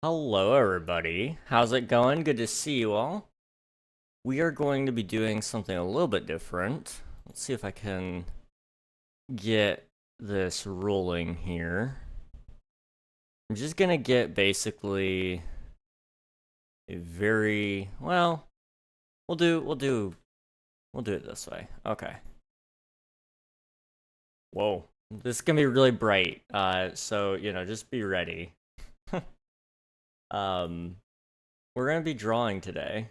Hello, everybody. How's it going? Good to see you all. We are going to be doing something a little bit different. Let's see if I can get this rolling here. I'm just gonna get basically a very well. We'll do it this way. Okay. Whoa, this is gonna be really bright. So just be ready. um, we're gonna be drawing today.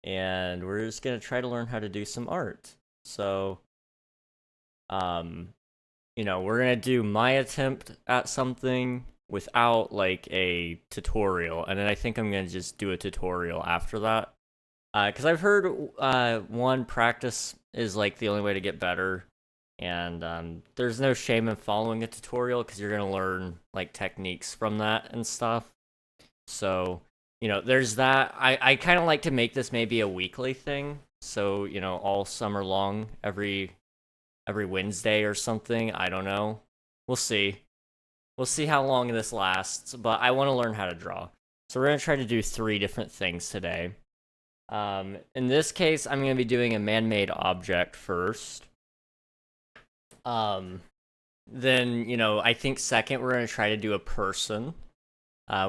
And we're just gonna try to learn how to do some art. So, um, we're gonna do my attempt at something without like a tutorial, and then I think I'm gonna just do a tutorial after that. Because I've heard one practice is like the only way to get better, and there's no shame in following a tutorial because you're gonna learn like techniques from that and stuff. So, there's that. I kind of like to make this maybe a weekly thing. So, all summer long, every Wednesday or something. I don't know. We'll see. We'll see how long this lasts, but I want to learn how to draw. So we're going to try to do 3 different things today. In this case, I'm going to be doing a man-made object first. Then, I think second, we're going to try to do a person.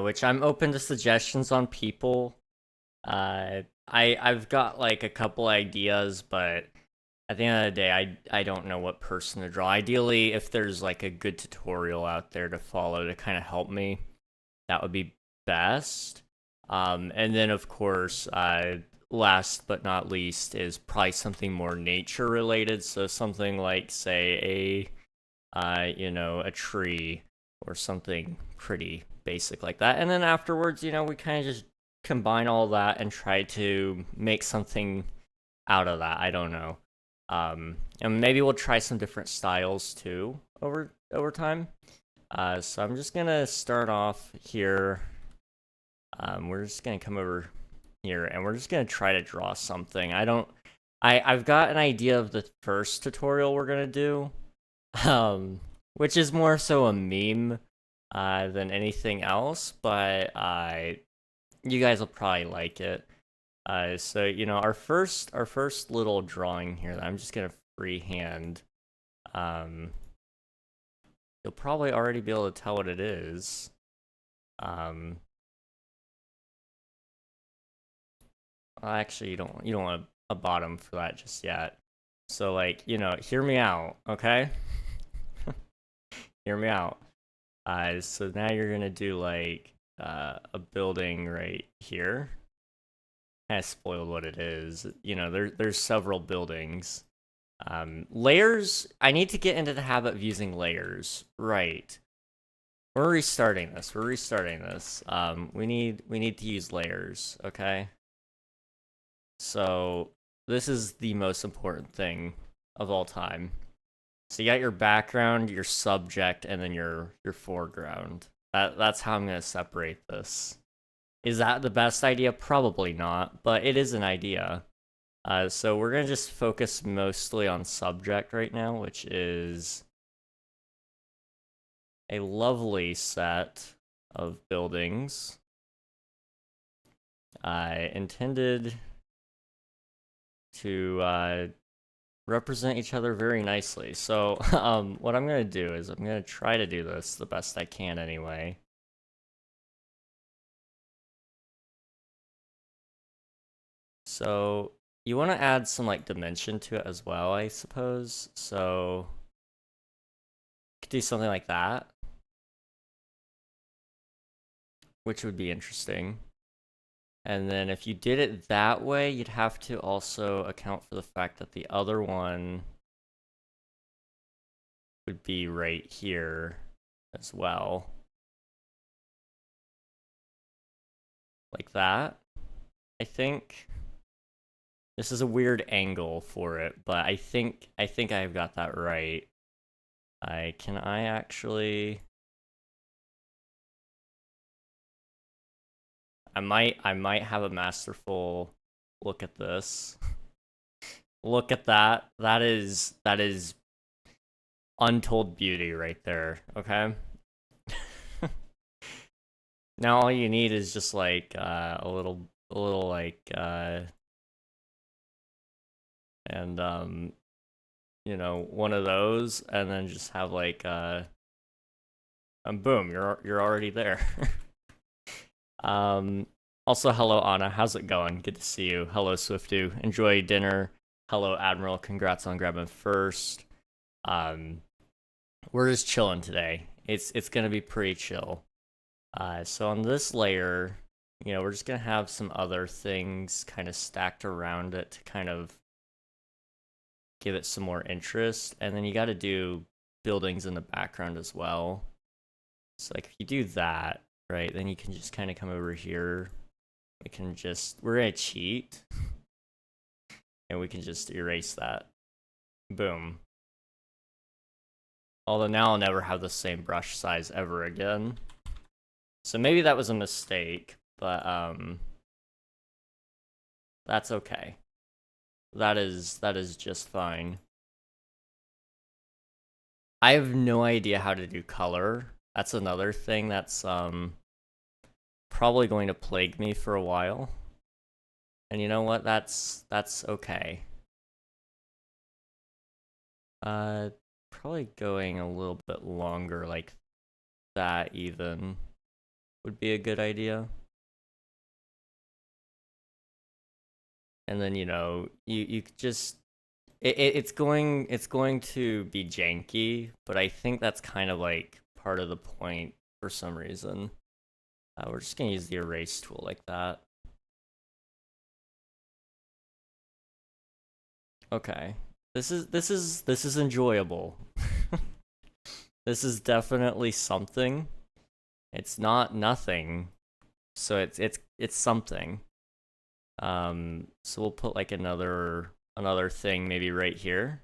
Which I'm open to suggestions on people. I've got like a couple ideas, but at the end of the day, I don't know what person to draw. Ideally, if there's like a good tutorial out there to follow to kind of help me, that would be best. And then of course, last but not least is probably something more nature related. So something like say a tree or something pretty basic like that. And then afterwards, we kind of just combine all that and try to make something out of that. I don't know. And maybe we'll try some different styles too over time. So I'm just gonna start off here. We're just gonna come over here and we're just gonna try to draw something. I've got an idea of the first tutorial we're gonna do. Which is more so a meme than anything else, but you guys will probably like it. So our first little drawing here that I'm just gonna freehand. You'll probably already be able to tell what it is. Well, actually, you don't want a bottom for that just yet. So like hear me out, okay? Hear me out. So now you're gonna do like a building right here. Kind of spoiled what it is. There's several buildings. Layers. I need to get into the habit of using layers. Right. We're restarting this. We need to use layers. Okay. So this is the most important thing of all time. So you got your background, your subject, and then your foreground. That's how I'm gonna separate this. Is that the best idea? Probably not, but it is an idea. So we're gonna just focus mostly on subject right now, which is a lovely set of buildings. I intended to represent each other very nicely. So, what I'm gonna do is I'm gonna try to do this the best I can anyway. So, you want to add some like dimension to it as well, I suppose. So, you could do something like that, which would be interesting. And then if you did it that way, you'd have to also account for the fact that the other one would be right here as well. Like that, I think. This is a weird angle for it, but I think I've got that right. Can I actually... I might have a masterful look at this. Look at that. That is untold beauty right there, okay? Now all you need is just like a little like and you know, one of those, and then just have like and boom, you're already there. um Also, hello Anna, how's it going? Good to see you. Hello Swiftu, enjoy dinner. Hello Admiral, congrats on grabbing first. um we're just chilling today. It's gonna be pretty chill. So on this layer, you know, we're just gonna have some other things kind of stacked around it to kind of give it some more interest. And then you got to do buildings in the background as well. So like if you do that, right, then you can just kind of come over here. We're gonna cheat, and we can just erase that. Boom. Although now I'll never have the same brush size ever again. So maybe that was a mistake, but that's okay. That is just fine. I have no idea how to do color. That's another thing that's probably going to plague me for a while. And you know what? That's okay. Probably going a little bit longer like that even would be a good idea. And then, you know, you just it's going to be janky, but I think that's kind of like part of the point for some reason. We're just gonna use the erase tool like that. Okay. This is enjoyable. This is definitely something. It's not nothing. So it's something. So we'll put like another thing maybe right here.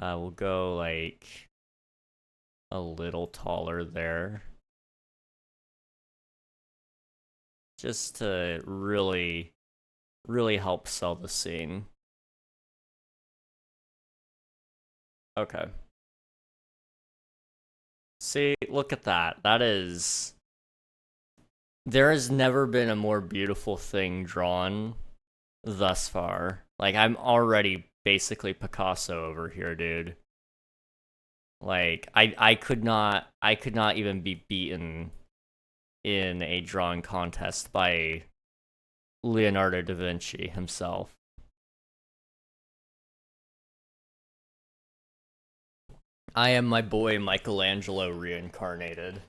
We'll go like a little taller there. Just to really help sell the scene. Okay. See, look at that. There has never been a more beautiful thing drawn thus far. Like, I'm already basically Picasso over here, dude. Like, I could not even be beaten in a drawing contest by Leonardo da Vinci himself. I am my boy Michelangelo reincarnated.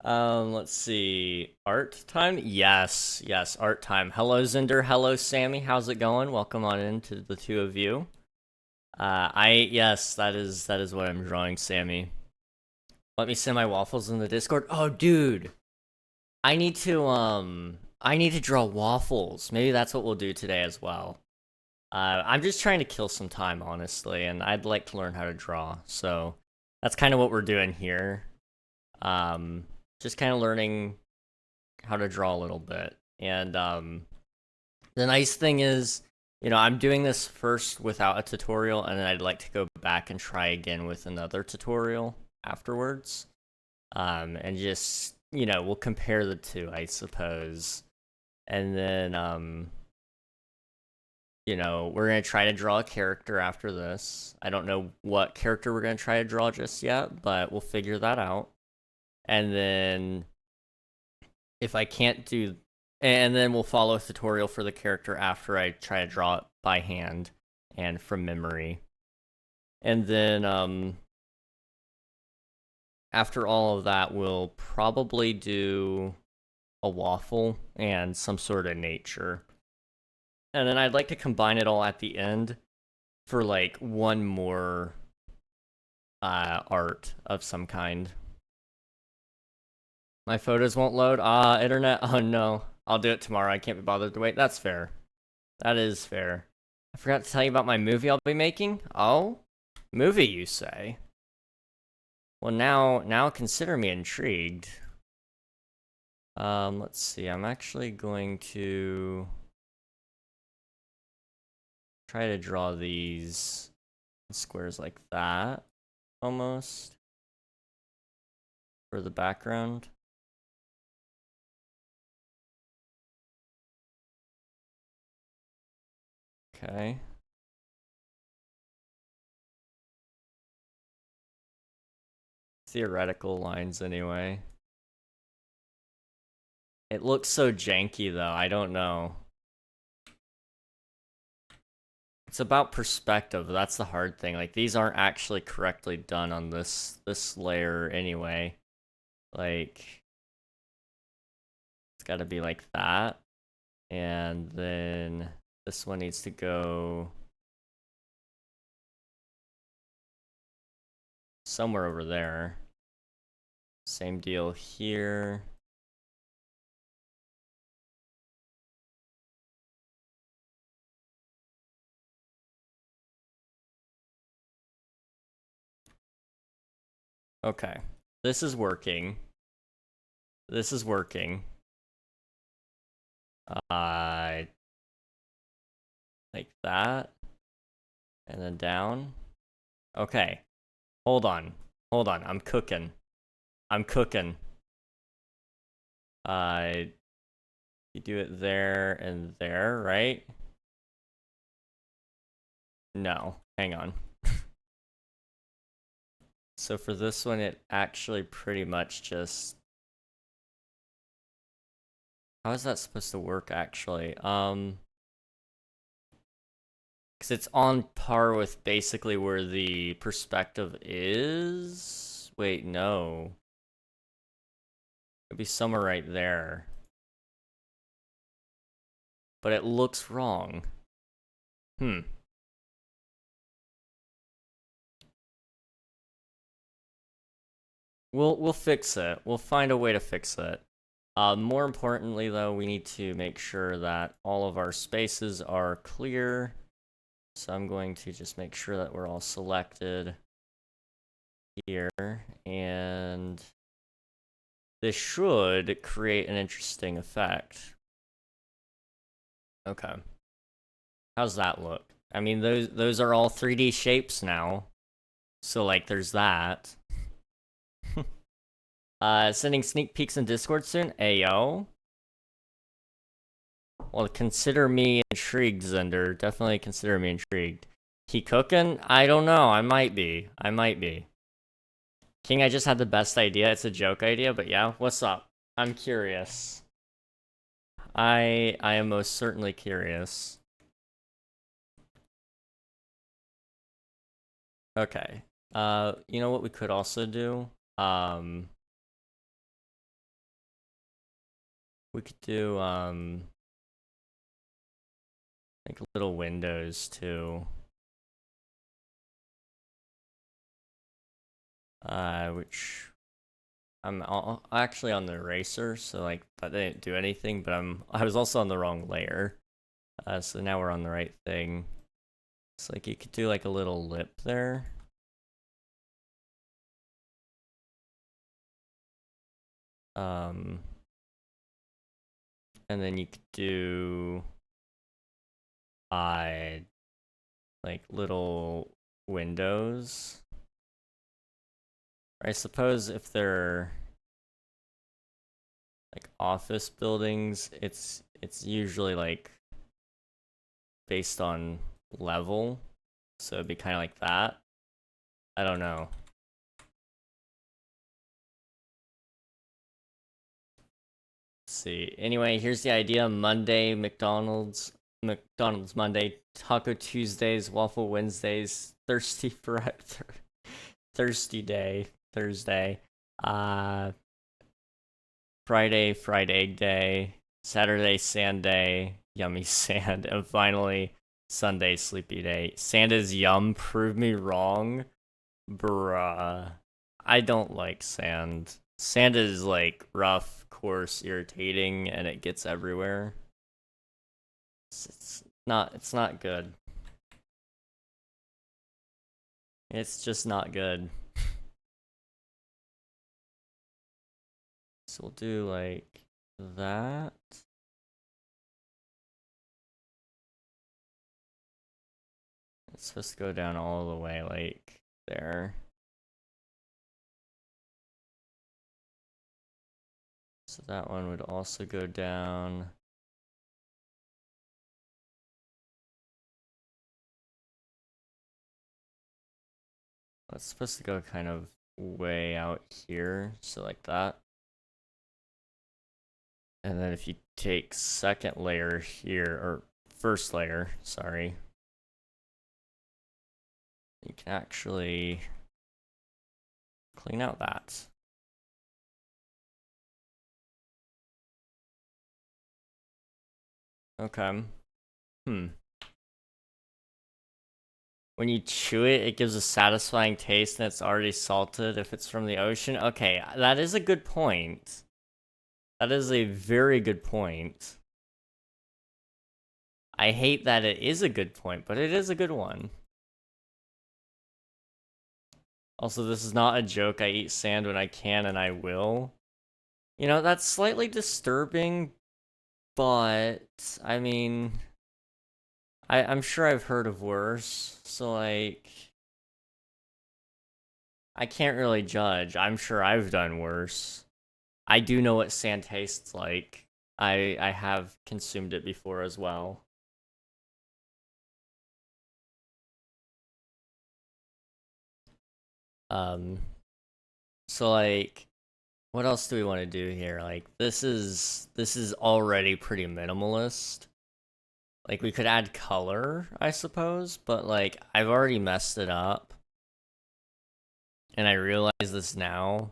Let's see. Art time? Yes, art time. Hello, Zinder. Hello, Sammy. How's it going? Welcome on in to the two of you. Yes, that is what I'm drawing, Sammy. Let me send my waffles in the Discord. Oh, dude. I need to draw waffles. Maybe that's what we'll do today as well. I'm just trying to kill some time, honestly, and I'd like to learn how to draw. So that's kind of what we're doing here. Just kind of learning how to draw a little bit. And the nice thing is, you know, I'm doing this first without a tutorial, and then I'd like to go back and try again with another tutorial afterwards. And just, you know, we'll compare the two, I suppose. And then, you know, we're going to try to draw a character after this. I don't know what character we're going to try to draw just yet, but we'll figure that out. And then if I can't do, and then we'll follow a tutorial for the character after I try to draw it by hand and from memory. And then after all of that, we'll probably do a waffle and some sort of nature. And then I'd like to combine it all at the end for like one more art of some kind. My photos won't load. Internet. Oh no. I'll do it tomorrow. I can't be bothered to wait. That's fair. That is fair. I forgot to tell you about my movie I'll be making. Oh? Movie, you say? Well, now consider me intrigued. Let's see. I'm actually going to try to draw these squares like that, almost. for the background. Okay. Theoretical lines anyway. It looks so janky though, I don't know. It's about perspective, that's the hard thing. Like, these aren't actually correctly done on this layer anyway. Like, it's gotta be like that. And then this one needs to go somewhere over there. Same deal here. Okay, this is working. This is working. Like that. And then down. Okay. Hold on. Hold on. I'm cooking. I'm cooking. You do it there and there, right? No. Hang on. So for this one, it actually pretty much just... How is that supposed to work, actually? Because it's on par with basically where the perspective is? Wait, no. It'd be somewhere right there. But it looks wrong. We'll fix it. We'll find a way to fix it. More importantly, though, we need to make sure that all of our spaces are clear. So I'm going to just make sure that we're all selected here. And this should create an interesting effect. Okay. How's that look? I mean, those are all 3D shapes now. So, like, there's that. Sending sneak peeks in Discord soon? Ayo. Well, consider me intrigued, Zender. Definitely consider me intrigued. He cooking? I don't know. I might be. I might be. King, I just had the best idea. It's a joke idea, but yeah, what's up? I'm curious. I am most certainly curious. Okay. You know what we could also do? We could do, like little windows too. Which I'm actually on the eraser, so like that didn't do anything, but I was also on the wrong layer. So now we're on the right thing. It's like you could do like a little lip there. And then you could do like little windows. I suppose if they're like office buildings, it's usually like based on level, so it'd be kind of like that. I don't know. Let's see. Anyway, here's the idea. Monday, McDonald's Monday, Taco Tuesdays, Waffle Wednesdays, Thirsty Friday, Thirsty Day, Thursday, Friday, Fried Egg Day, Saturday, Sand Day, Yummy Sand, and finally, Sunday, Sleepy Day. Sand is yum, prove me wrong. Bruh. I don't like sand. Sand is like rough, coarse, irritating, and it gets everywhere. It's not good. It's just not good. So we'll do like that. It's supposed to go down all the way like there. So that one would also go down. It's supposed to go kind of way out here, so like that. And then if you take second layer here, or first layer, sorry, you can actually clean out that. Okay. When you chew it, it gives a satisfying taste and it's already salted if it's from the ocean. Okay, that is a good point. That is a very good point. I hate that it is a good point, but it is a good one. Also, this is not a joke. I eat sand when I can and I will. You know, that's slightly disturbing, but I mean, I'm sure I've heard of worse. So like, I can't really judge. I'm sure I've done worse. I do know what sand tastes like. I have consumed it before as well. So like, what else do we want to do here? Like, this is already pretty minimalist. Like, we could add color, I suppose, but like, I've already messed it up. And I realize this now.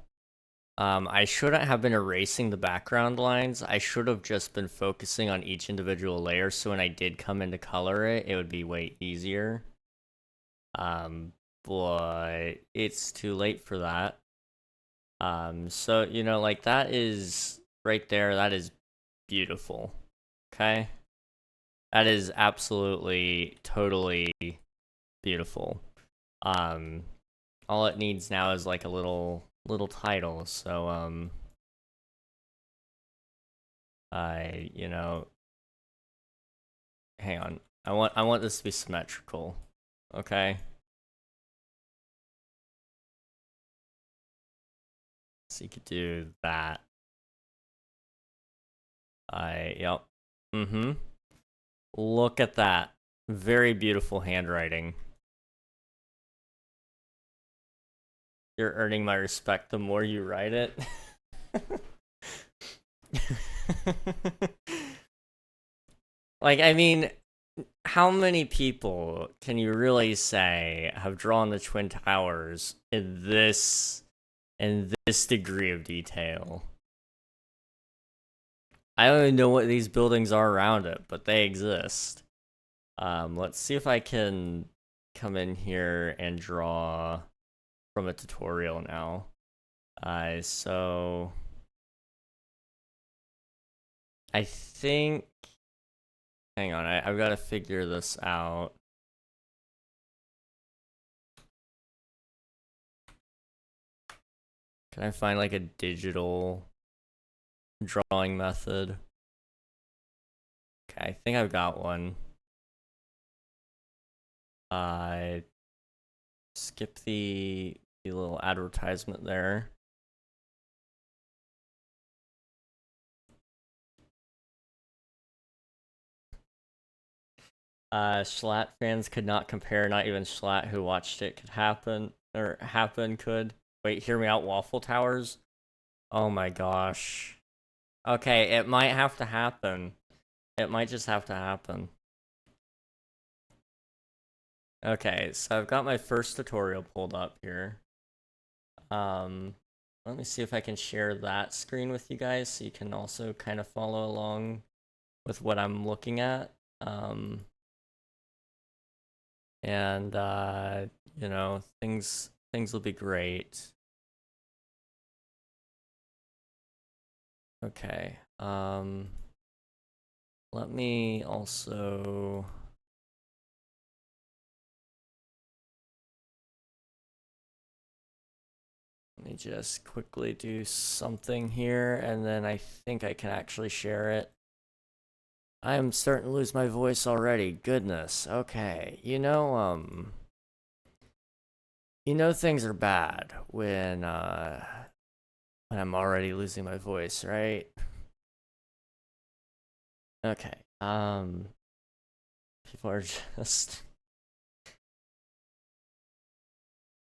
I shouldn't have been erasing the background lines. I should have just been focusing on each individual layer, so when I did come in to color it, it would be way easier. But it's too late for that. So, you know, like, that is right there. That is beautiful. Okay? That is absolutely, totally beautiful. All it needs now is like a little title. So, you know, hang on. I want this to be symmetrical. Okay? So you could do that. Yep. Mm-hmm. Look at that. Very beautiful handwriting. You're earning my respect the more you write it. Like, I mean, how many people can you really say have drawn the Twin Towers in this degree of detail? I don't even know what these buildings are around it, but they exist. Let's see if I can come in here and draw from a tutorial now. So I think, hang on, I've got to figure this out. Can I find like a digital drawing method? Okay, I think I've got one. Skip the little advertisement there. Schlatt fans could not compare. Not even Schlatt, who watched it, could. Wait, hear me out. Waffle Towers. Oh my gosh. Okay, it might have to happen. It might just have to happen. Okay, so I've got my first tutorial pulled up here. Let me see if I can share that screen with you guys so you can also kind of follow along with what I'm looking at. And you know, things will be great. Okay. Let me also just quickly do something here, and then I think I can actually share it. I am starting to lose my voice already. Goodness. Okay. You know things are bad when I'm already losing my voice, right? Okay. People are just.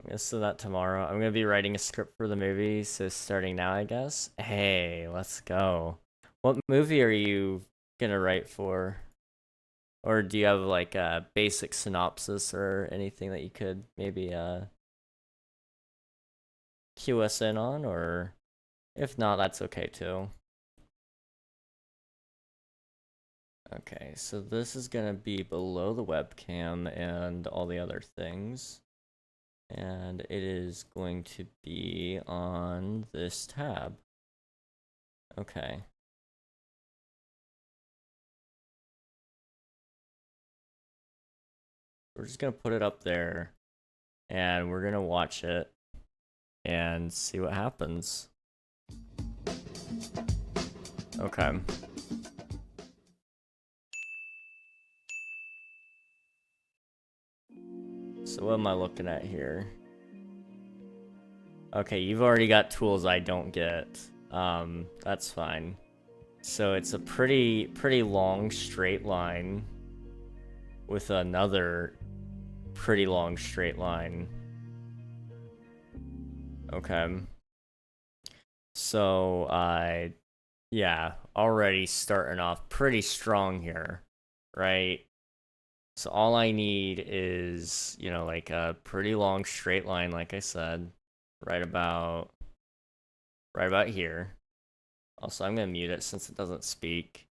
I'm gonna do that tomorrow. I'm gonna be writing a script for the movie, so starting now, I guess. Hey, let's go. What movie are you gonna write for? Or do you have like a basic synopsis or anything that you could maybe cue us in on? Or if not, that's okay too. Okay, so this is gonna be below the webcam and all the other things. And it is going to be on this tab. Okay. We're just gonna put it up there and we're gonna watch it and see what happens. Okay. So what am I looking at here? Okay, you've already got tools I don't get. That's fine. So it's a pretty long straight line with another pretty long straight line. Okay. So, yeah, already starting off pretty strong here, right? So all I need is, you know, like a pretty long straight line, like I said, right about here. Also, I'm gonna mute it since it doesn't speak.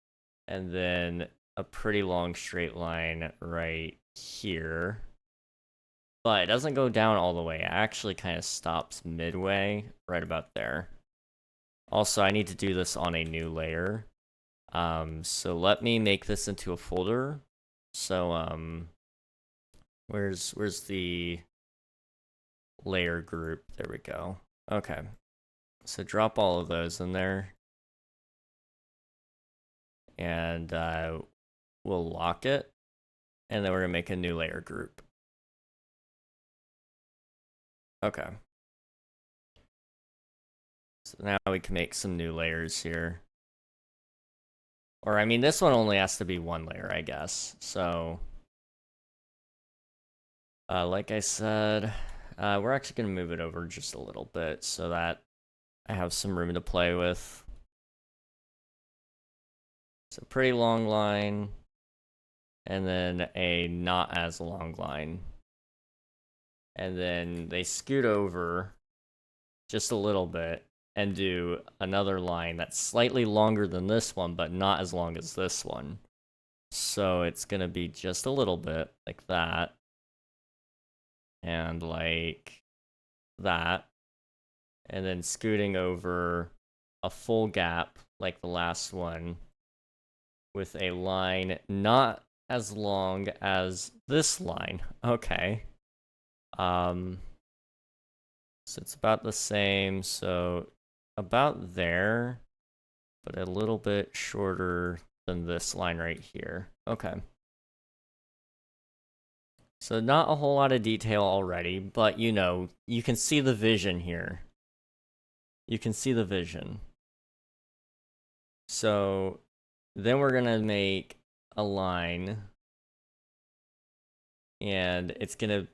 And then a pretty long straight line right here. But it doesn't go down all the way. It actually kind of stops midway, right about there. Also, I need to do this on a new layer. So let me make this into a folder. So, where's the layer group? There we go. Okay. So drop all of those in there. And we'll lock it. And then we're gonna make a new layer group. Okay. So now we can make some new layers here. Or, I mean, this one only has to be one layer, I guess. So, like I said, we're actually going to move it over just a little bit so that I have some room to play with. It's a pretty long line, and then a not as long line. And then they scoot over just a little bit and do another line that's slightly longer than this one, but not as long as this one. So it's going to be just a little bit like that. And like that. And then scooting over a full gap like the last one with a line not as long as this line. Okay. So it's about the same. So about there, but a little bit shorter than this line right here. Okay. So not a whole lot of detail already, but you know, you can see the vision here. You can see the vision. So then we're gonna make a line, and it's gonna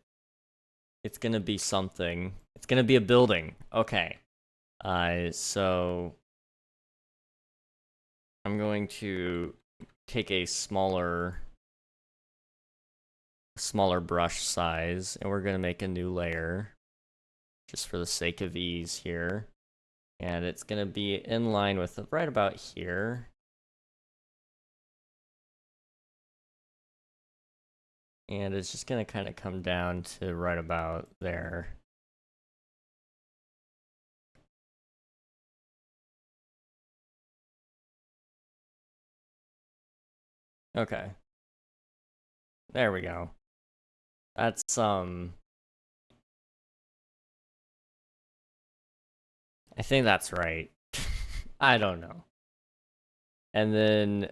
be something. It's gonna be a building. Okay. So I'm going to take a smaller brush size, and we're gonna make a new layer just for the sake of ease here. And it's gonna be in line with right about here. And it's just gonna kind of come down to right about there. Okay. There we go. That's, I think that's right. I don't know. And then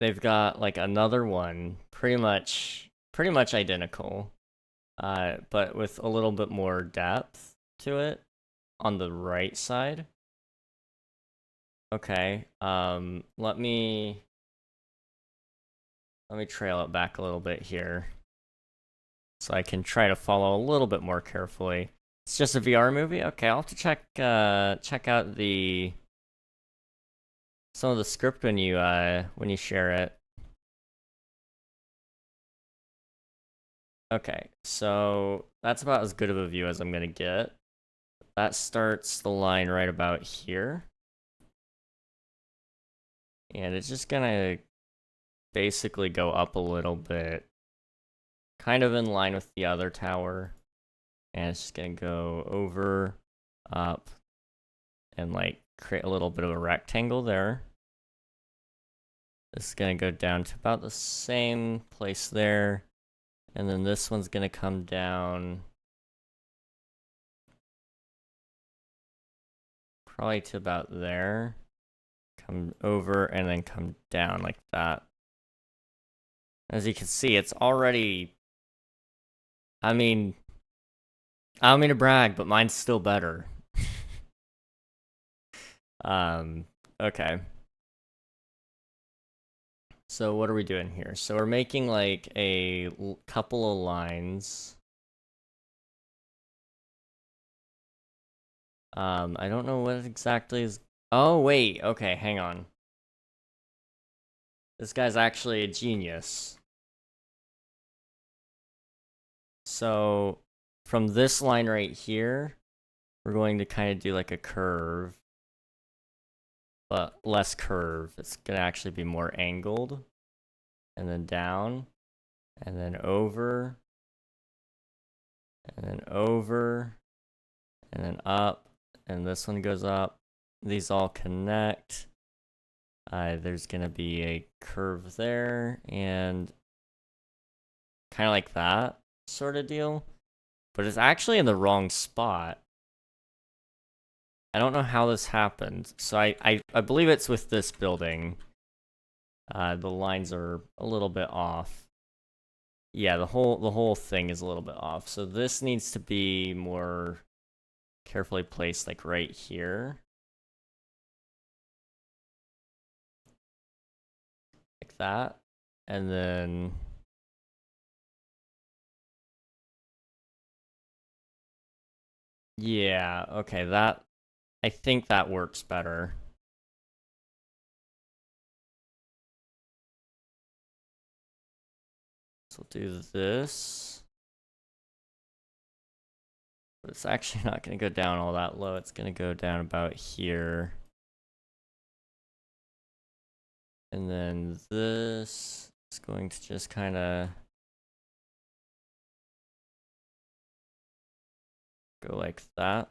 they've got like another one, pretty much identical, but with a little bit more depth to it on the right side. Okay, let me trail it back a little bit here so I can try to follow a little bit more carefully. It's just a VR movie? Okay, I'll have to check out some of the script when you share it. Okay, so that's about as good of a view as I'm gonna get. That starts the line right about here. And it's just gonna basically go up a little bit, kind of in line with the other tower. And it's just gonna go over, up, and like create a little bit of a rectangle there. This is gonna go down to about the same place there. And then this one's gonna come down probably to about there. Come over and then come down like that. As you can see, it's already... I mean, I don't mean to brag, but mine's still better. Okay. So what are we doing here? So we're making like a couple of lines. I don't know what exactly is... Oh, wait. Okay, hang on. This guy's actually a genius. So from this line right here, we're going to kind of do like a curve, but less curve. It's gonna actually be more angled, and then down, and then over, and then over, and then up, and this one goes up. These all connect. There's gonna be a curve there, and kind of like that sort of deal, but it's actually in the wrong spot. I don't know how this happened. So I believe it's with this building. The lines are a little bit off. Yeah, the whole thing is a little bit off. So this needs to be more carefully placed, like right here. Like that. And then... Yeah, okay, that... I think that works better. So we'll do this. But it's actually not going to go down all that low. It's going to go down about here. And then this is going to just kind of go like that.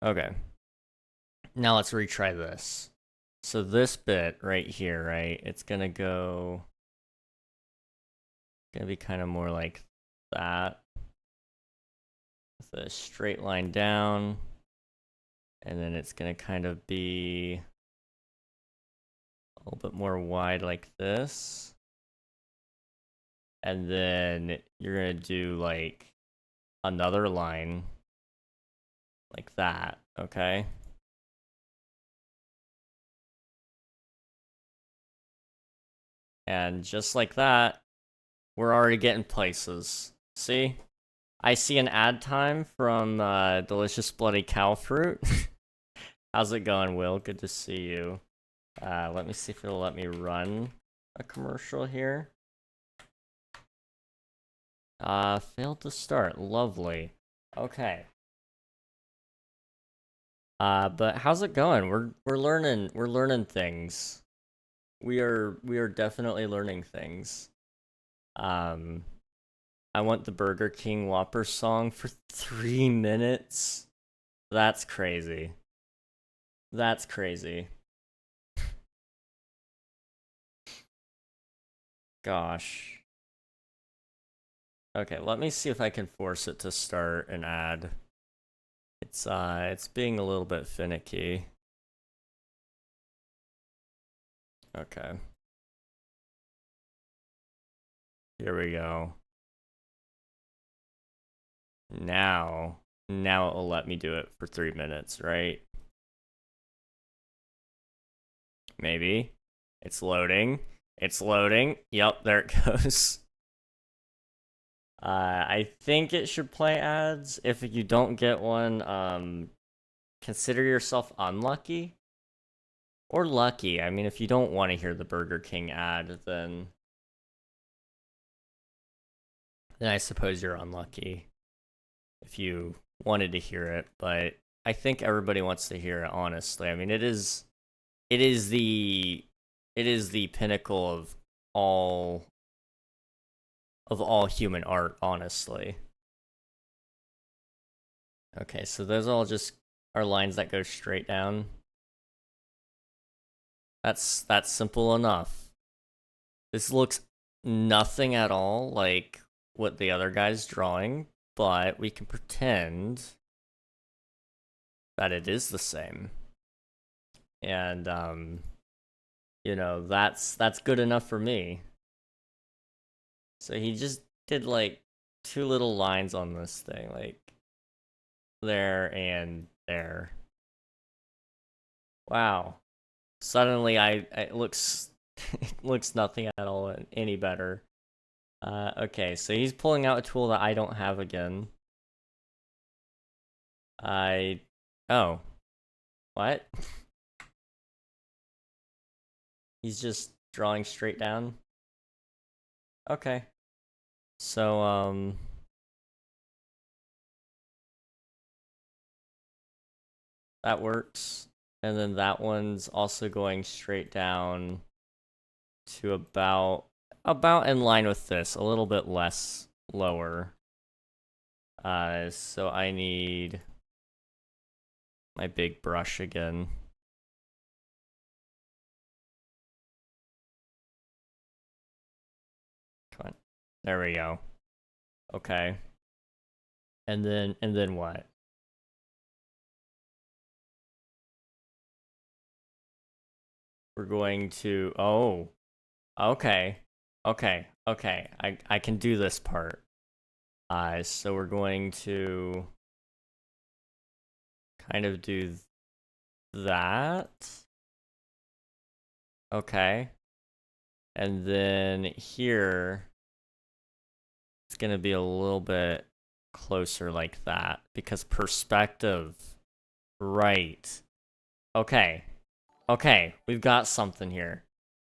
Okay. Now let's retry this. So this bit right here, right? It's gonna be kind of more like that. With a straight line down. And then it's gonna kind of be a little bit more wide like this. And then you're gonna do like another line like that, okay? And just like that, we're already getting places. See? I see an ad time from Delicious Bloody Cow Fruit. How's it going, Will? Good to see you. Let me see if it'll let me run a commercial here. Failed to start. Lovely. Okay. But how's it going? We're learning things. We are definitely learning things. I want the Burger King Whopper song for 3 minutes. That's crazy. That's crazy. Gosh. Okay, let me see if I can force it to start an ad. It's being a little bit finicky. Okay. Here we go. Now it'll let me do it for 3 minutes, right? Maybe. It's loading. It's loading. Yep, there it goes. I think it should play ads. If you don't get one, consider yourself unlucky. Or lucky. I mean, if you don't want to hear the Burger King ad, then I suppose you're unlucky. If you wanted to hear it, but I think everybody wants to hear it, honestly. I mean, it is the pinnacle of all human art, honestly. Okay, so those all just are lines that go straight down. That's simple enough. This looks nothing at all like what the other guy's drawing, but we can pretend that it is the same. And you know, that's good enough for me. So he just did like 2 little lines on this thing, like there and there. Wow. Suddenly it looks it looks nothing at all any better. Okay, so he's pulling out a tool that I don't have again. Oh. What? He's just drawing straight down? Okay. So, that works. And then that one's also going straight down to about in line with this, a little bit less lower. So I need my big brush again. Come on. There we go. Okay. And then what? We're going to, oh, okay, I can do this part. So we're going to kind of do that. Okay. And then here, it's gonna be a little bit closer like that, because perspective, right. Okay. Okay, we've got something here.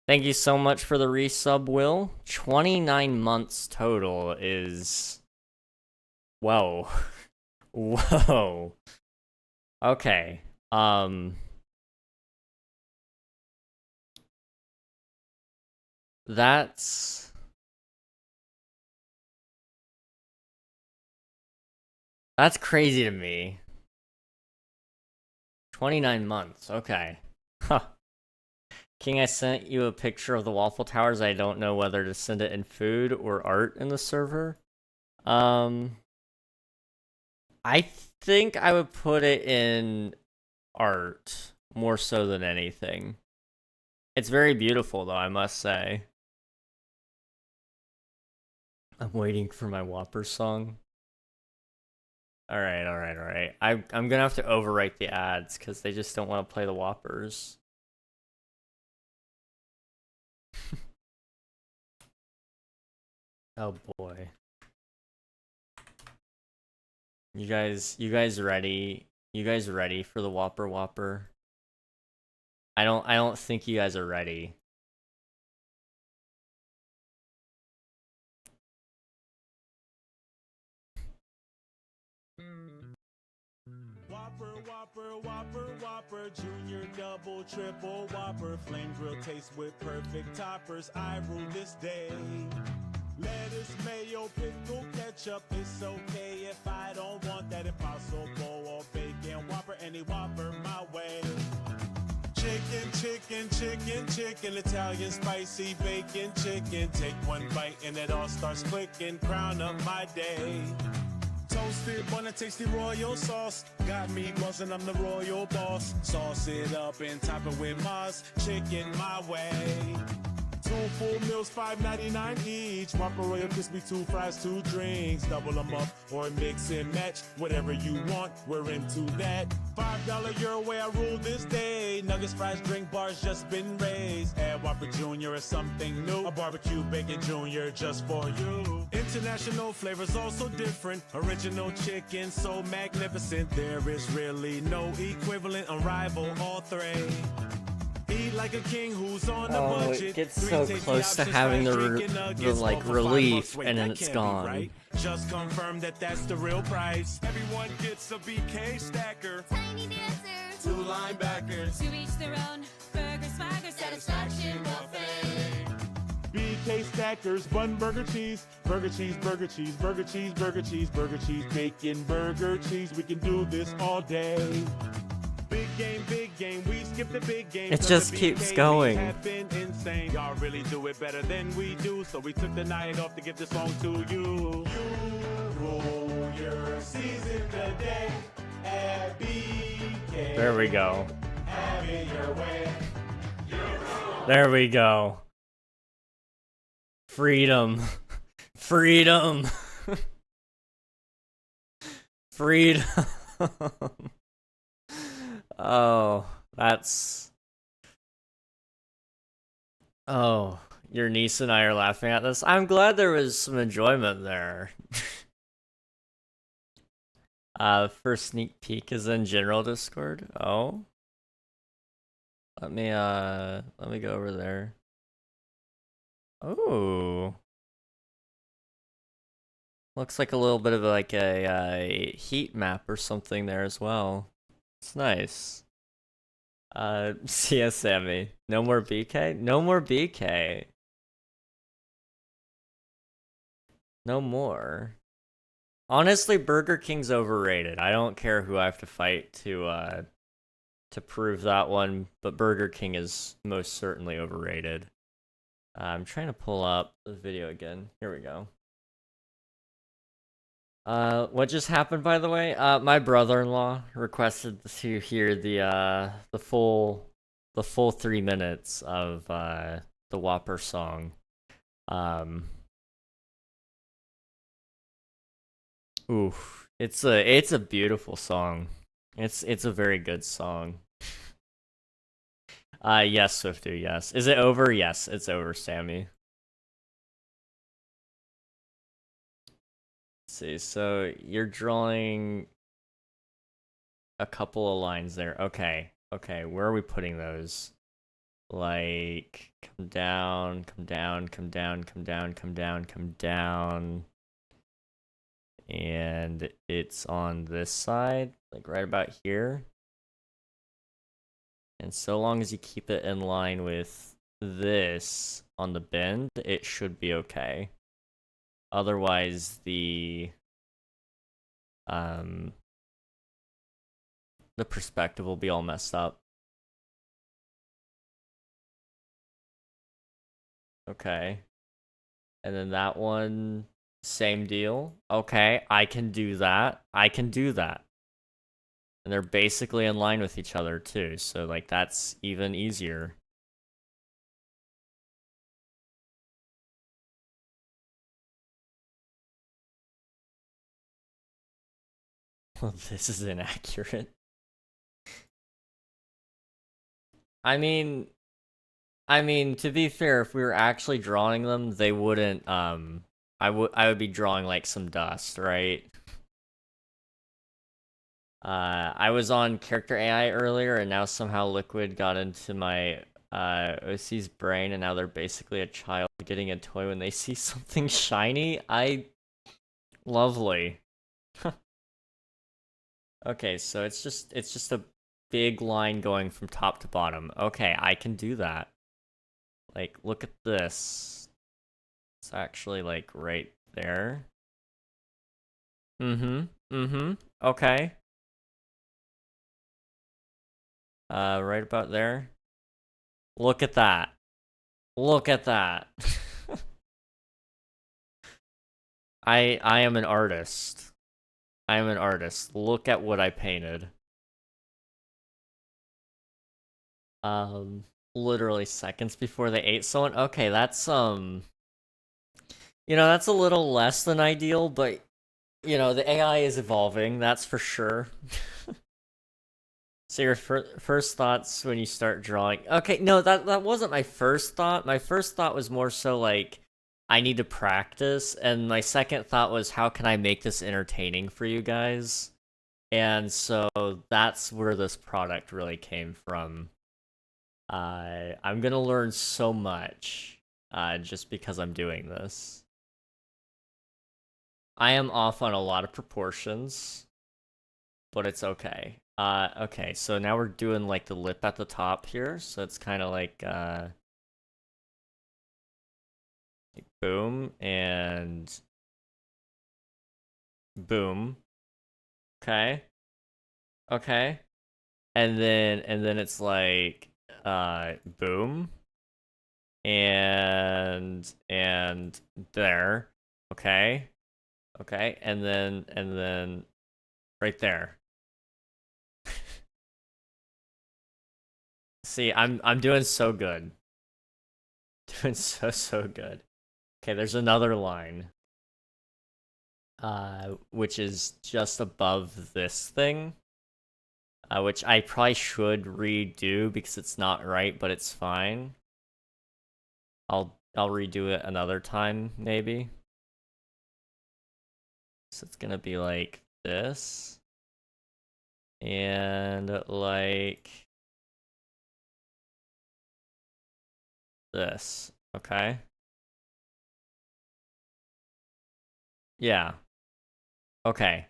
Thank you so much for the resub, Will. 29 months total is... Whoa. Whoa. Okay. That's crazy to me. 29 months, okay. Huh. King, I sent you a picture of the Waffle Towers. I don't know whether to send it in food or art in the server. I think I would put it in art more so than anything. It's very beautiful, though, I must say. I'm waiting for my Whopper song. Alright. I'm gonna have to overwrite the ads because they just don't want to play the Whoppers. Oh boy. You guys ready? You guys ready for the Whopper? I don't think you guys are ready. Whopper, junior, double, triple, Whopper, flame grill taste with perfect toppers. I rule this day. Lettuce, mayo, pickle, ketchup. It's okay if I don't want that Impossible or bacon. Whopper, any Whopper my way. Chicken, Italian spicy bacon chicken. Take one bite and it all starts clicking. Crown up my day. Toasted, bun and tasty royal sauce. Got me buzzing, I'm the royal boss. Sauce it up and top it with Moss. Chicken my way. 2 full meals, $5.99 each. Whopper Royal Crispy, 2 fries, 2 drinks. Double them up or mix and match. Whatever you want, we're into that. $5 your way, I rule this day. Nuggets, fries, drink, bars just been raised. Add Whopper Jr. or something new. A barbecue bacon Jr. just for you. International flavors also different. Original chicken so magnificent. There is really no equivalent. Unrivaled, all three. Eat like a king who's on a budget. It gets so close to having the like relief, and then it's gone. Right? Just confirm that that's the real price. Everyone gets a BK stacker. Tiny dancers, 2 linebackers. to each their own. Burger, swagger, satisfaction buffet. BK stackers, bun, burger, cheese. Burger, cheese, burger, cheese, burger, cheese, burger, cheese, burger, cheese, bacon, burger, cheese. We can do this all day. Big game, we skip the big game. It just keeps going. Have been insane. Y'all really do it better than we do, so we took the night off to give this song to you. You rule your season today at BK. There we go. Have it your way. There we go. Freedom. Freedom. Freedom. Oh, that's... Oh, your niece and I are laughing at this. I'm glad there was some enjoyment there. First sneak peek is in general Discord. Oh. Let me go over there. Oh. Looks like a little bit of like a heat map or something there as well. It's nice. CS Sammy. No more BK? No more BK. No more. Honestly, Burger King's overrated. I don't care who I have to fight to prove that one, but Burger King is most certainly overrated. I'm trying to pull up the video again. Here we go. What just happened, by the way? My brother-in-law requested to hear the full 3 minutes of the Whopper song. Oof, it's a beautiful song. It's a very good song. Yes, Swifty, yes. Is it over? Yes, it's over, Sammy. See, so you're drawing a couple of lines there. Okay, where are we putting those? Like, come down, come down, come down, come down, come down, come down. And it's on this side, like right about here. And so long as you keep it in line with this on the bend, it should be okay. Otherwise, the perspective will be all messed up. Okay. And then that one, same deal. Okay, I can do that. I can do that. And they're basically in line with each other too, so like that's even easier. Well, this is inaccurate. I mean, to be fair, if we were actually drawing them, they wouldn't, I would be drawing like some dust, right? I was on Character AI earlier, and now somehow Liquid got into my OC's brain, and now they're basically a child getting a toy when they see something shiny. Lovely. Okay, so it's just a big line going from top to bottom. Okay, I can do that. Like, look at this. It's actually like right there. Okay. Right about there. Look at that. Look at that. I am an artist. I am an artist. Look at what I painted. literally seconds before they ate someone. Okay, that's that's a little less than ideal, but the AI is evolving, that's for sure. So your first thoughts when you start drawing. Okay, no, that wasn't my first thought. My first thought was more so like I need to practice, and my second thought was how can I make this entertaining for you guys? And so that's where this product really came from. I'm gonna learn so much just because I'm doing this. I am off on a lot of proportions, but it's okay. Okay, so now we're doing like the lip at the top here, so it's kind of like boom and boom. Okay. Okay. And then it's like boom and there. Okay. Okay. And then right there. See, I'm doing so good. Doing so good. Okay, there's another line. Which is just above this thing. Which I probably should redo because it's not right, but it's fine. I'll redo it another time, maybe. So it's gonna be like this. And like this. Okay. Yeah. Okay.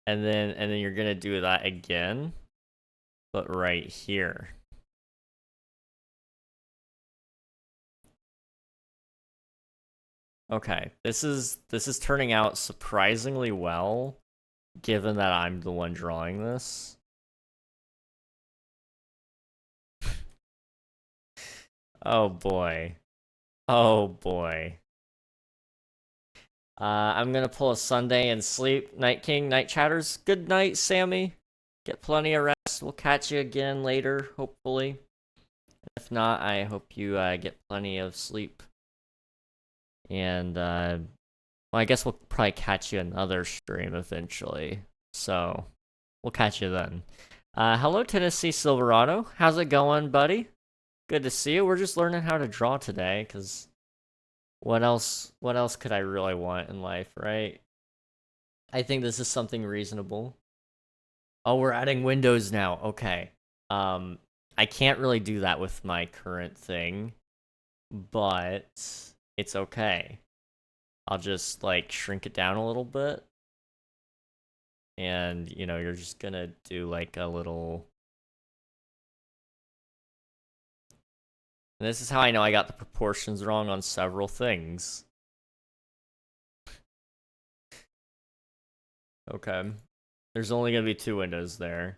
And then you're gonna do that again, but right here. Okay. This is turning out surprisingly well, given that I'm the one drawing this. Oh boy. Oh boy. I'm gonna pull a Sunday and sleep. Night King, Night Chatters. Good night, Sammy. Get plenty of rest. We'll catch you again later, hopefully. If not, I hope you get plenty of sleep. And well, I guess we'll probably catch you another stream eventually. So we'll catch you then. Hello, Tennessee Silverado. How's it going, buddy? Good to see you. We're just learning how to draw today, because what else could I really want in life, right? I think this is something reasonable. Oh, we're adding windows now. Okay. I can't really do that with my current thing, but it's okay. I'll just like shrink it down a little bit. And, you're just gonna do like a little. And this is how I know I got the proportions wrong on several things. Okay. There's only gonna be 2 windows there.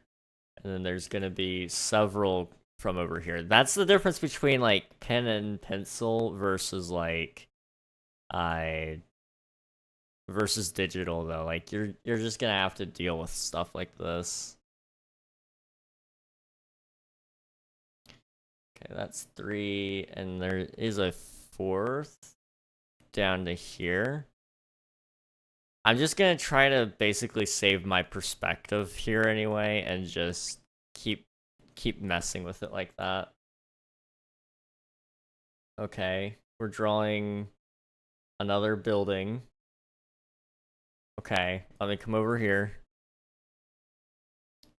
And then there's gonna be several from over here. That's the difference between like pen and pencil versus like I versus digital though. Like you're just gonna have to deal with stuff like this. Okay, that's 3, and there is a 4th down to here. I'm just gonna try to basically save my perspective here anyway, and just keep messing with it like that. Okay, we're drawing another building. Okay, let me come over here.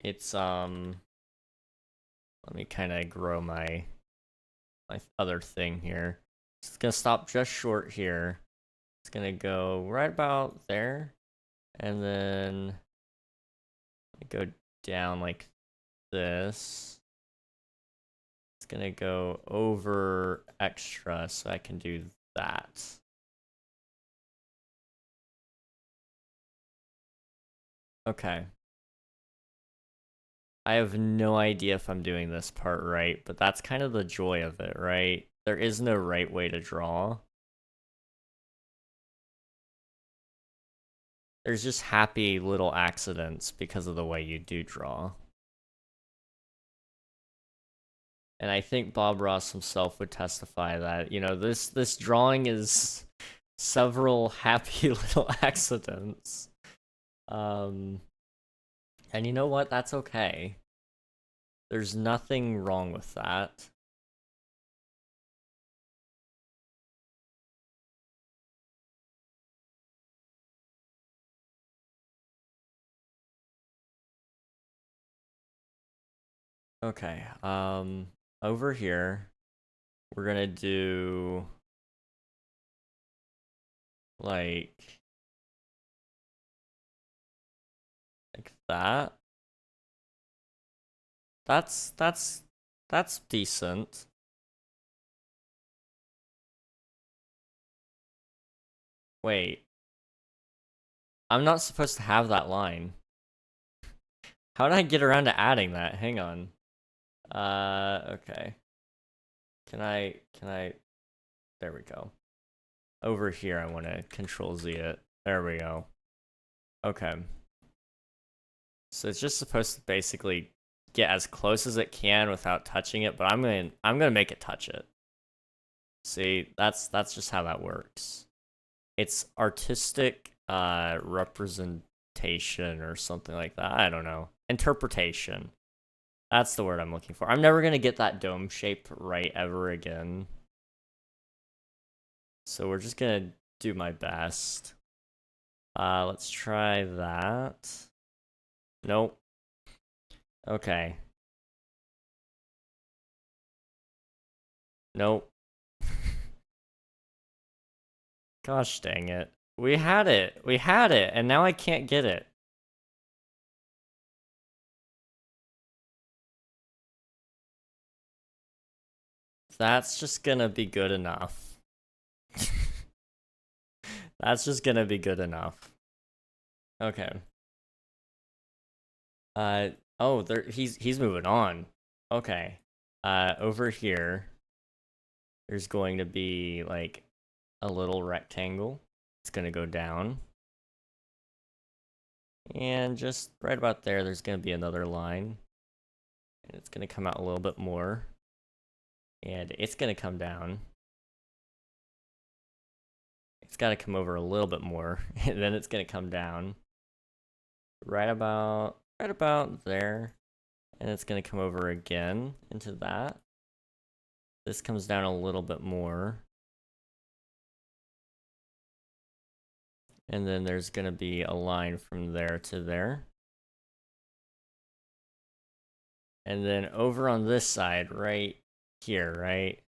It's let me kind of grow my other thing here. It's gonna stop just short here. It's gonna go right about there, and then go down like this. It's gonna go over extra, so I can do that. Okay. I have no idea if I'm doing this part right, but that's kind of the joy of it, right? There is no right way to draw. There's just happy little accidents because of the way you do draw. And I think Bob Ross himself would testify that, you know, this drawing is several happy little accidents. And you know what? That's okay. There's nothing wrong with that. Okay, over here, we're gonna do like that. That's decent. Wait, I'm not supposed to have that line. How did I get around to adding that? Hang on. Okay. Can I, there we go. Over here, I want to Control Z it. There we go. Okay. So it's just supposed to basically get as close as it can without touching it, but I'm gonna make it touch it. See, that's just how that works. It's artistic representation or something like that. I don't know. Interpretation. That's the word I'm looking for. I'm never gonna get that dome shape right ever again. So we're just gonna do my best. Let's try that. Nope. Okay. Nope. Gosh dang it. We had it, and now I can't get it. That's just gonna be good enough. That's just gonna be good enough. Okay. Oh, there he's moving on. Okay. Over here, there's going to be like a little rectangle. It's gonna go down. And just right about there, there's gonna be another line. And it's gonna come out a little bit more. And it's gonna come down. It's gotta come over a little bit more, and then it's gonna come down. Right about there. And it's gonna come over again into that. This comes down a little bit more. And then there's gonna be a line from there to there. And then over on this side, right here, right?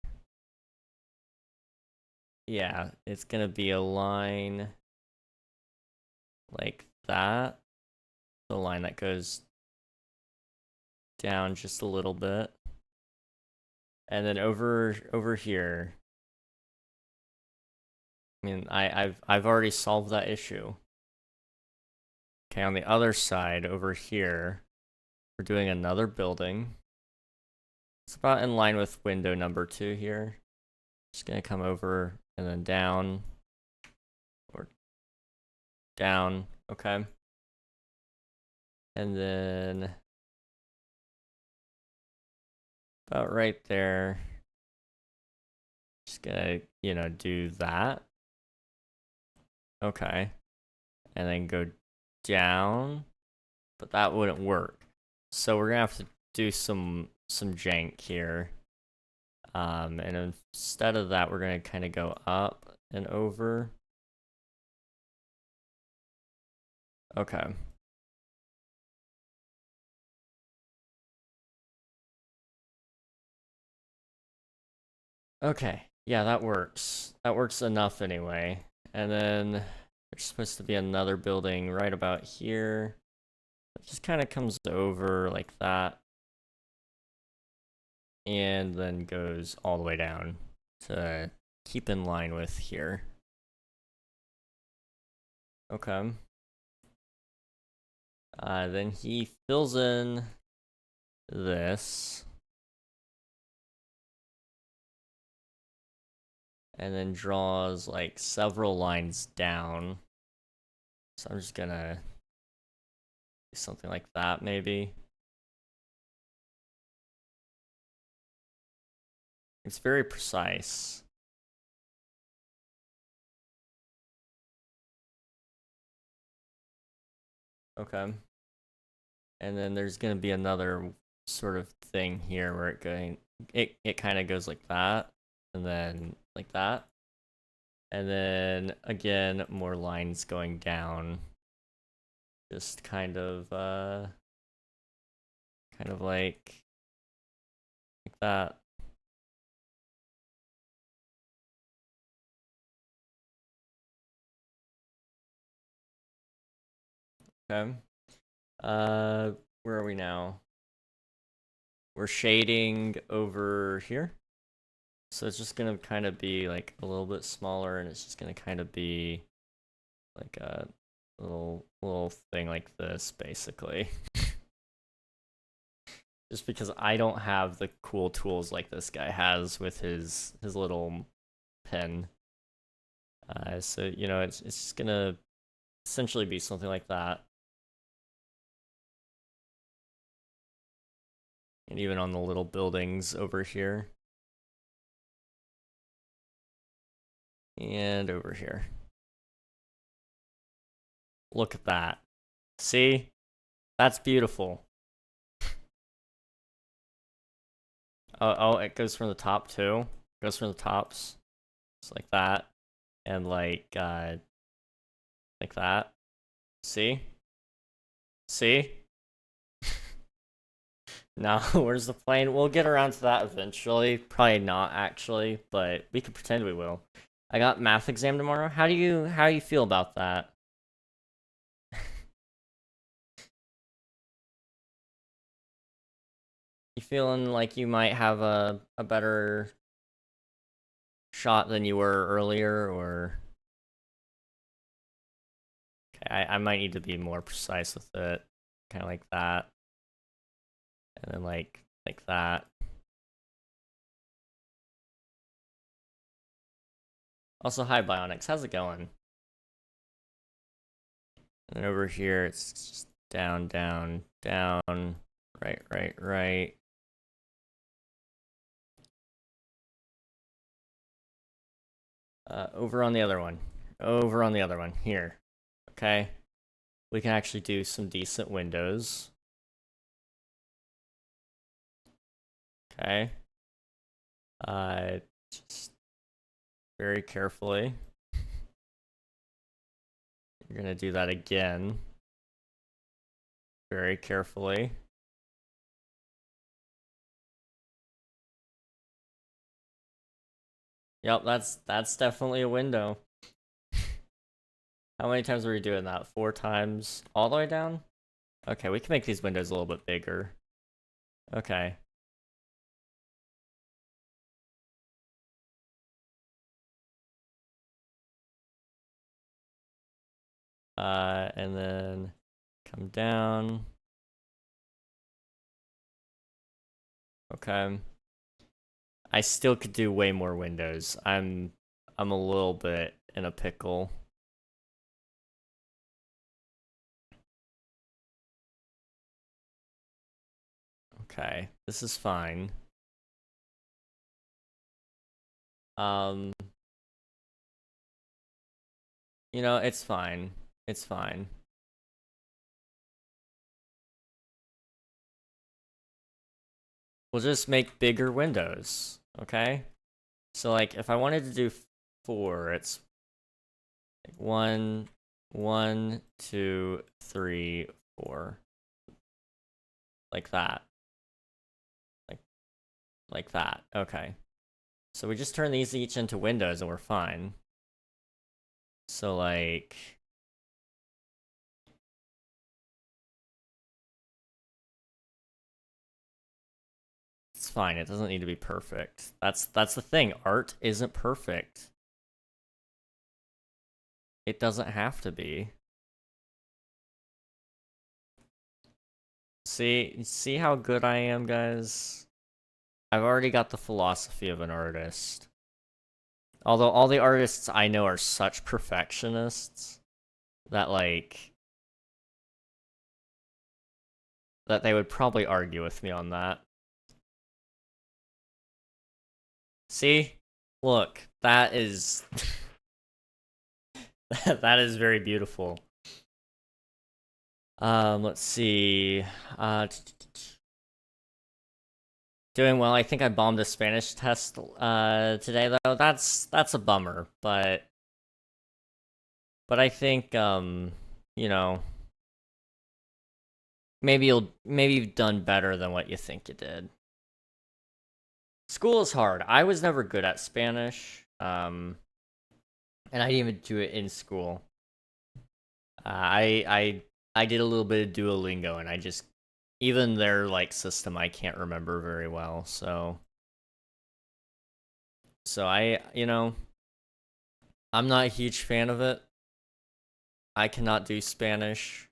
Yeah, it's gonna be a line like that. The line that goes down just a little bit. And then over here, I mean, I've already solved that issue. Okay, on the other side over here, we're doing another building. It's about in line with window number 2 here. Just gonna come over and then down or down. Okay. And then about right there. Just gonna, you know, do that. Okay. And then go down. But that wouldn't work. So we're gonna have to do some jank here. And instead of that, we're gonna kind of go up and over. Okay. Okay, yeah, that works. That works enough anyway. And then there's supposed to be another building right about here. It just kind of comes over like that. And then goes all the way down to keep in line with here. Okay. Then he fills in this. And then draws like several lines down. So I'm just gonna do something like that maybe. It's very precise. Okay. And then there's gonna be another sort of thing here where it kind of goes like that, and then like that. And then again, more lines going down. Just kind of like that. Okay. Where are we now? We're shading over here. So it's just gonna kind of be like a little bit smaller, and it's just gonna kind of be like a little thing like this, basically. Just because I don't have the cool tools like this guy has with his little pen. So you know, it's just gonna essentially be something like that. And even on the little buildings over here. And over here. Look at that. See? That's beautiful. Oh, it goes from the top too. It goes from the tops. Just like that. And like that. See? See? Now, where's the plane? We'll get around to that eventually. Probably not actually, but we could pretend we will. I got math exam tomorrow. How do you feel about that? You feeling like you might have a better shot than you were earlier, or okay, I might need to be more precise with it. Kind of like that. And then like that. Also, hi Bionics, how's it going? And then over here, it's just down, down, down, right, right, right. Over on the other one. Over on the other one. Here. Okay. We can actually do some decent windows. Okay. Just very carefully. You're gonna do that again. Very carefully. Yep, that's definitely a window. How many times were we doing that? 4 times? All the way down? Okay, we can make these windows a little bit bigger. Okay. And then come down. Okay. I still could do way more windows. I'm a little bit in a pickle. Okay, this is fine. You know, it's fine. It's fine. We'll just make bigger windows, okay? So like if I wanted to do 4, it's like 1, 1, 2, 3, 4. Like that. Like that. Okay. So we just turn these each into windows and we're fine. So like it's fine. It doesn't need to be perfect. That's the thing. Art isn't perfect. It doesn't have to be. See how good I am, guys? I've already got the philosophy of an artist. Although all the artists I know are such perfectionists that like that they would probably argue with me on that. See? Look, that is that is very beautiful. Let's see. Doing well. I think I bombed a Spanish test today though. That's a bummer, but I think you know, maybe you've done better than what you think you did. School is hard. I was never good at Spanish. And I didn't even do it in school. I did a little bit of Duolingo, and I just even their like system I can't remember very well. So I I'm not a huge fan of it. I cannot do Spanish,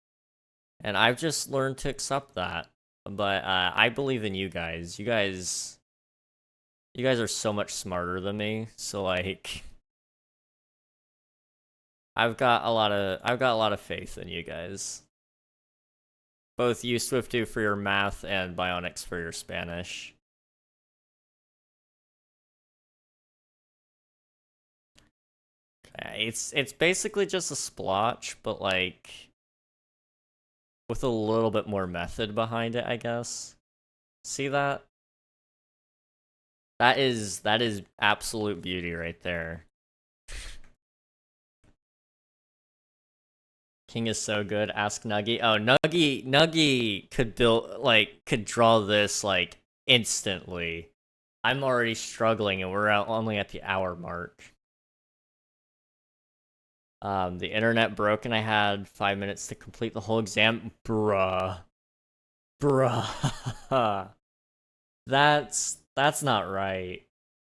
and I've just learned to accept that. But I believe in you guys. You guys are so much smarter than me. So like I've got a lot of faith in you guys. Both you, Swiftu, for your math and Bionics for your Spanish. It's basically just a splotch, but like with a little bit more method behind it, I guess. See that? That is absolute beauty right there. King is so good. Ask Nuggy. Oh, Nuggy could draw this like instantly. I'm already struggling, and we're only at the hour mark. The internet broke, and I had 5 minutes to complete the whole exam. Bruh. That's not right.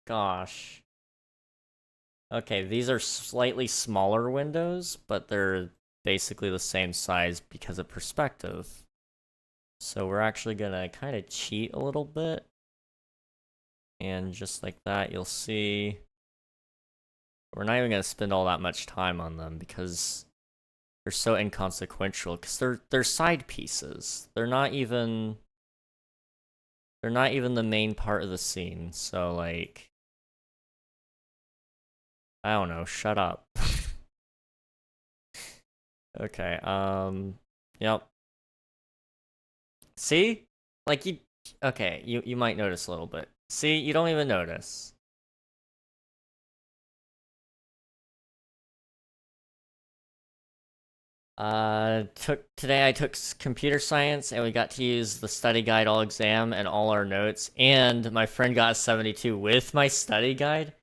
Gosh. Okay, these are slightly smaller windows, but they're basically the same size because of perspective. So we're actually gonna kind of cheat a little bit. And just like that, you'll see we're not even gonna spend all that much time on them because they're so inconsequential, because they're side pieces. They're not even the main part of the scene. So like I don't know, shut up. Okay, yep. See? Like okay, you might notice a little bit. See, you don't even notice. Today I took computer science, and we got to use the study guide all exam and all our notes, and my friend got a 72 with my study guide.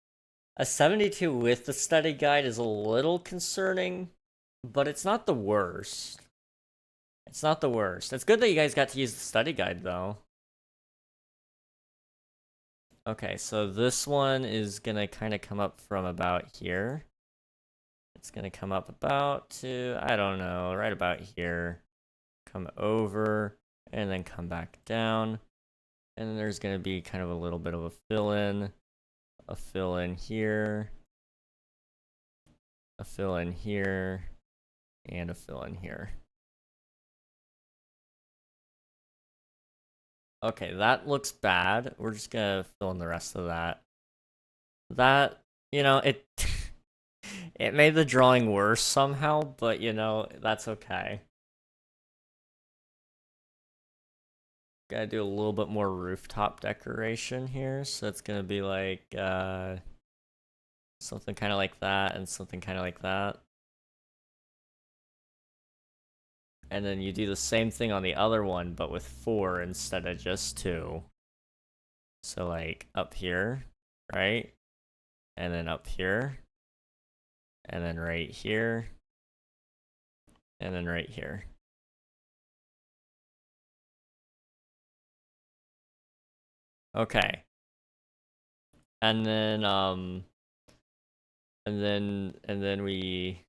A 72 with the study guide is a little concerning, but it's not the worst. It's not the worst. It's good that you guys got to use the study guide, though. Okay, so this one is gonna kind of come up from about here. It's gonna come up about to, I don't know, right about here. Come over, and then come back down. And then there's gonna be kind of a little bit of a fill-in here, a fill-in here, and a fill-in here. Okay, that looks bad. We're just gonna fill in the rest of that. That, it it made the drawing worse somehow, but that's okay. Gotta do a little bit more rooftop decoration here, so it's gonna be like something kind of like that and something kind of like that. And then you do the same thing on the other one, but with 4 instead of just 2. So like up here, right? And then up here. And then right here. And then right here. Okay. And then and then we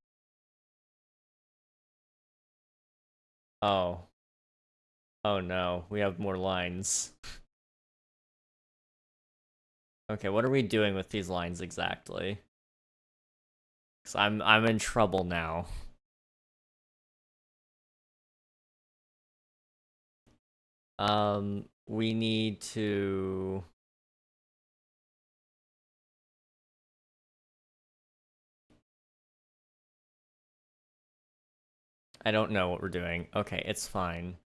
oh. Oh no, we have more lines. Okay, what are we doing with these lines exactly? Cuz I'm in trouble now. We need to I don't know what we're doing. Okay, it's fine.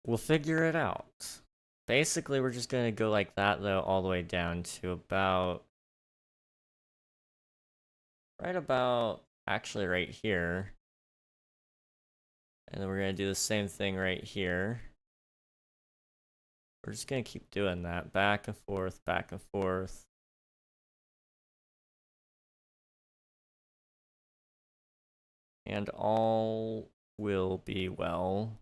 We'll figure it out. Basically, we're just gonna go like that, though, all the way down to about... right about... actually right here. And then we're gonna do the same thing right here. We're just gonna keep doing that. Back and forth, back and forth. And all will be well.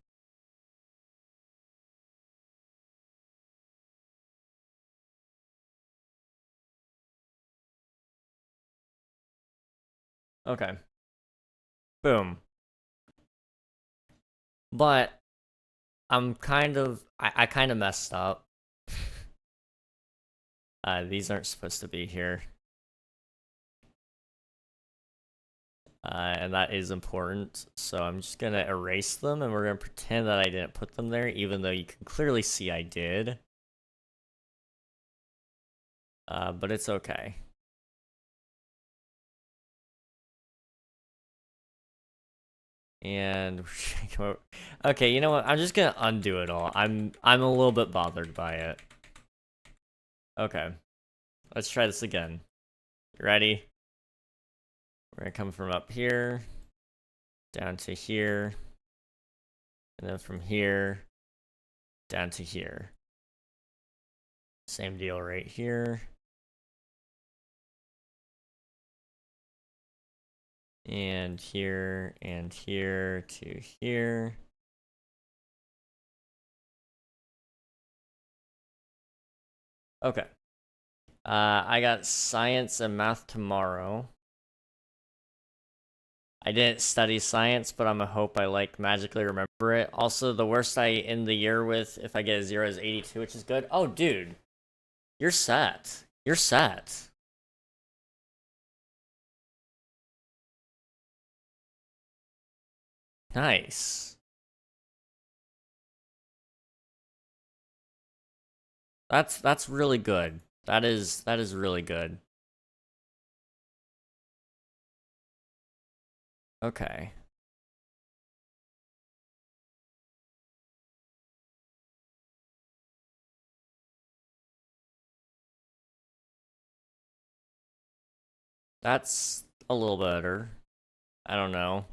Okay. Boom. But I'm kind of... I kind of messed up. These aren't supposed to be here. And that is important. So I'm just gonna erase them, and we're gonna pretend that I didn't put them there, even though you can clearly see I did. But it's okay. And okay, you know what? I'm just gonna undo it all. I'm a little bit bothered by it. Okay, let's try this again. You ready? We're gonna come from up here down to here, and then from here down to here. Same deal right here. And here to here. Okay. I got science and math tomorrow. I didn't study science, but I'm a hope I magically remember it. Also, the worst I end the year with, if I get a 0, is 82, which is good. Oh, dude. You're set. You're set. Nice. That's really good. That is really good. Okay. That's a little better. I don't know.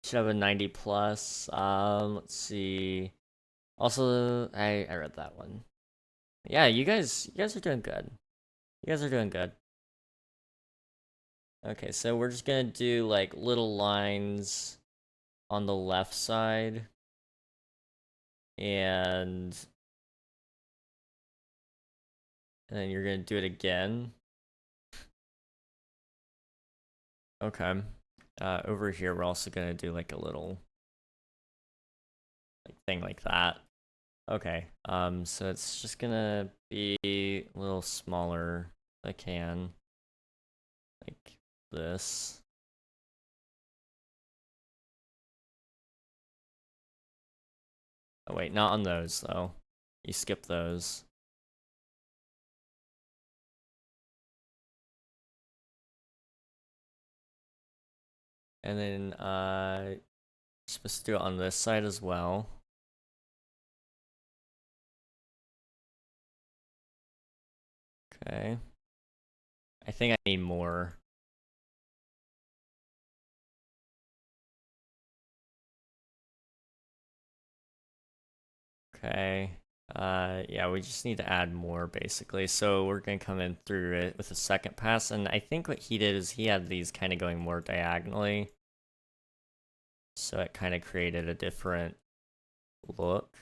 Should have a 90 plus. Let's see. Also, I read that one. Yeah, you guys are doing good. You guys are doing good. Okay, so we're just gonna do like little lines on the left side. And then you're gonna do it again. Okay. Over here, we're also gonna do like a little thing like that. Okay. So it's just gonna be a little smaller if I can. Like this. Oh wait, not on those though. You skip those. And then supposed to do it on this side as well. Okay. I think I need more. Okay. Yeah, we just need to add more basically. So we're gonna come in through it with a second pass, and I think what he did is he had these kind of going more diagonally. So it kind of created a different look.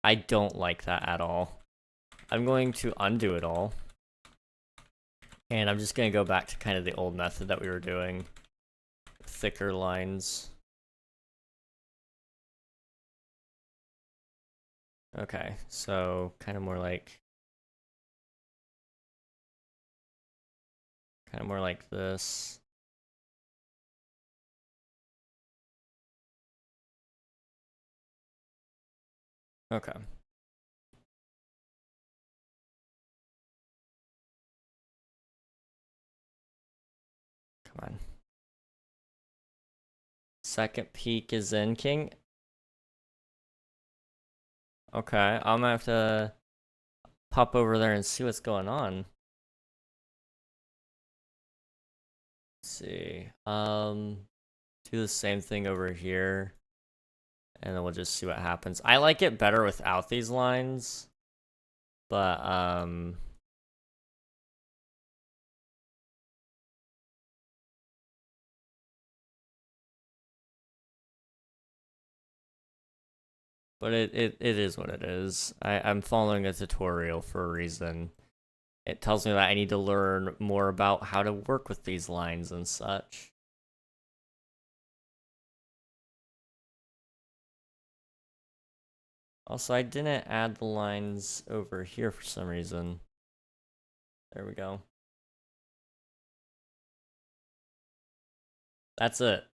I don't like that at all. I'm going to undo it all. And I'm just gonna go back to kind of the old method that we were doing. Thicker lines. Okay, so kind of more like this. Okay. Come on. Second peak is in, King. Okay, I'm gonna have to pop over there and see what's going on. Let's see. Do the same thing over here. And then we'll just see what happens. I like it better without these lines. But, it is what it is. I'm following a tutorial for a reason. It tells me that I need to learn more about how to work with these lines and such. Also, I didn't add the lines over here for some reason. There we go. That's it.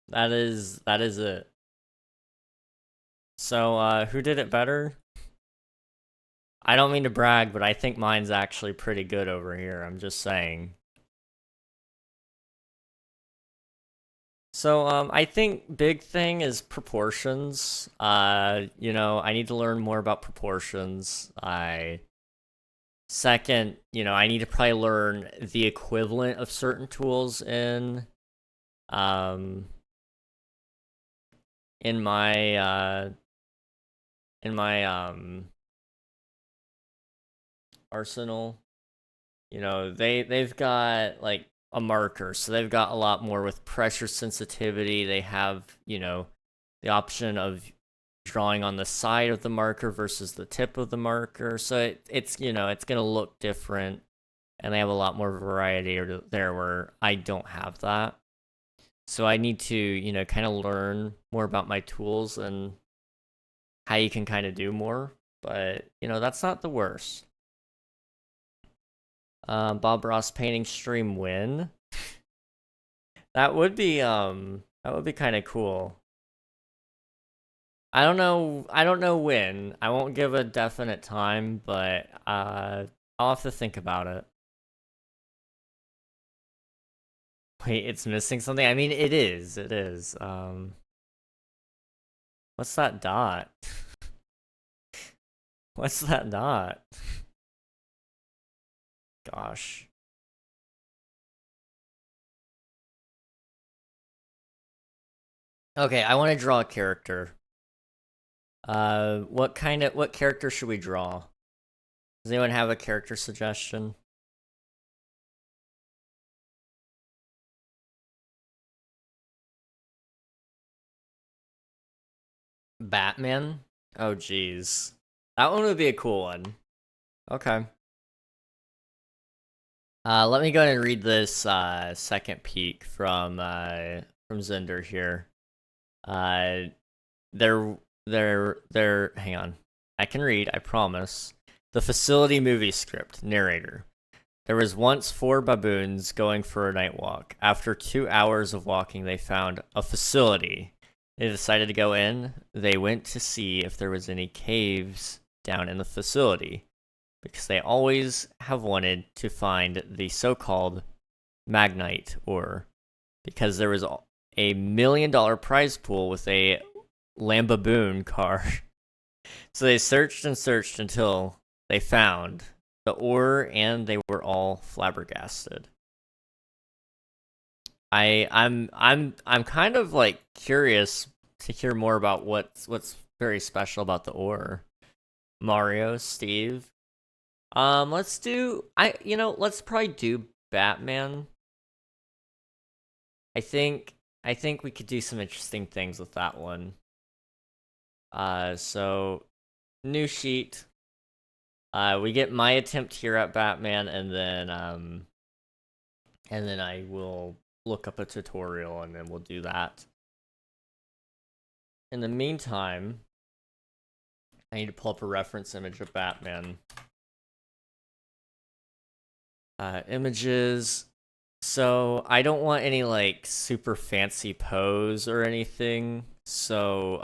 That is it. So, who did it better? I don't mean to brag, but I think mine's actually pretty good over here. I'm just saying. So, I think big thing is proportions. You know, I need to learn more about proportions. Second, you know, I need to probably learn the equivalent of certain tools um, in my arsenal. You know, they've got like a marker, so they've got a lot more with pressure sensitivity. They have, you know, the option of drawing on the side of the marker versus the tip of the marker. So it's you know, it's gonna look different, and they have a lot more variety there where I don't have that. So I need to, you know, kind of learn more about my tools and how you can kind of do more. But, you know, that's not the worst. Bob Ross painting stream win. That would be kind of cool. I don't know when. I won't give a definite time, but I'll have to think about it. Wait, it's missing something? I mean, it is. What's that dot? What's that dot? Gosh. Okay, I want to draw a character. What character should we draw? Does anyone have a character suggestion? Batman? Oh, geez. That one would be a cool one. Okay. Let me go ahead and read this second peek from Zender here. Hang on. I can read, I promise. The Facility movie script, narrator. There was once 4 baboons going for a night walk. After 2 hours of walking, they found a facility. They decided to go in. They went to see if there was any caves down in the facility, because they always have wanted to find the so-called Magnite ore, because there was a $1 million prize pool with a Lambaboon car. So they searched and searched until they found the ore, and they were all flabbergasted. I'm kind of like curious to hear more about what's very special about the ore. Mario, Steve. Let's probably do Batman. I think we could do some interesting things with that one. So new sheet. We get my attempt here at Batman, and then I will look up a tutorial, and then we'll do that. In the meantime, I need to pull up a reference image of Batman. Images. So I don't want any like super fancy pose or anything. So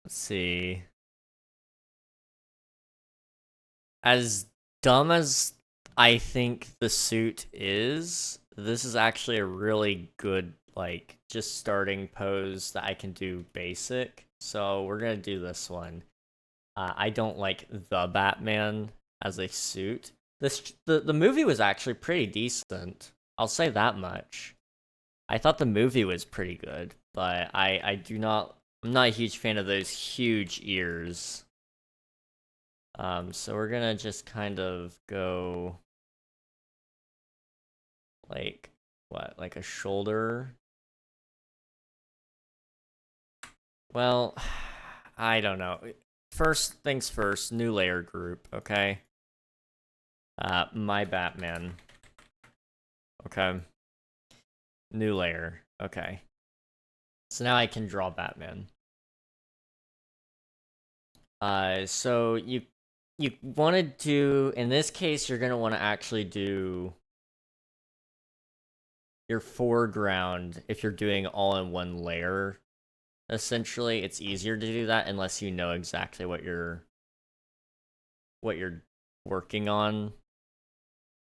let's see. As dumb as I think the suit is, this is actually a really good, like, just starting pose that I can do basic. So we're gonna do this one. I don't like the Batman as a suit. The movie was actually pretty decent. I'll say that much. I thought the movie was pretty good, but I'm not a huge fan of those huge ears. So we're gonna just kind of go like what, like a shoulder? Well, I don't know. First things first, new layer group, okay? My Batman. Okay. New layer. Okay. So now I can draw Batman. So you wanted to, in this case, you're gonna want to actually do your foreground if you're doing all in one layer. Essentially, it's easier to do that unless you know exactly what you're working on.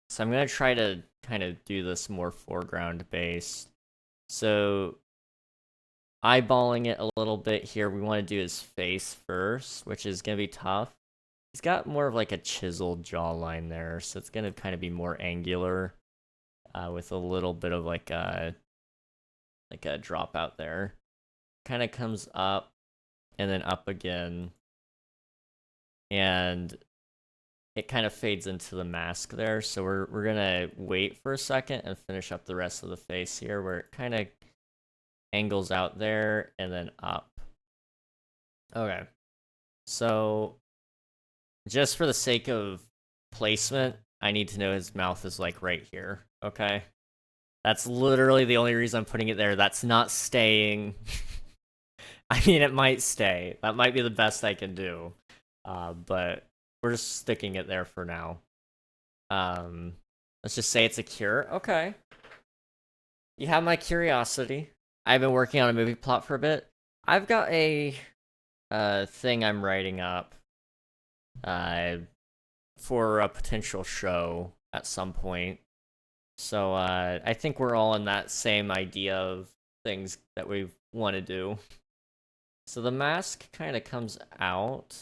So I'm gonna try to kind of do this more foreground based. So eyeballing it a little bit here, we want to do his face first, which is gonna be tough. He's got more of like a chiseled jawline there, so it's gonna kind of be more angular, with a little bit of like a dropout there. Kind of comes up and then up again, and it kind of fades into the mask there. So we're gonna wait for a second and finish up the rest of the face here, where it kind of angles out there and then up. Okay, so just for the sake of placement, I need to know his mouth is like right here. Okay, that's literally the only reason I'm putting it there. That's not staying. I mean, it might stay. That might be the best I can do. But we're just sticking it there for now. Let's just say it's a cure. Okay. You have my curiosity. I've been working on a movie plot for a bit. I've got a thing I'm writing up for a potential show at some point. So I think we're all in that same idea of things that we want to do. So the mask kind of comes out,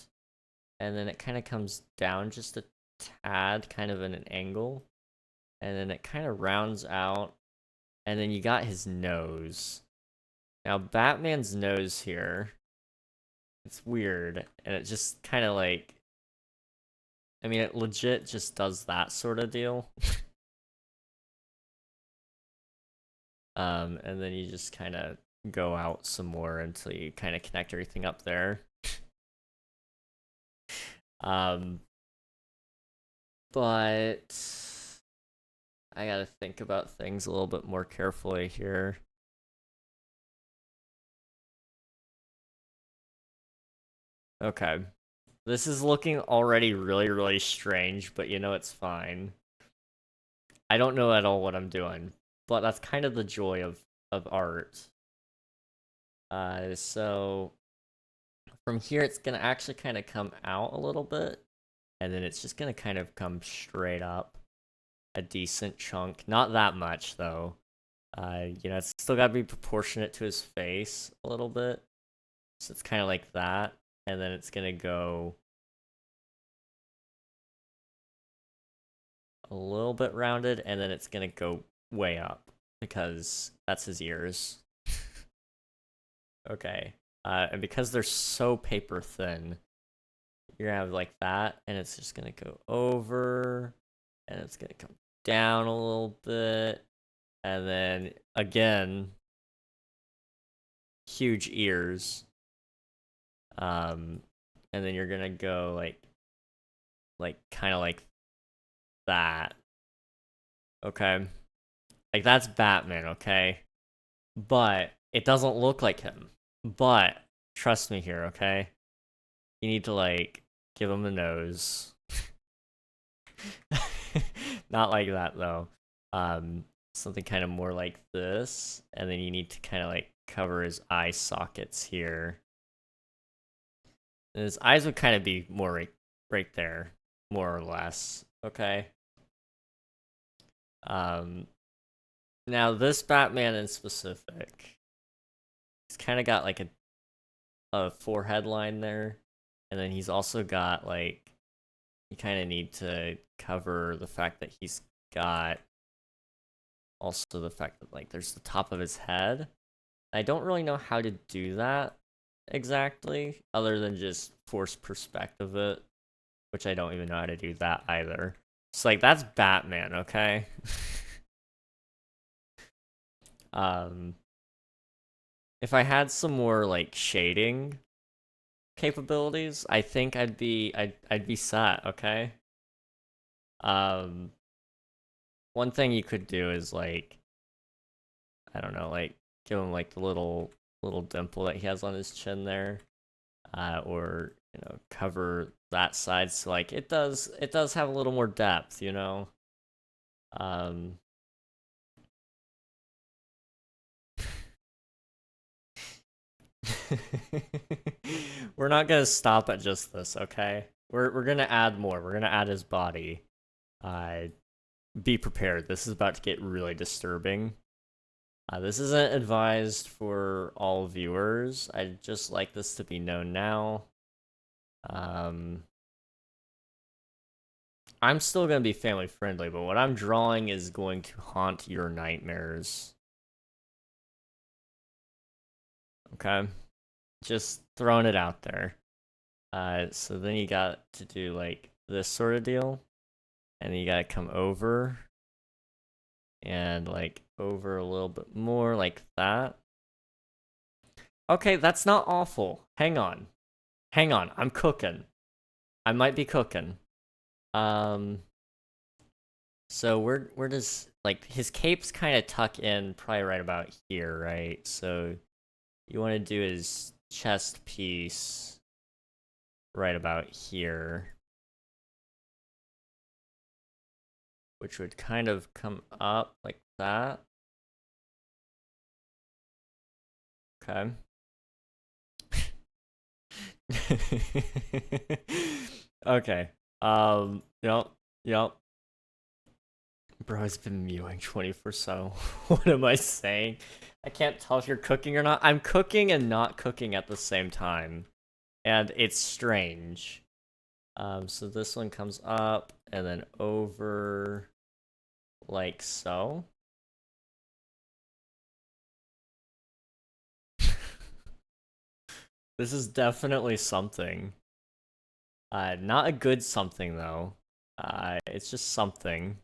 and then it kind of comes down just a tad, kind of in an angle, and then it kind of rounds out, and then you got his nose. Now, Batman's nose here, it's weird, and it just kind of like, I mean, it legit just does that sort of deal. And then you just kind of go out some more until you kind of connect everything up there. But I gotta think about things a little bit more carefully here. Okay. This is looking already really, really strange, but you know, it's fine. I don't know at all what I'm doing, but that's kind of the joy of art. So from here, it's gonna actually kind of come out a little bit, and then it's just gonna kind of come straight up a decent chunk. Not that much though. You know, it's still gotta be proportionate to his face a little bit. So it's kind of like that, and then it's gonna go a little bit rounded, and then it's gonna go way up because that's his ears. Okay. And because they're so paper thin, you're gonna have like that, and it's just gonna go over, and it's gonna come down a little bit, and then again, huge ears. And then you're gonna go like kind of like that. Okay. Like that's Batman, okay? But it doesn't look like him. But trust me here, okay? You need to like give him a nose. Not like that though. Something kind of more like this, and then you need to kind of like cover his eye sockets here. And his eyes would kind of be more right there, more or less. Okay. Now this Batman in specific, he's kind of got like a forehead line there, and then he's also got like, you kind of need to cover the fact that he's got also the fact that like there's the top of his head. I don't really know how to do that exactly, other than just force perspective it, which I don't even know how to do that either. It's like, that's Batman, okay? If I had some more like shading capabilities, I think I'd be set, okay? One thing you could do is like, I don't know, like give him like the little dimple that he has on his chin there, or cover that side so like it does have a little more depth, you know. We're not gonna stop at just this, okay? We're gonna add more. We're gonna add his body. Be prepared. This is about to get really disturbing. This isn't advised for all viewers. I'd just like this to be known now. I'm still gonna be family friendly, but what I'm drawing is going to haunt your nightmares. Okay? Just throwing it out there. So then you got to do like this sort of deal, and then you gotta come over and like over a little bit more like that. Okay, that's not awful. Hang on, I'm cooking. I might be cooking. So where does like his capes kind of tuck in probably right about here, right? So you want to do his chest piece right about here, which would kind of come up like that. Okay. Okay. Yep. Bro, it's been mewing 24/7. What am I saying? I can't tell if you're cooking or not. I'm cooking and not cooking at the same time, and it's strange. So this one comes up and then over like so. This is definitely something. Not a good something though. It's just something.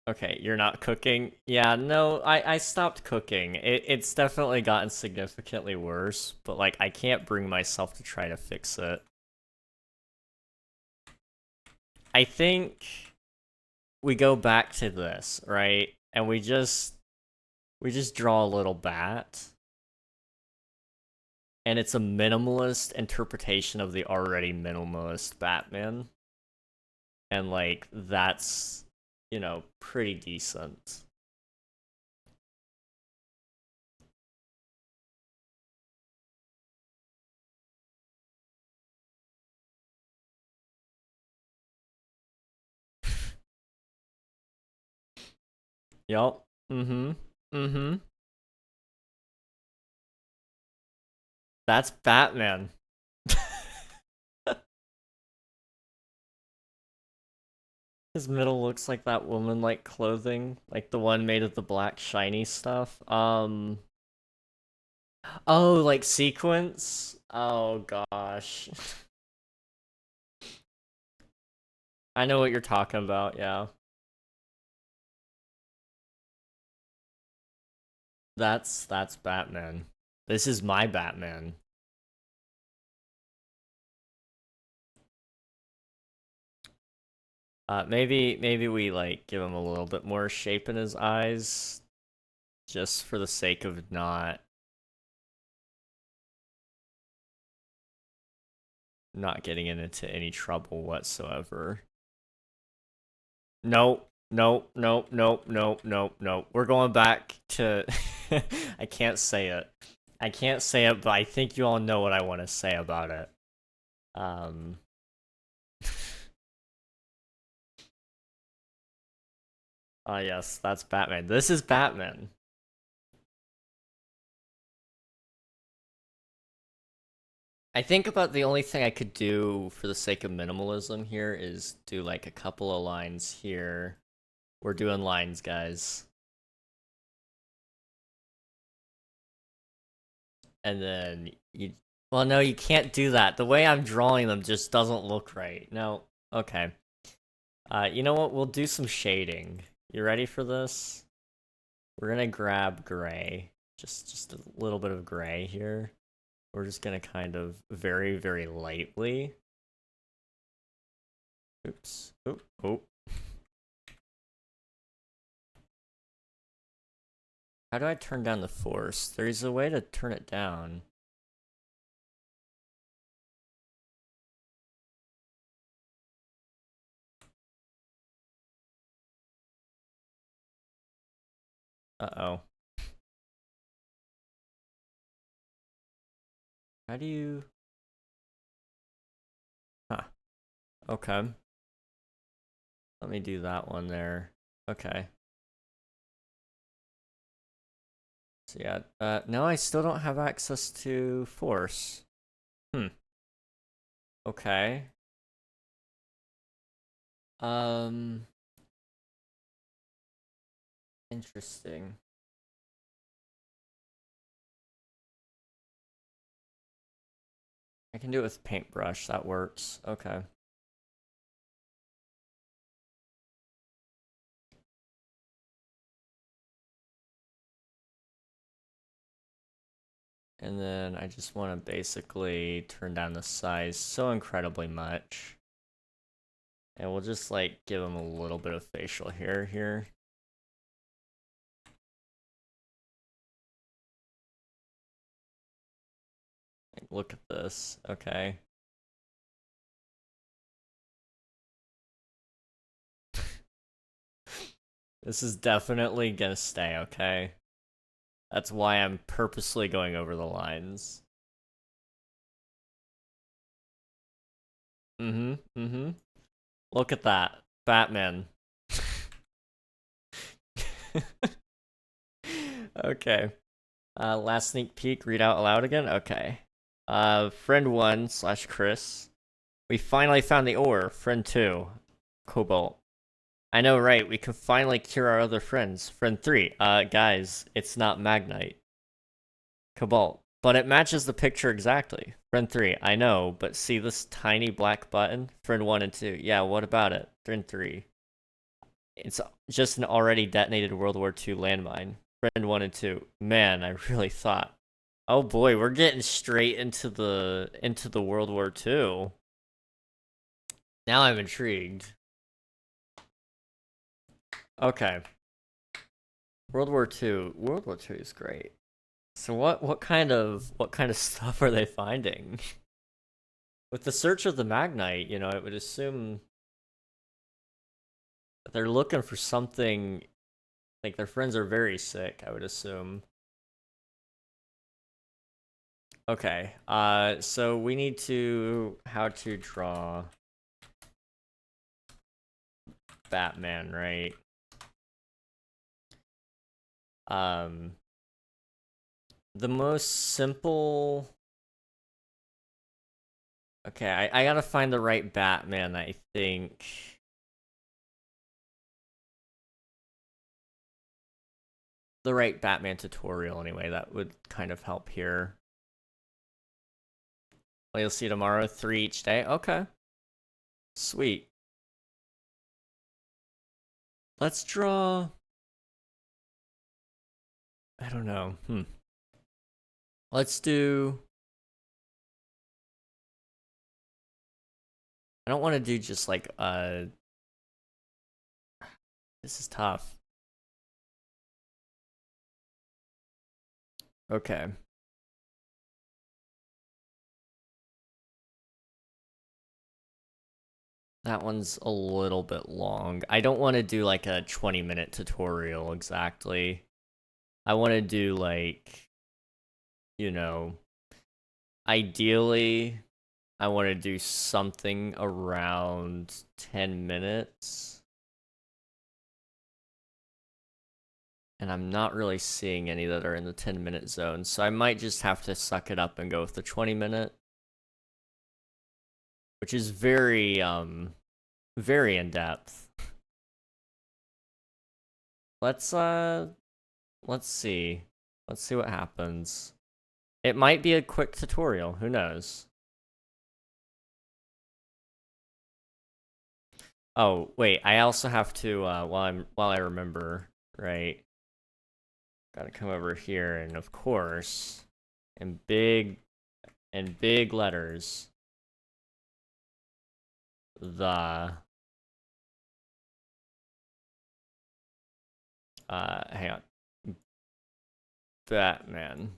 Okay, you're not cooking? Yeah, no, I stopped cooking. It's definitely gotten significantly worse, but like I can't bring myself to try to fix it. I think we go back to this, right? And we just draw a little bat. And it's a minimalist interpretation of the already minimalist Batman. And like that's, pretty decent. Yup. Mm-hmm. Mm-hmm. That's Batman. His middle looks like that woman-like clothing, like the one made of the black shiny stuff. Oh, like sequence? Oh gosh. I know what you're talking about, yeah. That's Batman. This is my Batman. Maybe we like give him a little bit more shape in his eyes, just for the sake of not getting into any trouble whatsoever. Nope. Nope. We're going back to I can't say it. I can't say it, but I think you all know what I want to say about it. Oh yes, that's Batman. This is Batman. I think about the only thing I could do for the sake of minimalism here is do like a couple of lines here. We're doing lines, guys. And then you... Well, no, you can't do that. The way I'm drawing them just doesn't look right. No. Okay. You know what? We'll do some shading. You ready for this? We're gonna grab gray. Just a little bit of gray here. We're just gonna kind of very, very lightly. Oops. Oh, oh. How do I turn down the force? There's a way to turn it down. Uh-oh. How do you... Huh. Okay. Let me do that one there. Okay. So yeah, no, I still don't have access to force. Okay. Interesting. I can do it with paintbrush, that works. Okay. And then I just want to basically turn down the size so incredibly much. And we'll just like give him a little bit of facial hair here. Like, look at this, okay. This is definitely gonna stay, okay? That's why I'm purposely going over the lines. Look at that. Batman. Okay. Last sneak peek, read out aloud again? Okay. Friend 1 / Chris. We finally found the ore. Friend 2. Cobalt. I know, right? We can finally cure our other friends. Friend 3. Guys, it's not Magnite. Cobalt. But it matches the picture exactly. Friend 3. I know, but see this tiny black button? Friend 1 and 2. Yeah, what about it? Friend 3. It's just an already detonated World War II landmine. Friend 1 and 2. Man, I really thought. Oh boy, we're getting straight into the World War II. Now I'm intrigued. Okay. World War II. World War II is great. So what kind of stuff are they finding? With the search of the Magnite, you know, I would assume that they're looking for something. Like their friends are very sick, I would assume. Okay. So we need to how to draw Batman, right? The most simple... Okay, I gotta find the right Batman, I think. The right Batman tutorial, anyway, that would kind of help here. Well, you'll see tomorrow, 3 each day. Okay. Sweet. Let's draw... I don't know. Let's do... I don't want to do just like, this is tough. Okay. That one's a little bit long. I don't want to do like a 20-minute tutorial exactly. I want to do like you know, ideally, I want to do something around 10 minutes. And I'm not really seeing any that are in the 10-minute zone, so I might just have to suck it up and go with the 20-minute. Which is very, very in-depth. Let's see. Let's see what happens. It might be a quick tutorial, who knows? Oh, wait, I also have to, while I remember, right? Gotta come over here, and of course, in big letters, hang on. Batman.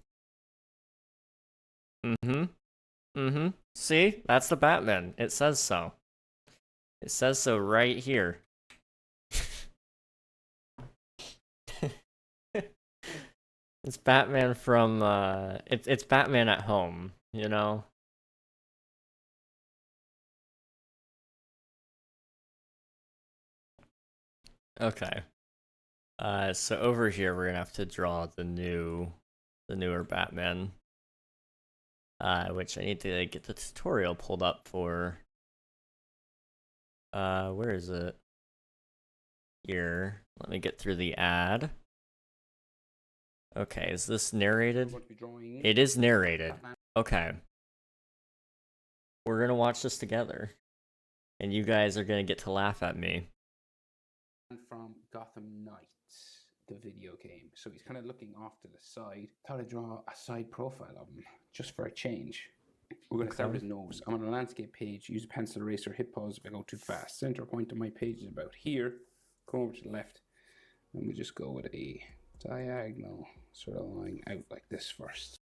See? That's the Batman. It says so. It says so right here. It's Batman from, it's Batman at home, you know? Okay. So over here we're gonna have to draw the newer Batman. Which I need to get the tutorial pulled up for. Where is it? Here. Let me get through the ad. Okay, is this narrated? It is narrated. Okay. We're gonna watch this together. And you guys are gonna get to laugh at me. From Gotham Knights, the video game. So he's kind of looking off to the side. Thought I'd draw a side profile of him, just for a change. We're going to start with his nose. I'm on a landscape page. Use a pencil eraser, hit pause if I go too fast. Center point of my page is about here. Come over to the left. And we just go with a diagonal sort of line out like this first.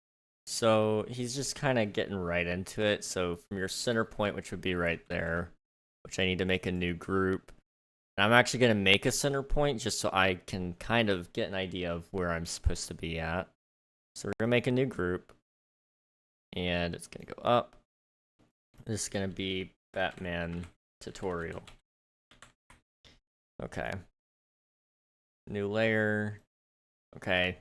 So he's just kind of getting right into it. So from your center point, which would be right there, which I need to make a new group. And I'm actually going to make a center point just so I can kind of get an idea of where I'm supposed to be at. So we're going to make a new group. And it's going to go up. This is going to be Batman tutorial. Okay. New layer. Okay.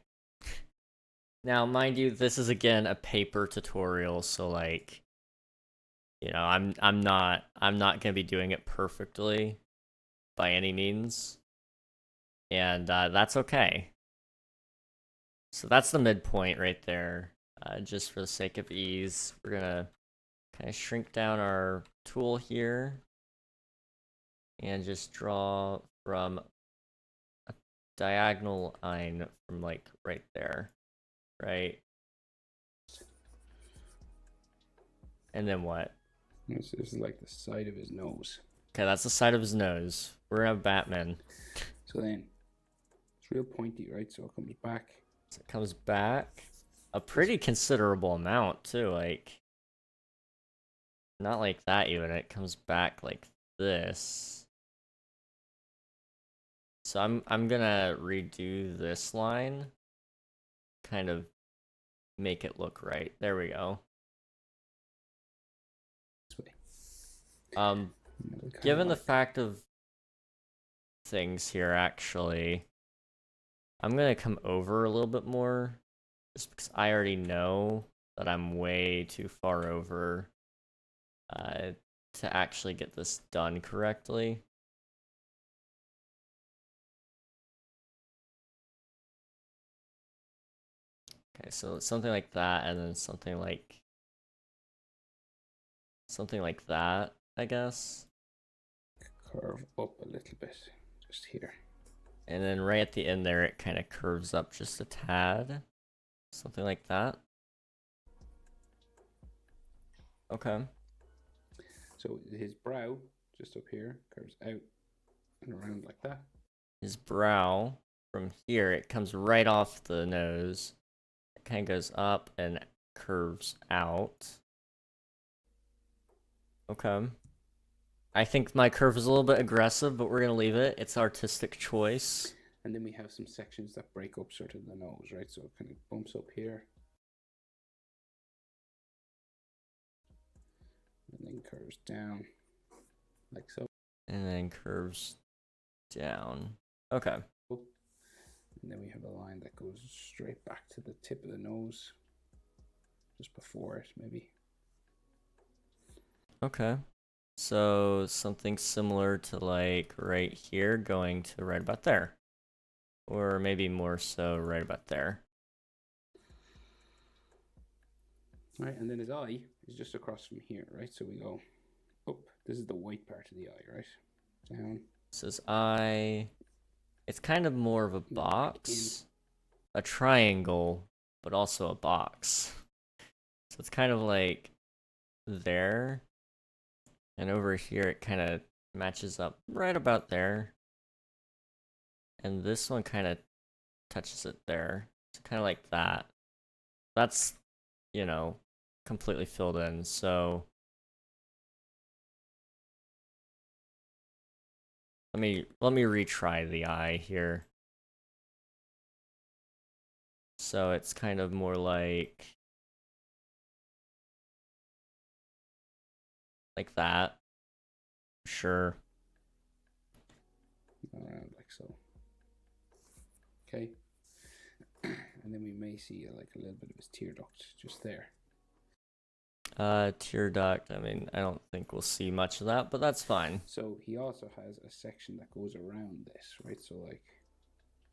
Now, mind you, this is again a paper tutorial, so like, you know, I'm not gonna be doing it perfectly by any means, and that's okay. So that's the midpoint right there. Just for the sake of ease, we're gonna kind of shrink down our tool here and just draw from a diagonal line from like right there. Right. And then what? This is like the side of his nose. Okay, that's the side of his nose. We're gonna have Batman. So then, it's real pointy, right? So it comes back. So it comes back a pretty considerable amount too. Like, not like that even. It comes back like this. So I'm gonna redo this line. Kind of make it look right. There we go. Given the fact of things here, actually, I'm gonna come over a little bit more, just because I already know that I'm way too far over to actually get this done correctly. Okay, so something like that, and then something like that, I guess. Curve up a little bit, just here. And then right at the end there, it kind of curves up just a tad. Something like that. Okay. So his brow, just up here, curves out and around like that. His brow, from here, it comes right off the nose. It kind of goes up and curves out. Okay. I think my curve is a little bit aggressive, but we're going to leave it. It's artistic choice. And then we have some sections that break up sort of the nose, right? So it kind of bumps up here. then curves down, like so. And then curves down. Okay. And then we have a line that goes straight back to the tip of the nose, just before it, maybe. Okay. So something similar to like right here going to right about there. Or maybe more so right about there. Right, and then his eye is just across from here, right? So we go up. This is the white part of the eye, right? Down. This is eye. It's kind of more of a box. A triangle, but also a box. So it's kind of like there. And over here it kind of matches up right about there. And this one kind of touches it there. It's kind of like that. That's, you know, completely filled in. So let me retry the eye here. So it's kind of more like that. Sure. Around like so. Okay. And then we may see like a little bit of his tear duct just there. Tear duct, I mean, I don't think we'll see much of that, but that's fine. So he also has a section that goes around this, right? So like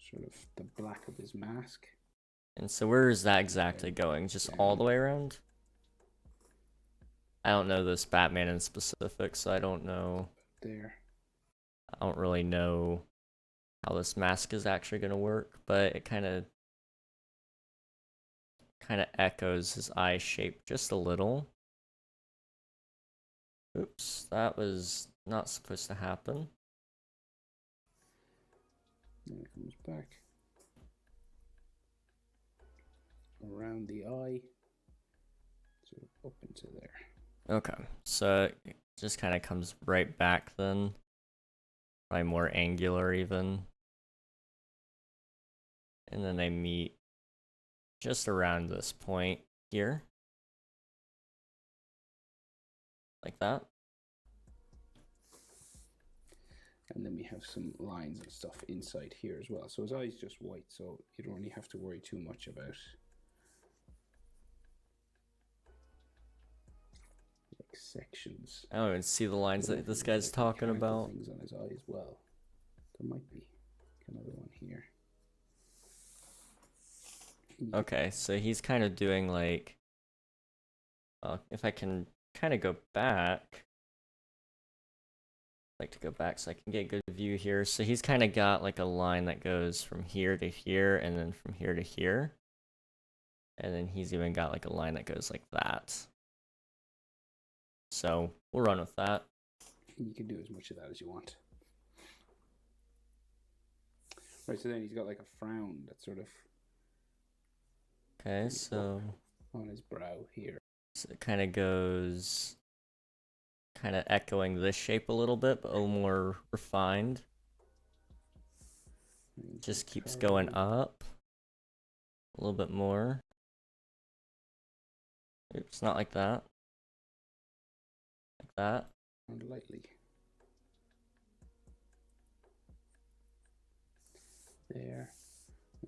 sort of the black of his mask. And so where is that exactly going? Just all the way around? I don't know this Batman in specific, so I don't know. There. I don't really know how this mask is actually going to work, but it kind of echoes his eye shape just a little. Oops, that was not supposed to happen. Then it comes back around the eye, sort of up into there. Okay, so it just kind of comes right back then. Probably more angular even. And then they meet just around this point here. Like that. And then we have some lines and stuff inside here as well. So his eye's just white, so you don't really have to worry too much about like sections. I don't even see the lines that this guy's like talking mechanical about. things on his eye as well. There might be another one here. Okay, so he's kind of doing like, if I can kind of go back, I'd like to go back so I can get a good view here. So he's kind of got like a line that goes from here to here and then from here to here. And then he's even got like a line that goes like that. So we'll run with that. You can do as much of that as you want. Right, so then he's got like a frown that's sort of Okay, so on his brow here. So it kind of goes, kind of echoing this shape a little bit, but a little more refined. Just keeps going up a little bit more. Oops, not like that. Like that. And lightly. There.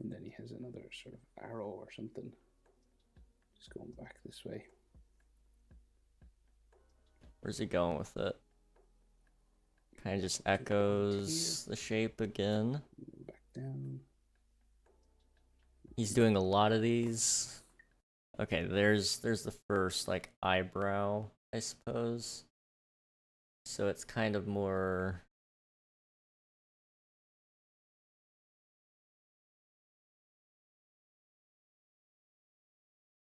And then he has another sort of arrow or something. Just going back this way. Where's he going with it? Kind of just echoes the shape again. Back down. He's doing a lot of these. Okay, there's the first like eyebrow, I suppose. So it's kind of more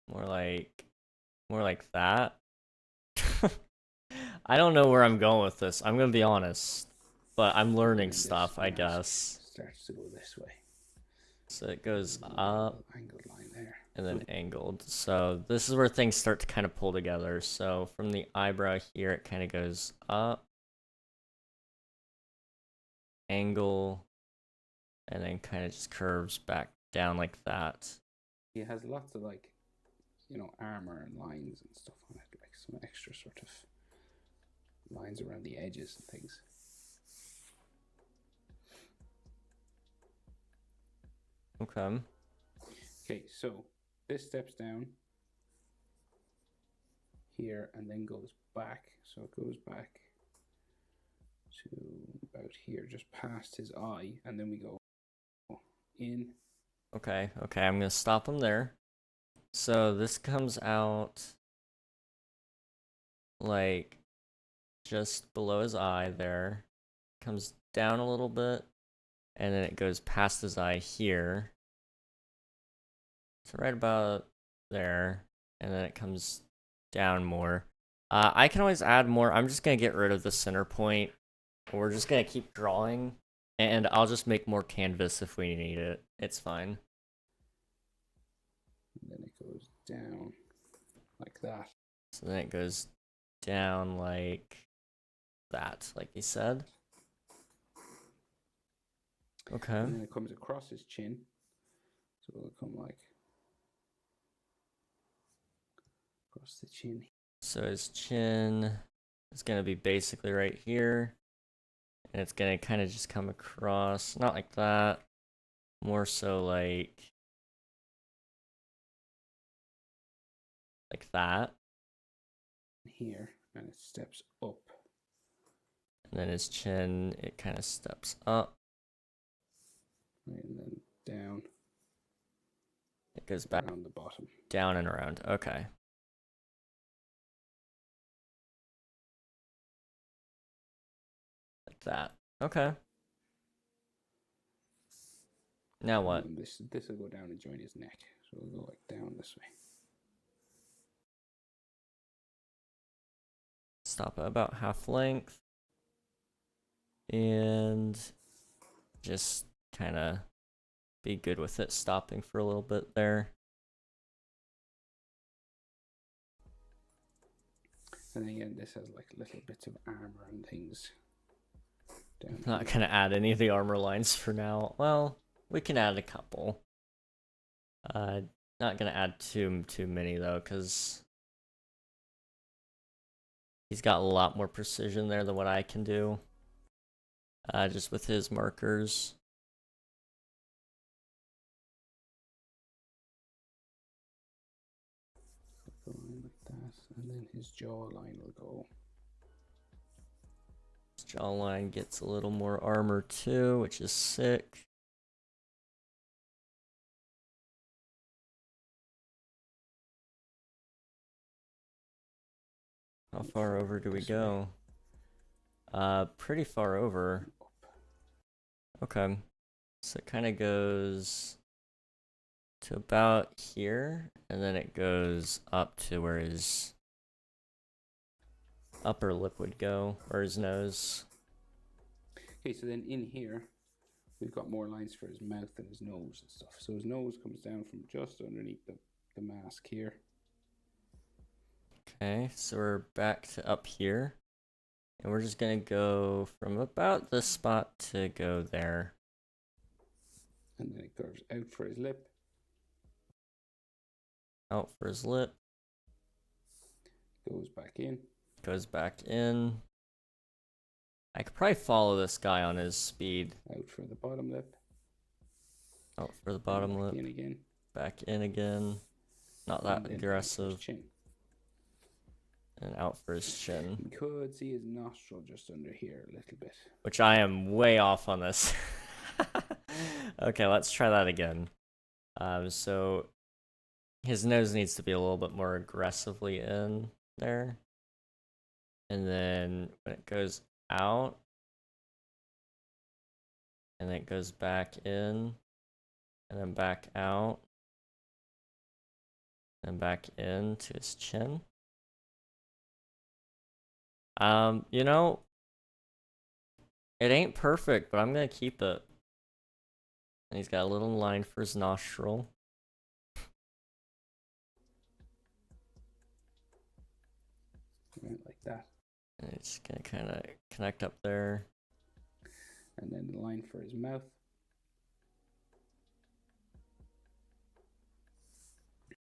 more like that. I don't know where I'm going with this. I'm gonna be honest, but I'm learning stuff, I guess. Starts to go this way. So it goes up Angled line there. and then angled. So this is where things start to kind of pull together. So from the eyebrow here, it kind of goes up, angle, and then kind of just curves back down like that. He has lots of like, you know, armor and lines and stuff on it, like some extra sort of lines around the edges and things. Okay. Okay, so this steps down here and then goes back. So it goes back to about here, just past his eye, and then we go in. Okay, I'm gonna stop him there. So this comes out like just below his eye there, comes down a little bit, and then it goes past his eye here. So right about there, and then it comes down more. I can always add more. I'm just gonna get rid of the center point. We're just gonna keep drawing, and I'll just make more canvas if we need it. It's fine. And then it goes down like that. So then it goes down like that, like you said. Okay. And then it comes across his chin. So it'll come like across the chin. So his chin is gonna be basically right here. And it's gonna kind of just come across, not like that, more so like that. Here, and it steps up. And then his chin, it kind of steps up. Right, and then down. It goes back around the bottom. Down and around. Okay. Like that. Okay. Now what? And this will go down and join his neck. So it'll go like down this way. Stop at about half length. And just kind of be good with it stopping for a little bit there. And again, this has like little bits of armor and things. I'm not going to add any of the armor lines for now. Well, we can add a couple. Not going to add too many though, because he's got a lot more precision there than what I can do. Just with his markers. Going like that, and then his jawline will go. His jawline gets a little more armor too, which is sick. How far over do we go? Pretty far over. Okay. So it kind of goes to about here, and then it goes up to where his upper lip would go, or his nose. Okay, so then in here, we've got more lines for his mouth and his nose and stuff. So his nose comes down from just underneath the mask here. Okay, so we're back to up here. And we're just gonna go from about this spot to go there. And then it curves out for his lip. Out for his lip. Goes back in. Goes back in. I could probably follow this guy on his speed. Out for the bottom lip. Out for the bottom lip. In again. Back in again. Not that aggressive. Chin. And out for his chin. You could see his nostril just under here a little bit. Which I am way off on this. Okay, let's try that again. So his nose needs to be a little bit more aggressively in there. And then when it goes out, and then it goes back in, and then back out, and back in to his chin. You know, it ain't perfect, but I'm gonna keep it. And he's got a little line for his nostril. Right, like that. And it's gonna kind of connect up there. And then the line for his mouth.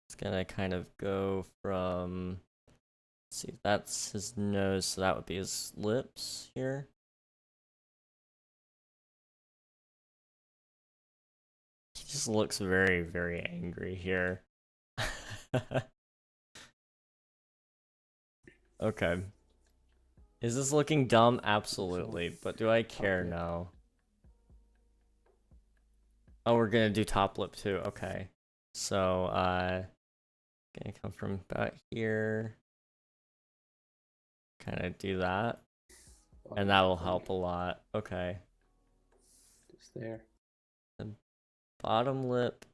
It's gonna kind of go from see, that's his nose, so that would be his lips here. He just looks very, very angry here. Okay. Is this looking dumb? Absolutely. But do I care? No. Oh, we're gonna do top lip too. Okay. So, gonna come from about here. Kind of do that. And that will help a lot. Okay. Just there. The bottom lip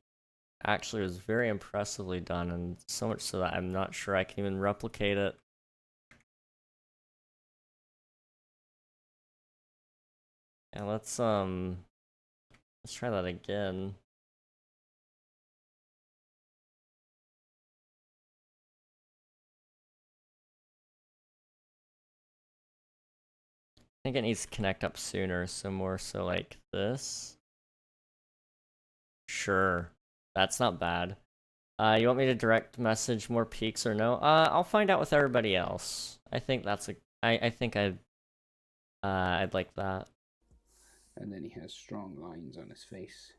actually was very impressively done, and so much so that I'm not sure I can even replicate it. And let's try that again. I think it needs to connect up sooner, so more so like this. Sure. That's not bad. You want me to direct message more peaks or no? I'll find out with everybody else. I think that's a I think I'd like that. And then he has strong lines on his face.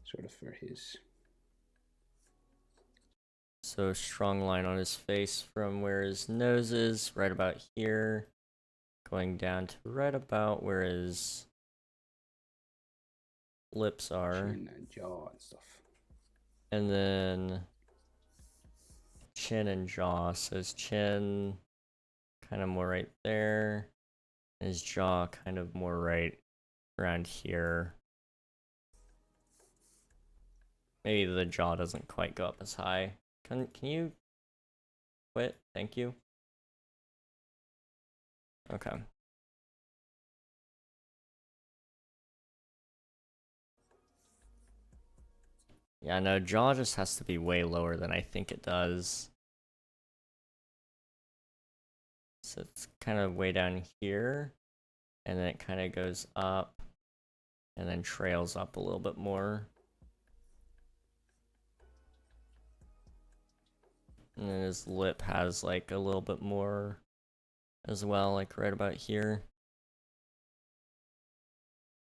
Sort of for his... So strong line on his face from where his nose is, right about here. Going down to right about where his lips are. Chin and jaw and stuff. And then chin and jaw. So his chin kind of more right there. And his jaw kind of more right around here. Maybe the jaw doesn't quite go up as high. Can you quit? Thank you. Okay. Yeah, no, jaw just has to be way lower than I think it does. So it's kind of way down here, and then it kind of goes up, and then trails up a little bit more. And then his lip has like a little bit more as well, like right about here.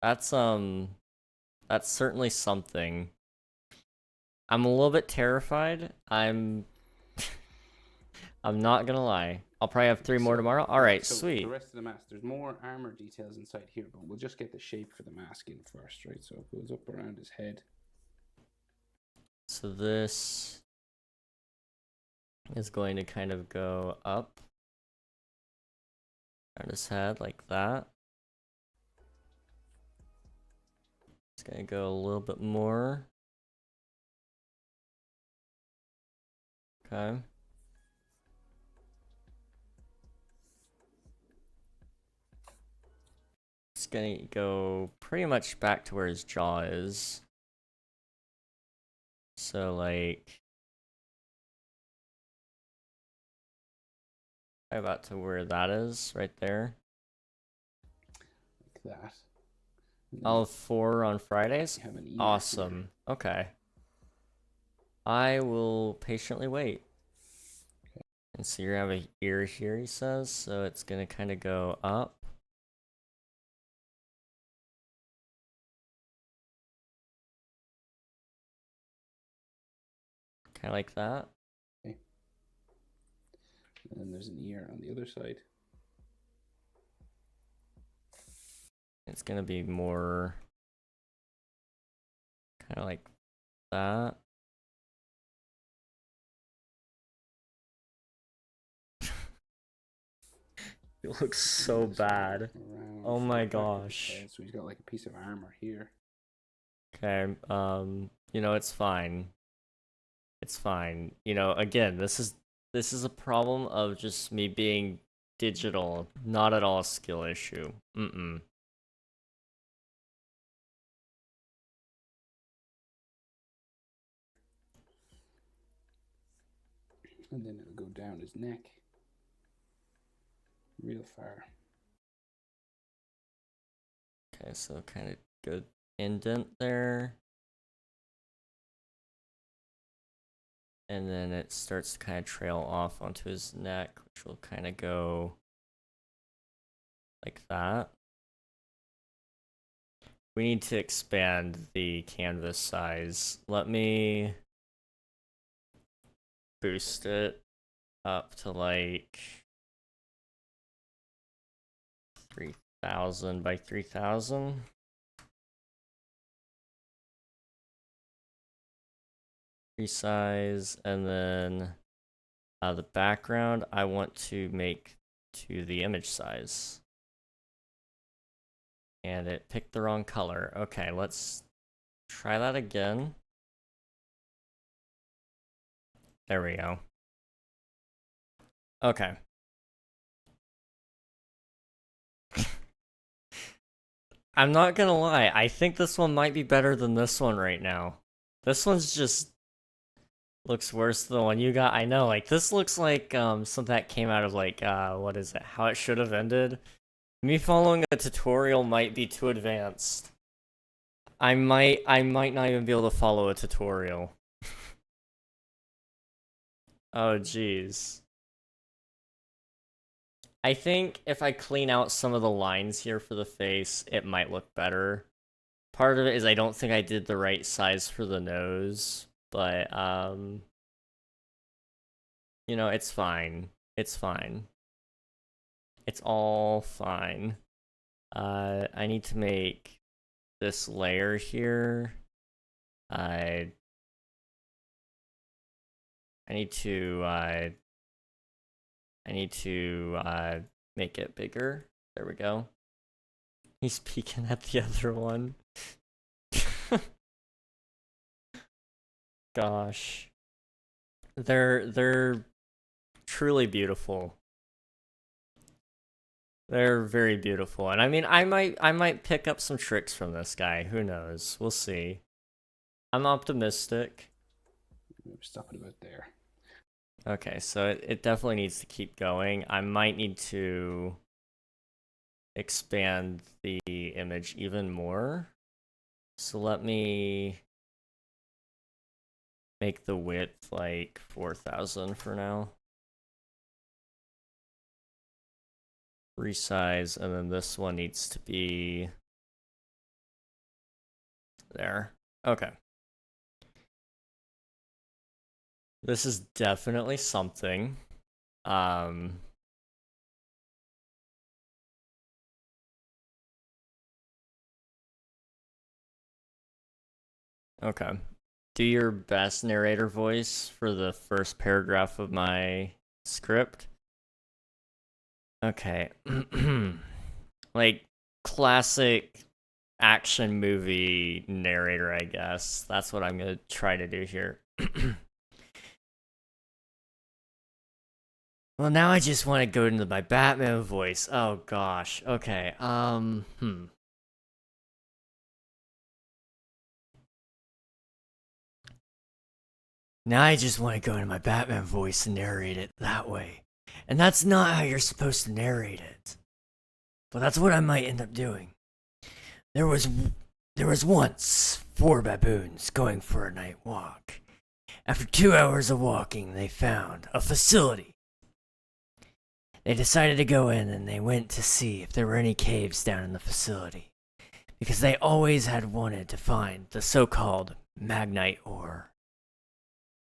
That's certainly something. I'm a little bit terrified. I'm not gonna lie. I'll probably have 3 more tomorrow. Alright, so sweet. The rest of the mask, there's more armor details inside here, but we'll just get the shape for the mask in first, right? So it goes up around his head. So this is going to kind of go up around his head like that. It's gonna go a little bit more. Okay. It's gonna go pretty much back to where his jaw is. So like about to where that is, right there. Like that. All 4 on Fridays? Awesome. Okay. I will patiently wait. Okay. And so you have an ear here, he says, so it's gonna kind of go up. Kind of like that. Okay. And then there's an ear on the other side. It's gonna be more kind of like that. It looks so bad. Oh my gosh. So he's got like a piece of armor here. Okay, you know, it's fine. It's fine. You know, again, this is a problem of just me being digital, not at all a skill issue. Mm-mm. And then it'll go down his neck. Real far. Okay, so kind of good indent there. And then it starts to kind of trail off onto his neck, which will kind of go like that. We need to expand the canvas size. Let me boost it up to like 3000 by 3000. Resize, and then the background I want to make to the image size. And it picked the wrong color. Okay, let's try that again. There we go. Okay. I'm not gonna lie, I think this one might be better than this one right now. This one's just looks worse than the one you got. I know, like this looks like something that came out of like what is it? How It Should Have Ended. Me following a tutorial might be too advanced. I might not even be able to follow a tutorial. Oh jeez. I think if I clean out some of the lines here for the face, it might look better. Part of it is I don't think I did the right size for the nose, but you know, it's fine. It's fine. It's all fine. I need to make this layer here. I need to make it bigger. There we go. He's peeking at the other one. Gosh. They're truly beautiful. They're very beautiful. And I mean, I might pick up some tricks from this guy. Who knows? We'll see. I'm optimistic. Stop it about there. Okay, so it definitely needs to keep going. I might need to expand the image even more. So let me make the width like 4000 for now. Resize, and then this one needs to be there. Okay. This is definitely something. Okay. Do your best narrator voice for the first paragraph of my script. Okay. Like classic action movie narrator, I guess. That's what I'm gonna try to do here. Well, now I just want to go into my Batman voice. Oh gosh. Okay. Now I just want to go into my Batman voice and narrate it that way. And that's not how you're supposed to narrate it. But that's what I might end up doing. There was once 4 baboons going for a night walk. After 2 hours of walking, they found a facility. They decided to go in and they went to see if there were any caves down in the facility. Because they always had wanted to find the so-called Magnite ore.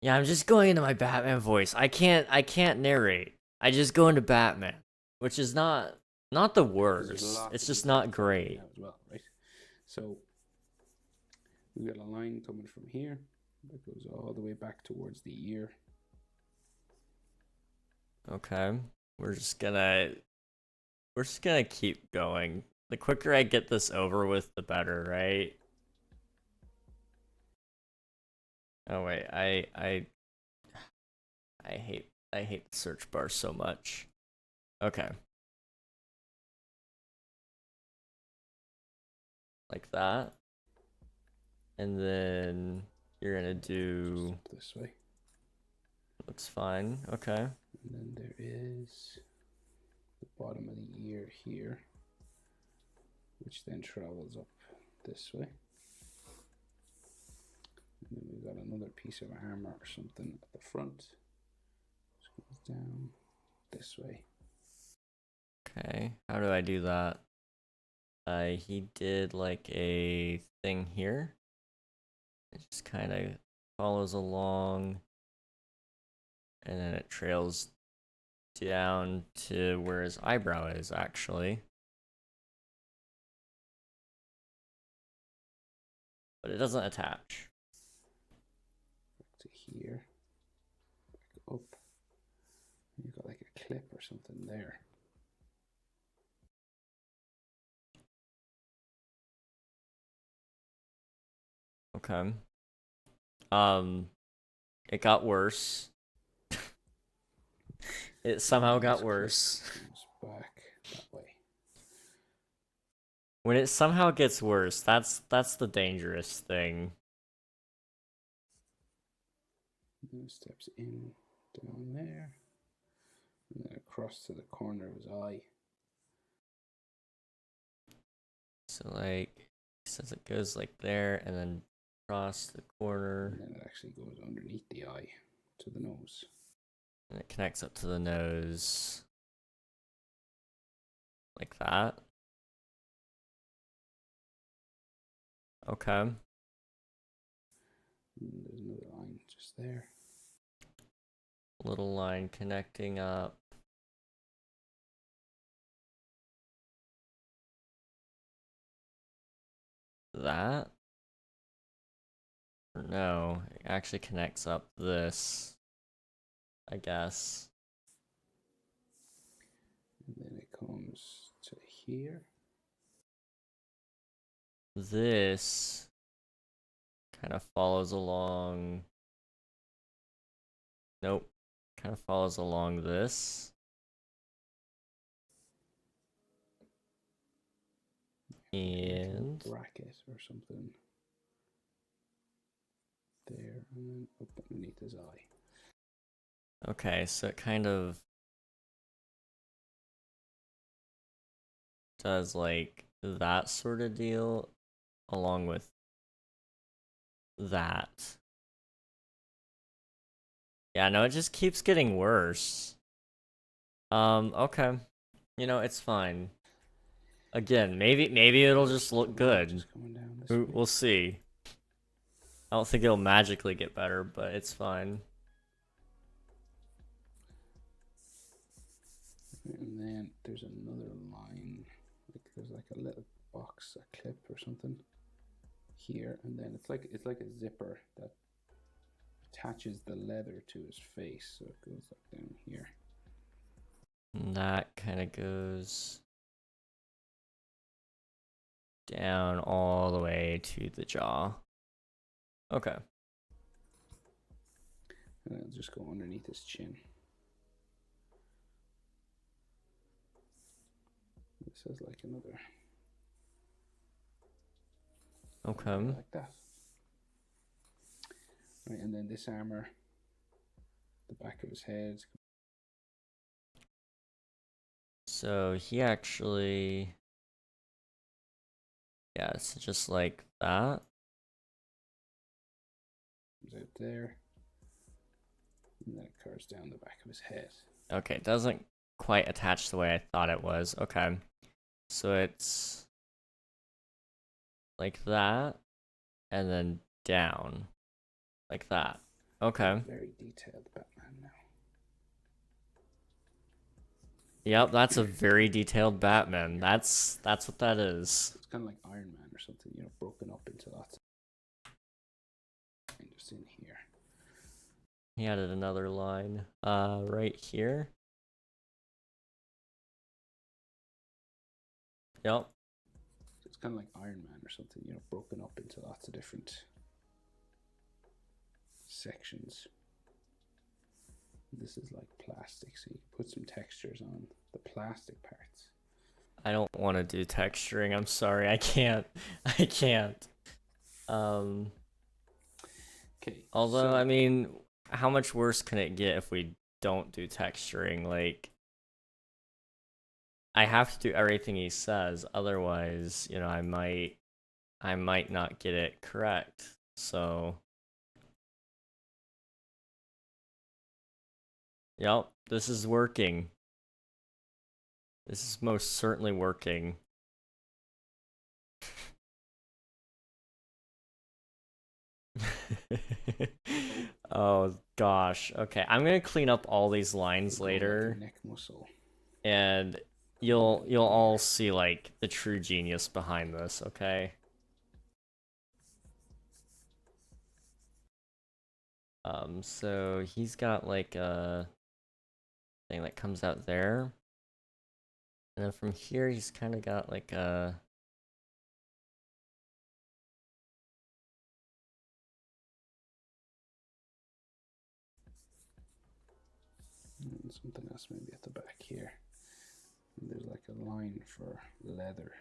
Yeah, I'm just going into my Batman voice. I can't narrate. I just go into Batman, which is not the worst. It's just not great. As well, right? So we got a line coming from here that goes all the way back towards the ear. Okay. We're just gonna keep going. The quicker I get this over with, the better, right? Oh wait, I hate the search bar so much. Okay. Like that. And then you're gonna do This way. looks fine. Okay. And then there is the bottom of the ear here, which then travels up this way. And then we've got another piece of armor or something at the front. Just goes down this way. Okay, how do I do that? He did like a thing here. It just kind of follows along, and then it trails down to where his eyebrow is, actually. But it doesn't attach. Back to here. Back up. You've got like a clip or something there. Okay. It got worse. It somehow got worse. Goes back that way. When it somehow gets worse, that's the dangerous thing. And steps in down there. And then across to the corner of his eye. So like, since it goes like there and then across the corner. And then it actually goes underneath the eye to the nose. And it connects up to the nose. Like that. Okay. And there's another line just there. Little line connecting up. That? Or no, it actually connects up this, I guess. And then it comes to here. This kind of follows along. Nope. Kind of follows along this. And Bracket or something. There and then up underneath his eye. okay, so it kind of does like that sort of deal along with that. Yeah, no, it just keeps getting worse. Okay. You know, it's fine. Again, maybe it'll just look good. Just coming down this way. We'll see. I don't think it'll magically get better, but it's fine. And then there's another line. Like there's like a little box, a clip or something here, and then it's like a zipper that attaches the leather to his face, so it goes like down here. And that kind of goes down all the way to the jaw. Okay. And it'll just go underneath his chin. This is like another. Okay. Like that. Right, and then this armor, the back of his head. So he actually, yeah, it's just like that. Comes out there. And then it curves down the back of his head. Okay, it doesn't quite attach the way I thought it was. Okay. So it's like that, and then down. Like that. Okay. Very detailed Batman now. Yep, that's a very detailed Batman. That's what that is. It's kind of like Iron Man or something, you know, broken up into lots. And just in here. He added another line right here. Yep. It's kind of like Iron Man or something, you know, broken up into lots of different sections. This is like plastic, so you can put some textures on the plastic parts. I don't want to do texturing. I'm sorry. I can't. I can't. Okay. Although, so I mean, how much worse can it get if we don't do texturing? Like, I have to do everything he says. Otherwise, you know, I might not get it correct. So, Yep, this is working. This is most certainly working. Oh gosh. Okay, I'm gonna clean up all these lines We'll go like later, neck muscle. and you'll all see like the true genius behind this, okay? So he's got like a thing that comes out there. And then from here he's kind of got like a And something else maybe at the back here. And there's like a line for leather.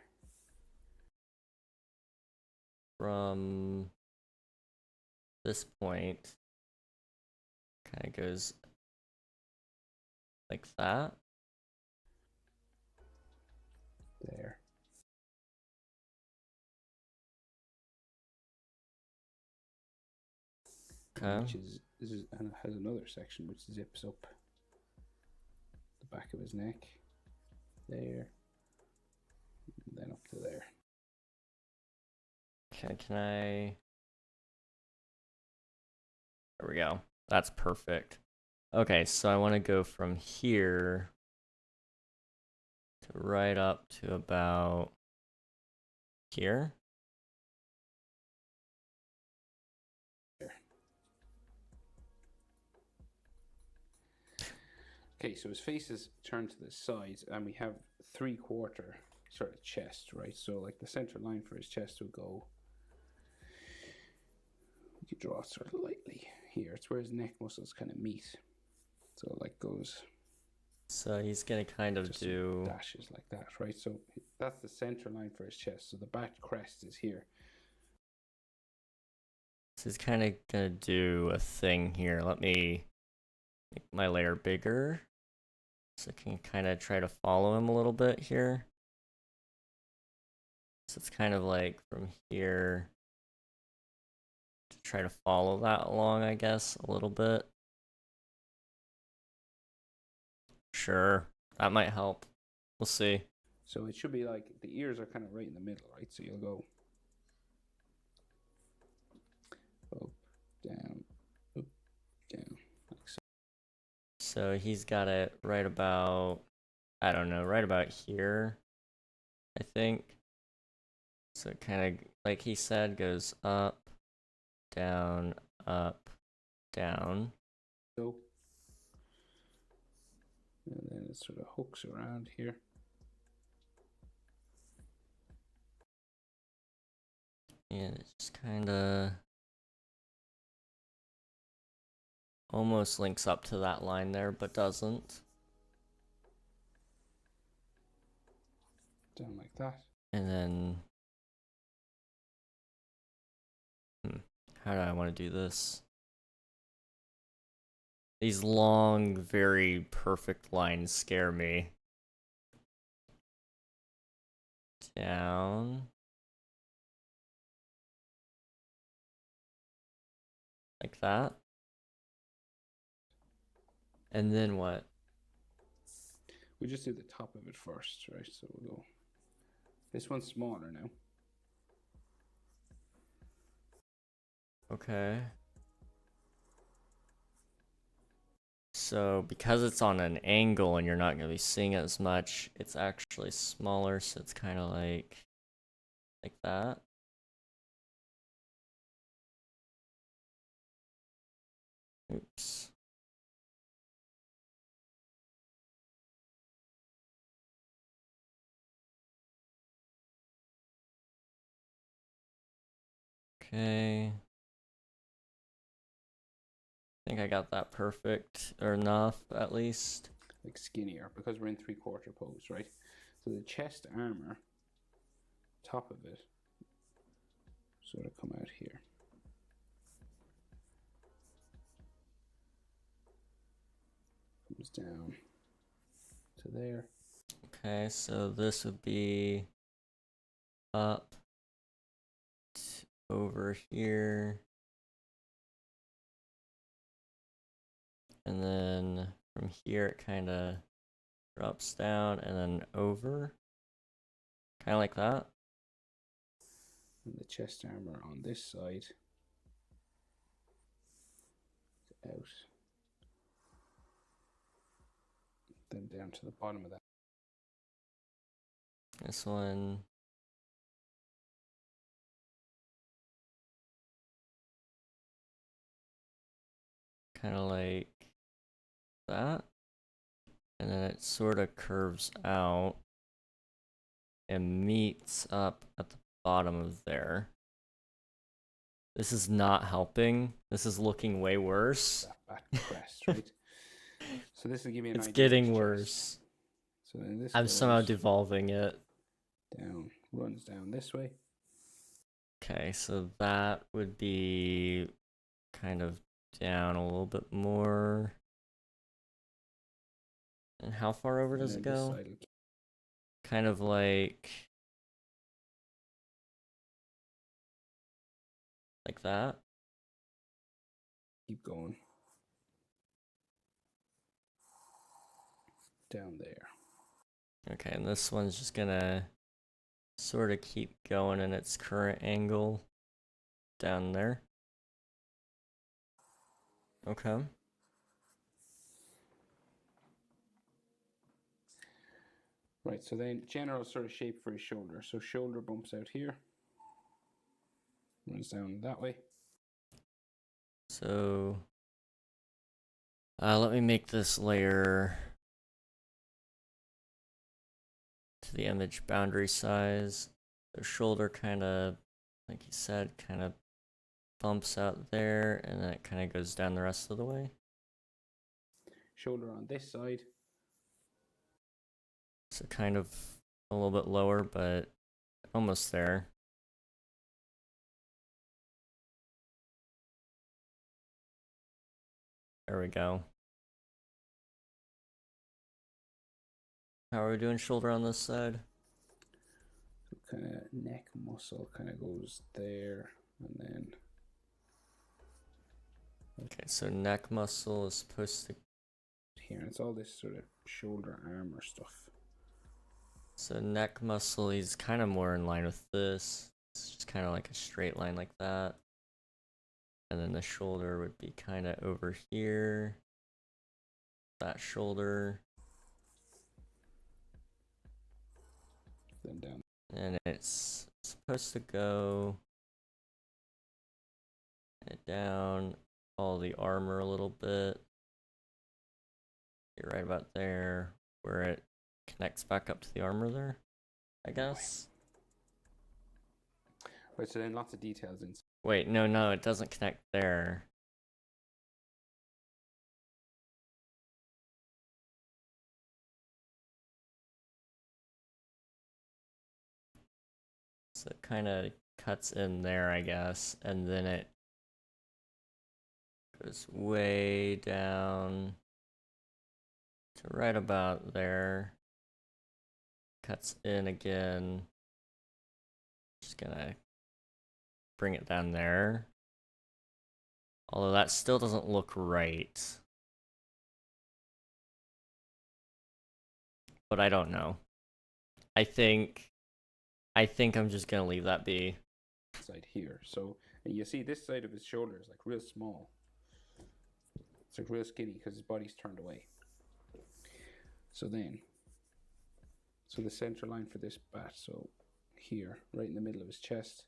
from this point kind of goes like that. There. Okay. Which is, and it has another section which zips up the back of his neck. There. And then up to there. Okay, can I... There we go. That's perfect. Okay, so I want to go from here to right up to about here. Okay, so his face is turned to the sides, and we have 3/4 sort of chest, right? So like the center line for his chest would go. You could draw it sort of lightly here. It's where his neck muscles kind of meet. So it like goes. So he's gonna kind of just do dashes like that, right? So that's the center line for his chest. So the back crest is here. So he's kind of gonna do a thing here. Let me make my layer bigger so I can kind of try to follow him a little bit here. So it's kind of like from here to try to follow that along, I guess, a little bit. Sure, that might help. We'll see. So it should be like the ears are kind of right in the middle, right? So you'll go up, down, like so. So he's got it right about, I don't know, right about here, I think. So it kind of, like he said, goes up, down, down. So, and then it sort of hooks around here. And it just kind of almost links up to that line there, but doesn't. Down like that. And then, how do I want to do this? These long, very perfect lines scare me. Down. Like that. And then what? We just do the top of it first, right? So we'll go. This one's smaller now. Okay. So because it's on an angle and you're not going to be seeing it as much, it's actually smaller, so it's kind of like that. Oops. Okay. I think I got that perfect, or enough at least. Like skinnier, because we're in 3/4 pose, right? So the chest armor, top of it, sort of come out here. Comes down to there. Okay, so this would be up over here. And then from here it kind of drops down and then over. Kind of like that. And the chest armor on this side. Out. Then down to the bottom of that. This one. Kind of like that. And then it sort of curves out and meets up at the bottom of there. This is not helping. This is looking way worse. That back crest, right? So this will give you an It's idea. getting worse. So then this I'm somehow goes devolving it. down, runs down this way. Okay, so that would be kind of down a little bit more. And how far over does it And then this go? side will Kind of like that. keep going down there. Okay, and this one's just gonna sort of keep going in its current angle down there. Okay. Right, so then general sort of shape for his shoulder. So shoulder bumps out here, runs down that way. So let me make this layer to the image boundary size. The shoulder kind of, like you said, kind of bumps out there, and then it kind of goes down the rest of the way. Shoulder on this side. So kind of a little bit lower, but almost there. There we go. How are we doing shoulder on this side? Kind of neck muscle kind of goes there, and then Okay, so neck muscle is supposed to. here. And it's all this sort of shoulder armor stuff. So neck muscle is kind of more in line with this. It's just kind of like a straight line like that. And then the shoulder would be kind of over here. That shoulder. Then down. And it's supposed to go down all the armor a little bit. You're right about there, where it connects back up to the armor there, I guess. Right, so then lots of details in. Wait, no, it doesn't connect there. So it kind of cuts in there, I guess, and then it goes way down to right about there. Cuts in again. Just gonna bring it down there. Although that still doesn't look right. But I don't know. I think I'm just gonna leave that be. Side here. So and you see this side of his shoulder is like real small. It's like real skinny because his body's turned away. So then, so the center line for this bat, so here, right in the middle of his chest.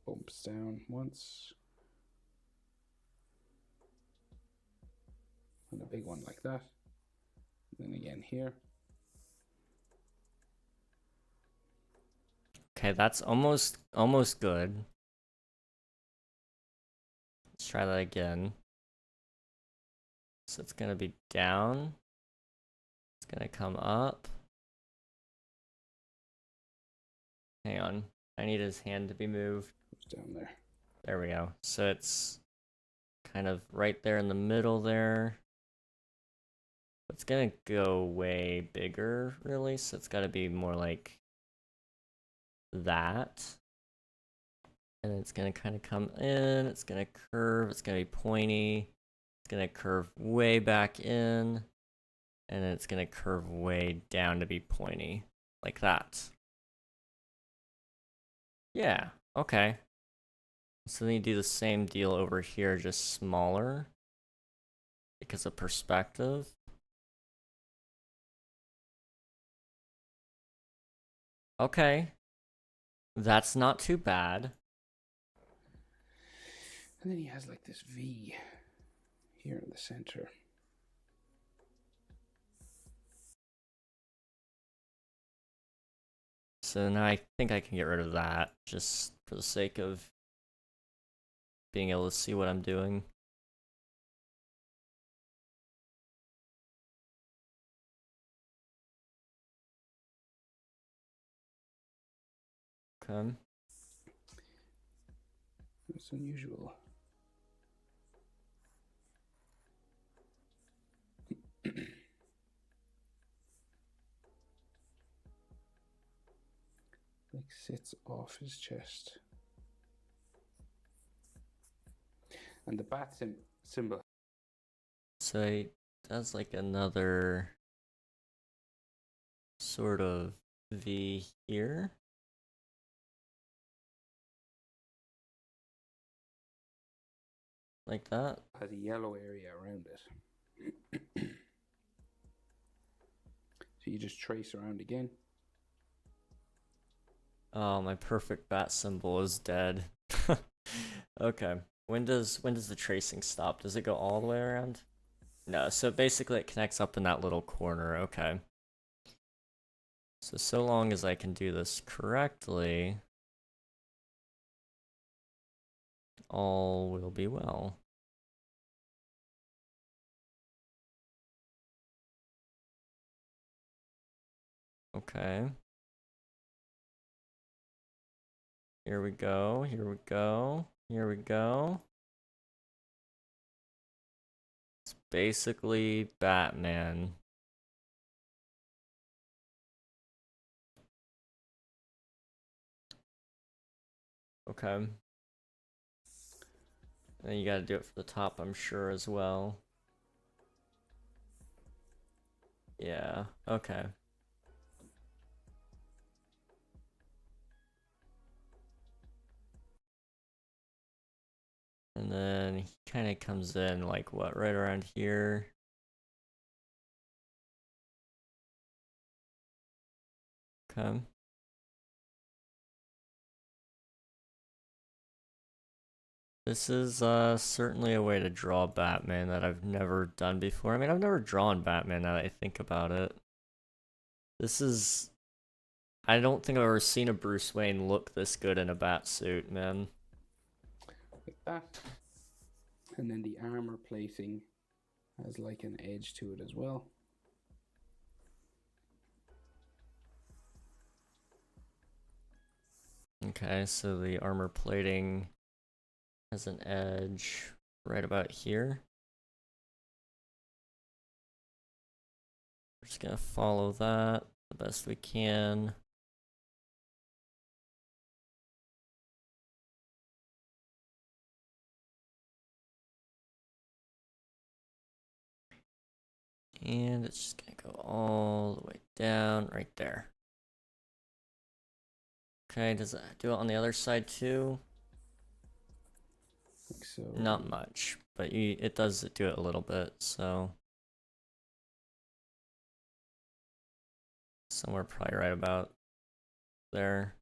Bumps down once. And a big one like that. Then again here. Okay, that's almost good. Let's try that again. So it's gonna be down. It's gonna come up. Hang on. I need his hand to be moved. It's down there. There we go. So it's kind of right there in the middle there. It's gonna go way bigger, really, so it's gotta be more like that. And it's gonna kind of come in, it's gonna curve, it's gonna be pointy, it's gonna curve way back in, and then it's gonna curve way down to be pointy, like that. Yeah, okay. So then you do the same deal over here, just smaller, because of perspective. Okay. That's not too bad. And then he has like this V here in the center. So now I think I can get rid of that, just for the sake of being able to see what I'm doing. Okay. It's unusual. Like sits off his chest. And the bat symbol. So it does like another sort of V here. Like that. Has a yellow area around it. So you just trace around again. Oh, my perfect bat symbol is dead. Okay. When does the tracing stop? Does it go all the way around? No, so basically it connects up in that little corner. Okay. So long as I can do this correctly, all will be well. Okay. Here we go, here we go, here we go. It's basically Batman. Okay. And then you gotta do it for the top, I'm sure, as well. Yeah, okay. And then he kind of comes in like what, right around here. Okay. This is certainly a way to draw Batman that I've never done before. I mean, I've never drawn Batman now that I think about it. This is... I don't think I've ever seen a Bruce Wayne look this good in a bat suit, man. Like that. And then the armor plating has like an edge to it as well. Okay, so the armor plating has an edge right about here. We're just gonna follow that the best we can. And it's just gonna go all the way down right there. Okay, does that do it on the other side too? Like so. Not much, but it does do it a little bit, so. Somewhere probably right about there.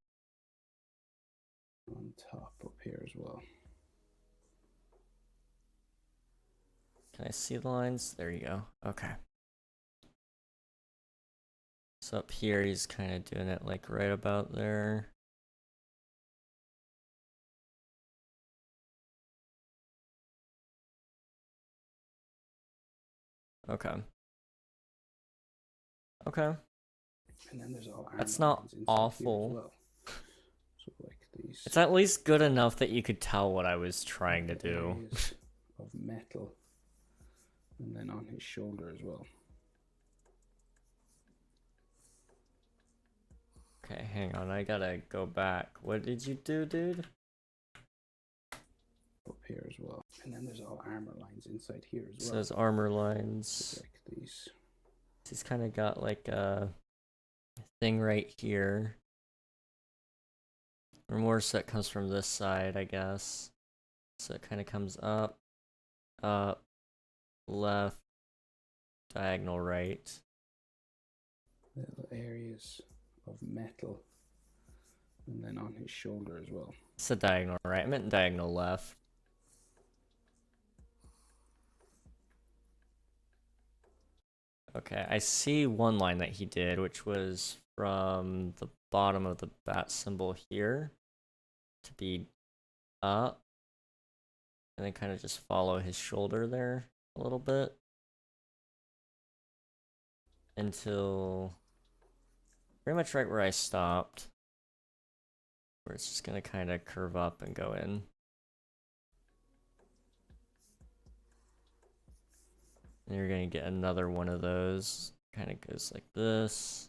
On top up here as well. Can I see the lines? There you go. Okay. So up here, he's kind of doing it like right about there. Okay. Okay. And then there's all That's armor not lines inside here as awful. well. So like these. It's at least good enough that you could tell what I was trying to do. areas of metal. And then on his shoulder as well. Okay, hang on. I gotta go back. What did you do, dude? here as well. And then there's all armor lines inside here as well. So there's armor lines. Like these. He's kind of got like a thing right here. Remorse that comes from this side, I guess. So it kind of comes up, left, diagonal right. Little areas of metal. And then on his shoulder as well. It's a diagonal right. I meant diagonal left. Okay, I see one line that he did, which was from the bottom of the bat symbol here to be up. And then kind of just follow his shoulder there a little bit. Until pretty much right where I stopped. Where it's just going to kind of curve up and go in. And you're going to get another one of those. Kind of goes like this.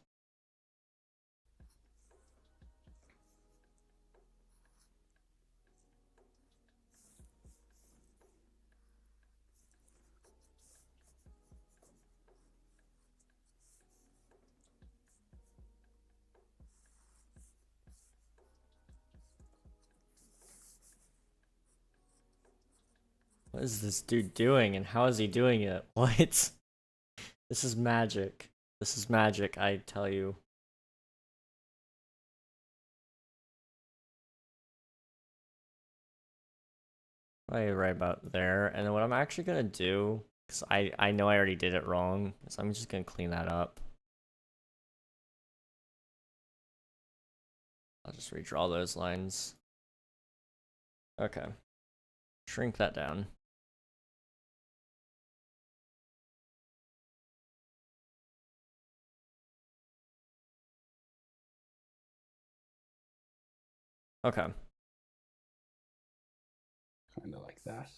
What is this dude doing and how is he doing it? What? This is magic. This is magic, I tell you. Probably right about there. And then what I'm actually gonna do, because I know I already did it wrong, so I'm just gonna clean that up. I'll just redraw those lines. Okay. Shrink that down. Okay. Kind of like that.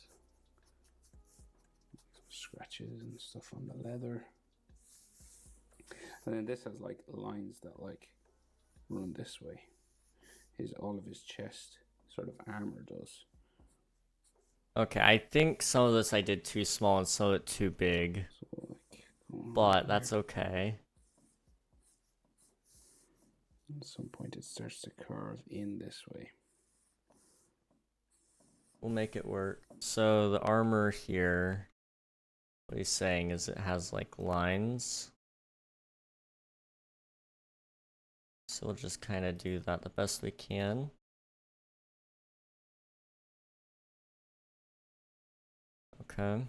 Some scratches and stuff on the leather. And then this has like lines that like run this way. All of his chest sort of armor does. Okay, I think some of this I did too small and some of it too big. So, like, but that's okay. At some point it starts to curve in this way. We'll make it work. So the armor here, what he's saying is it has like lines. So we'll just kind of do that the best we can. Okay.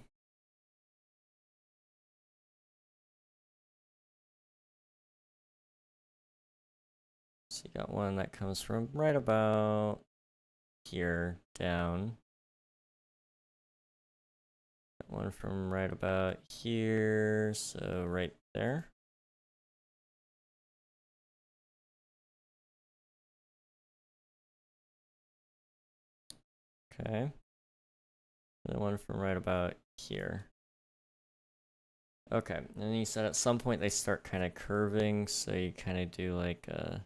So you got one that comes from right about here down. Got one from right about here, so right there. Okay. And one from right about here. Okay, and then you said at some point they start kind of curving, so you kind of do like a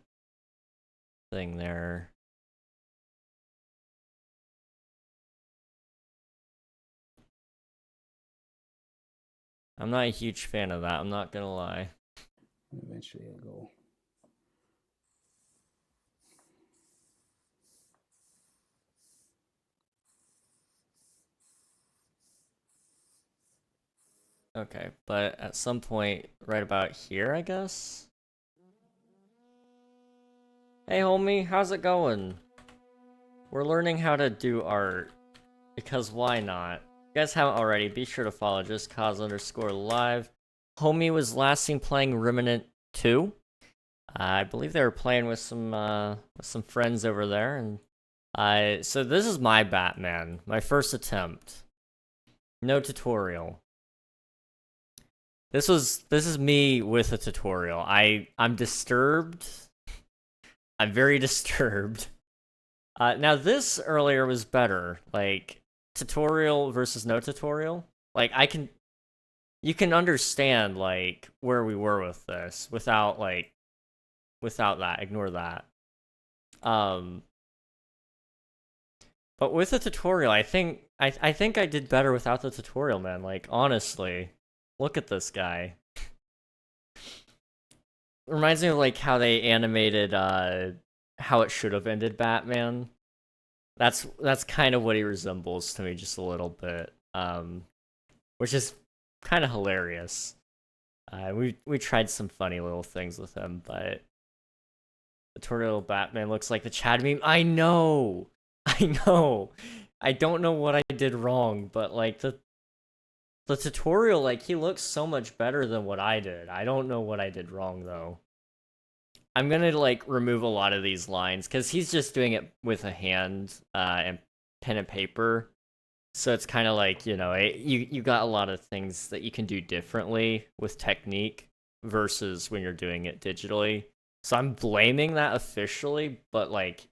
thing there. I'm not a huge fan of that, I'm not gonna lie. Eventually it'll go. Okay, but at some point, right about here, I guess? Hey homie, how's it going? We're learning how to do art, because why not? If you guys haven't already, be sure to follow justcause_live. Homie was last seen playing Remnant 2. I believe they were playing with some friends over there, and so this is my Batman, my first attempt. No tutorial. This is me with a tutorial. I'm disturbed. I'm very disturbed. Now this earlier was better. Like tutorial versus no tutorial. Like you can understand like where we were with this without that. Ignore that. But with a tutorial, I think I think I did better without the tutorial, man. Like, honestly, look at this guy. Reminds me of like how they animated how it should have ended Batman. That's kind of what he resembles to me, just a little bit. Which is kind of hilarious. We tried some funny little things with him, but the tutorial Batman looks like the Chad meme. I know. I know. I don't know what I did wrong, but like the tutorial, like, he looks so much better than what I did. I don't know what I did wrong though. I'm gonna like remove a lot of these lines because he's just doing it with a hand and pen and paper. So it's kind of like, you know, you got a lot of things that you can do differently with technique versus when you're doing it digitally. So I'm blaming that officially, but like,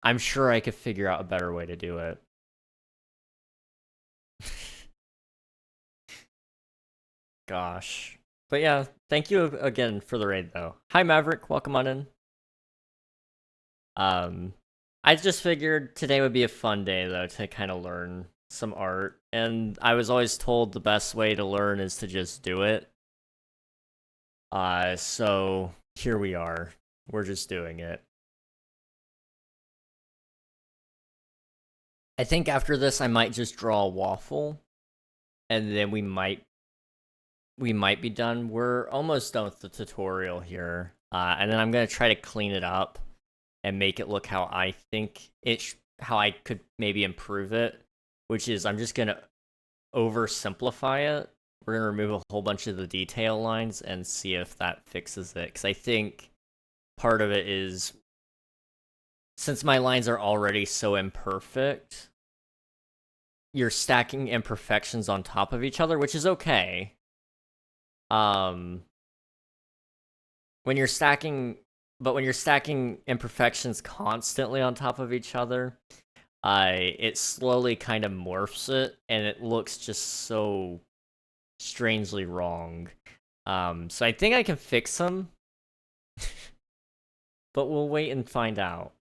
I'm sure I could figure out a better way to do it. Gosh. But yeah, thank you again for the raid though. Hi Maverick, welcome on in. I just figured today would be a fun day though to kind of learn some art, and I was always told the best way to learn is to just do it. So here we are. We're just doing it. I think after this I might just draw a waffle, and then we might be done. We're almost done with the tutorial here. And then I'm gonna try to clean it up and make it look how I think how I could maybe improve it, which is I'm just gonna oversimplify it. We're gonna remove a whole bunch of the detail lines and see if that fixes it. Because I think part of it is, since my lines are already so imperfect, you're stacking imperfections on top of each other, which is okay. When you're stacking imperfections constantly on top of each other, it slowly kind of morphs it, and it looks just so strangely wrong. So I think I can fix them, but we'll wait and find out.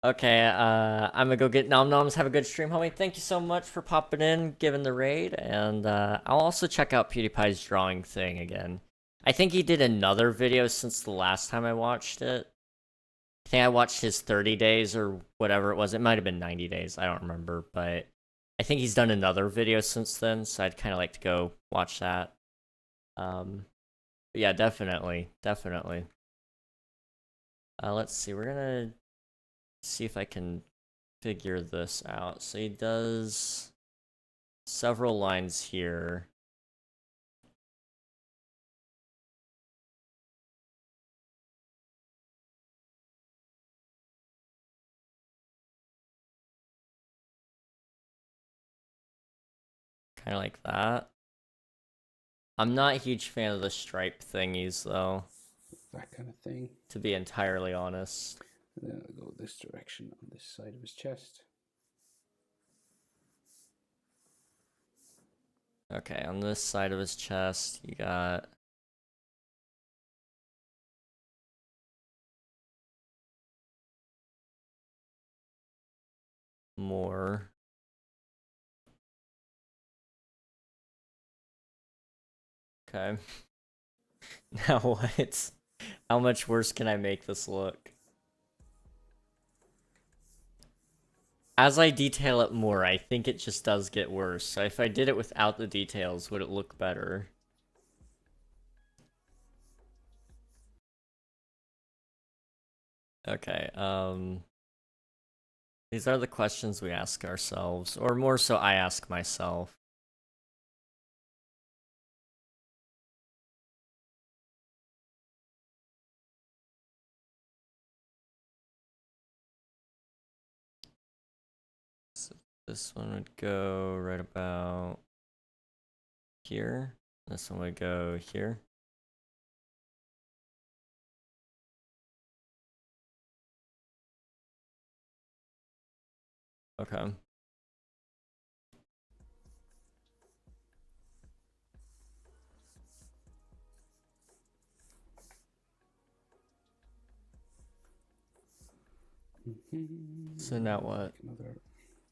Okay, I'm gonna go get Nom Noms. Have a good stream, homie. Thank you so much for popping in, giving the raid, and I'll also check out PewDiePie's drawing thing again. I think he did another video since the last time I watched it. I think I watched his 30 days or whatever it was. It might have been 90 days. I don't remember, but I think he's done another video since then, so I'd kind of like to go watch that. But yeah, definitely. Let's see. We're gonna see if I can figure this out. So he does several lines here. Kind of like that. I'm not a huge fan of the stripe thingies, though. That kind of thing. To be entirely honest. And then I'll go this direction on this side of his chest. Okay, on this side of his chest, you got... more. Okay. Now what? How much worse can I make this look? As I detail it more, I think it just does get worse. So if I did it without the details, would it look better? Okay, these are the questions we ask ourselves, or more so I ask myself. So this one would go right about here. This one would go here. Okay. So now what? Another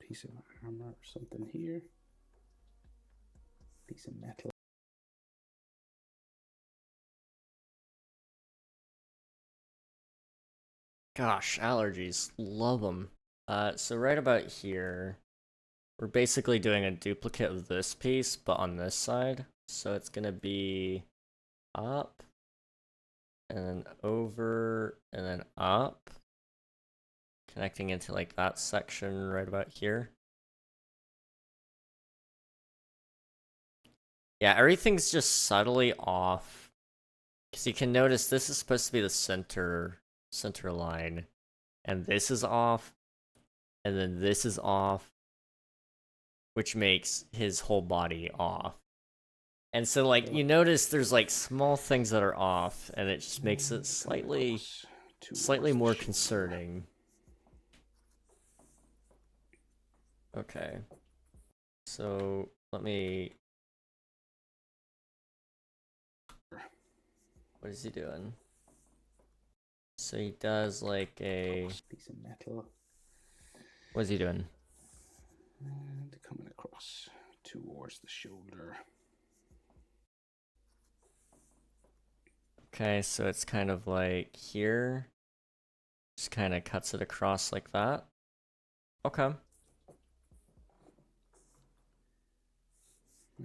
piece of armor or something here. Piece of metal. Gosh, allergies. Love them. So right about here, we're basically doing a duplicate of this piece, but on this side. So it's gonna be up, and then over, and then up, connecting into like that section right about here. Yeah, everything's just subtly off. Because you can notice this is supposed to be the center line. And this is off. And then this is off. Which makes his whole body off. And so like you notice there's like small things that are off, and it just makes it slightly more concerning. Okay. So let me. What is he doing? So he does like a piece of metal. What is he doing? And coming across towards the shoulder. Okay, so it's kind of like here. Just kind of cuts it across like that. Okay.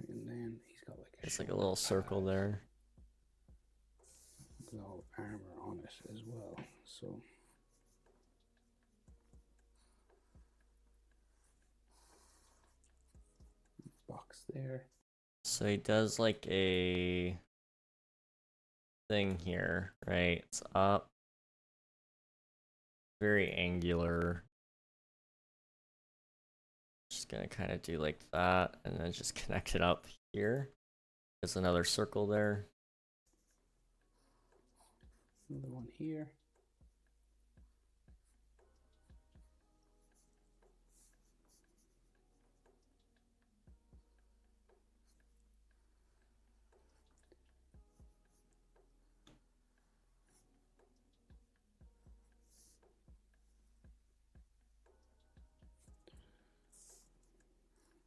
And then he's got like It's like a little circle there. No armor on it as well, so box there. So he does like a thing here, right? It's up. Very angular. Just gonna kind of do like that, and then just connect it up here. There's another circle there. Another one here.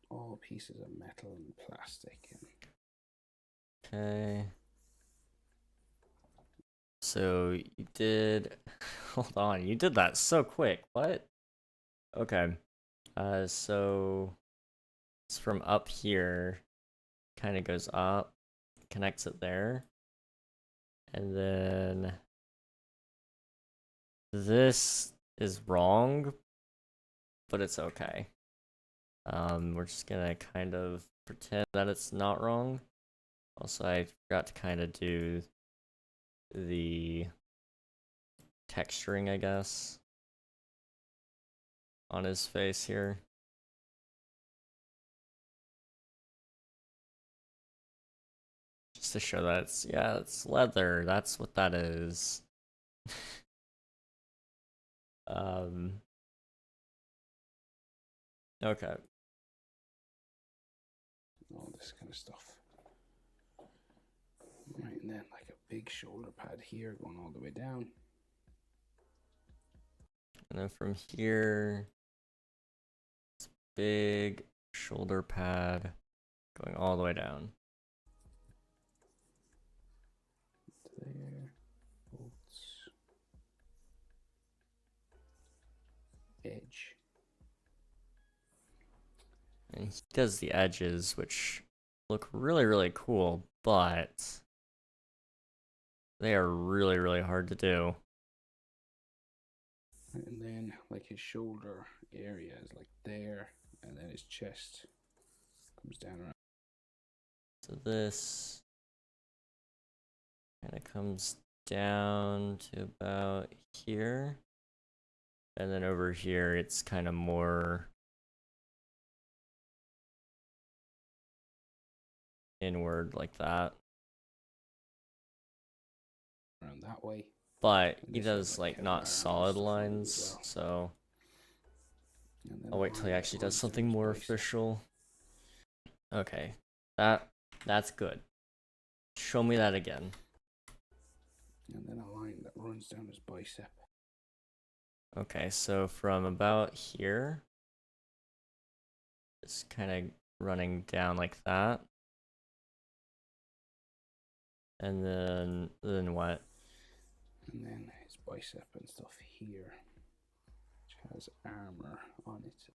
All pieces of metal and plastic. Okay. So you did. Hold on, you did that so quick. What? Okay. So it's from up here, kind of goes up, connects it there, and then this is wrong, but it's okay. We're just gonna kind of pretend that it's not wrong. Also, I forgot to kind of do the texturing, I guess, on his face here. Just to show that it's leather. That's what that is. Okay. All this kind of stuff. Right, and then like a big shoulder pad here going all the way down. And then from here, it's big shoulder pad going all the way down. There. Bolts. Edge. And he does the edges, which look really, really cool, but they are really, really hard to do. And then like his shoulder area is like there, and then his chest comes down around. So this kind of comes down to about here. And then over here, it's kind of more inward like that. Around that way. But And he this is does like like not arms solid as lines, well. so And then I'll wait till he arm actually does runs something down his more bicep. official. Okay, that's good. Show me that again. And then a line that runs down his bicep. Okay, so from about here, it's kind of running down like that. And then what? And then his bicep and stuff here, which has armor on it.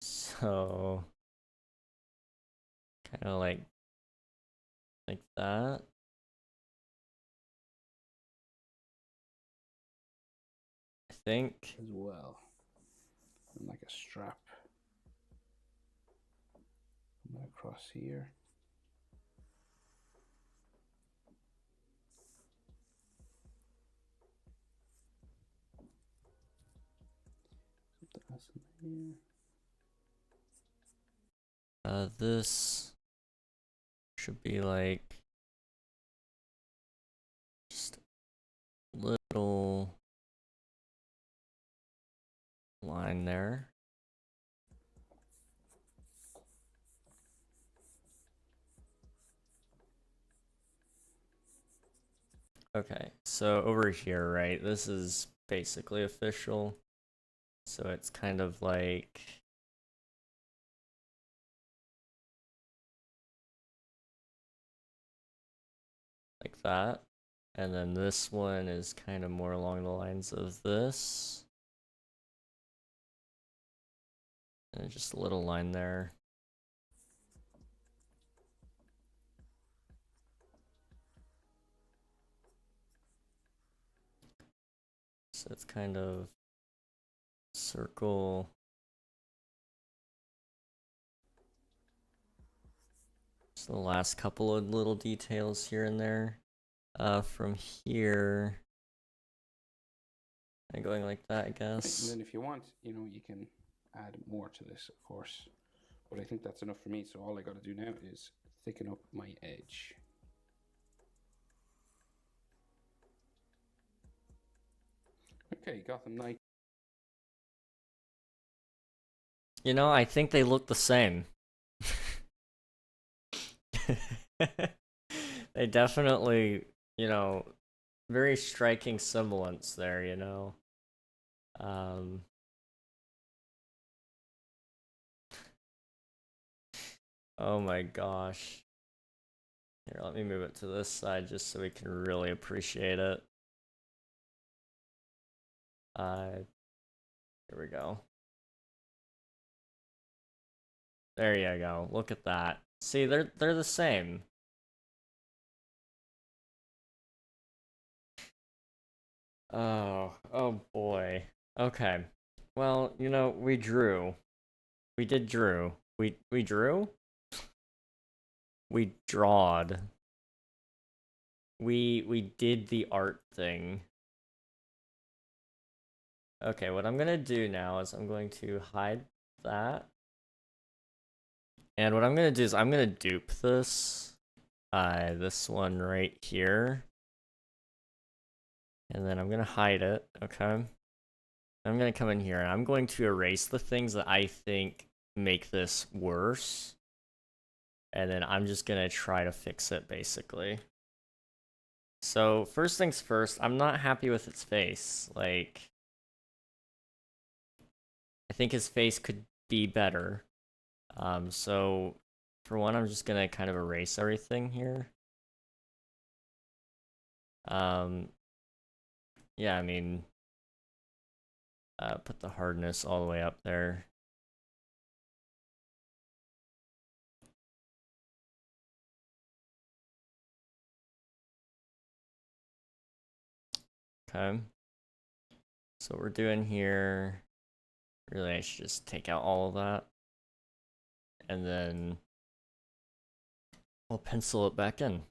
So kind of like that. I think. As well. And like a strap. Coming across here. Something else in here. This should be like just a little line there. Okay, so over here, right, this is basically official. So it's kind of like that. And then this one is kind of more along the lines of this. And just a little line there. So it's kind of circle. Just the last couple of little details here and there. From here, and going like that, I guess. And then if you want, you can add more to this, of course. But I think that's enough for me, so all I got to do now is thicken up my edge. Okay, Gotham Knight. I think they look the same. They definitely, very striking semblance there, Oh my gosh. Here, let me move it to this side just so we can really appreciate it. Here we go. There you go. Look at that. See, they're the same. Oh boy. Okay. Well, we drew. We did drew. We drew? We drawed. We did the art thing. Okay, what I'm gonna do now is I'm going to hide that. And what I'm gonna do is I'm gonna dupe this. This one right here. And then I'm gonna hide it, okay? I'm gonna come in here and I'm going to erase the things that I think make this worse. And then I'm just gonna try to fix it, basically. So, first things first, I'm not happy with its face. Like, I think his face could be better. So, for one, I'm just gonna kind of erase everything here. Yeah, I mean, put the hardness all the way up there. Okay. So what we're doing here, really I should just take out all of that. And then we'll pencil it back in.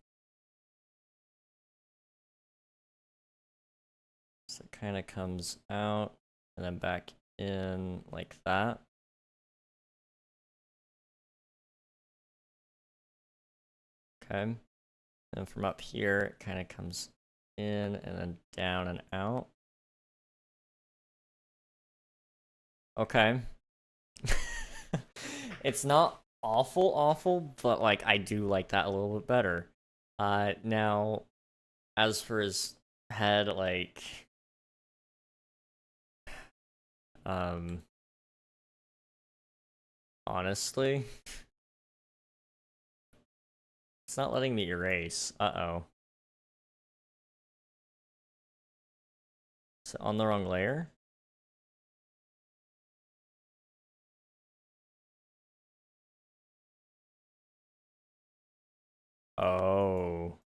So it kind of comes out and then back in like that. Okay. And from up here, it kind of comes in and then down and out. Okay. It's not awful, but like I do like that a little bit better. Now, as for his head, like Honestly, it's not letting me erase. Uh-oh. Is it on the wrong layer? Oh,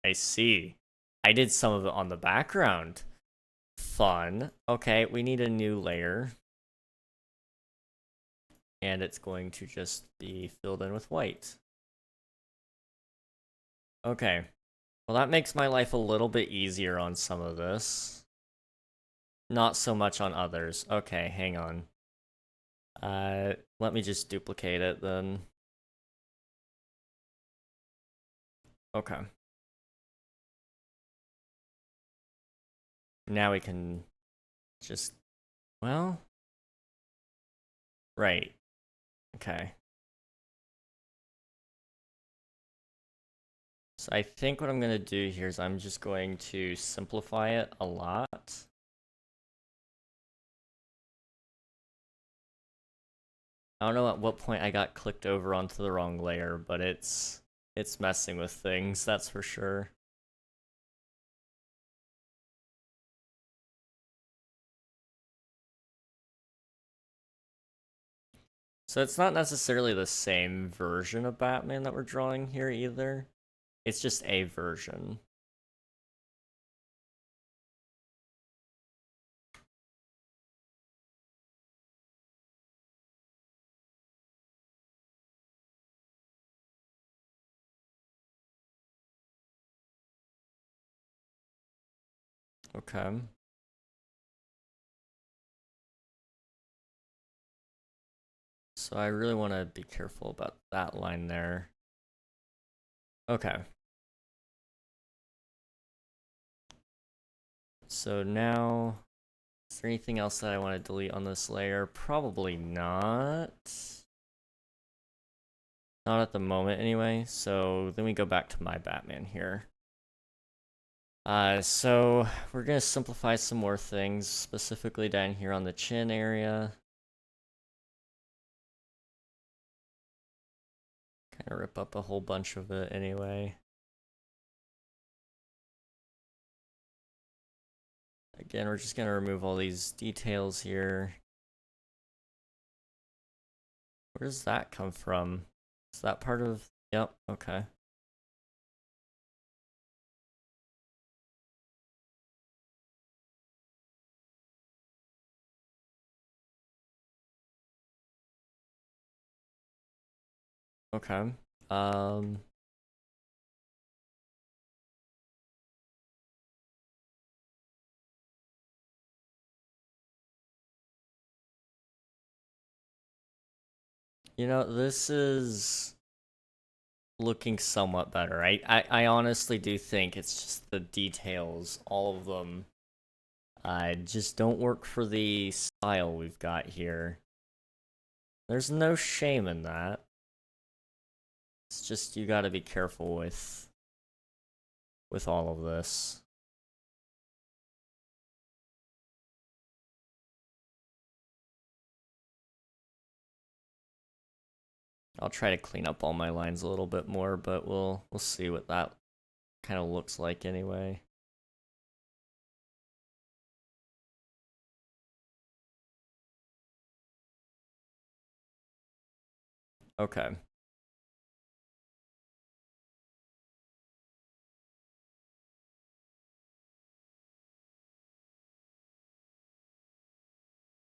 I see. I did some of it on the background. Fun. Okay, we need a new layer. And it's going to just be filled in with white. Okay. Well, that makes my life a little bit easier on some of this. Not so much on others. Okay, hang on. Let me just duplicate it then. Okay. Now we can just, well, right. Okay. So I think what I'm going to do here is I'm just going to simplify it a lot. I don't know at what point I got clicked over onto the wrong layer, but it's messing with things, that's for sure. So it's not necessarily the same version of Batman that we're drawing here either. It's just a version. Okay. So I really want to be careful about that line there. Okay. So now, is there anything else that I want to delete on this layer? Probably not. Not at the moment anyway. So then we go back to my Batman here. So we're gonna simplify some more things, specifically down here on the chin area. Kind of rip up a whole bunch of it anyway. Again, we're just gonna remove all these details here. Where does that come from? Is that part of... Yep, okay. Okay. You know, this is looking somewhat better. I honestly do think it's just the details, all of them, just don't work for the style we've got here. There's no shame in that. It's just you gotta be careful with all of this. I'll try to clean up all my lines a little bit more, but we'll see what that kind of looks like anyway. Okay.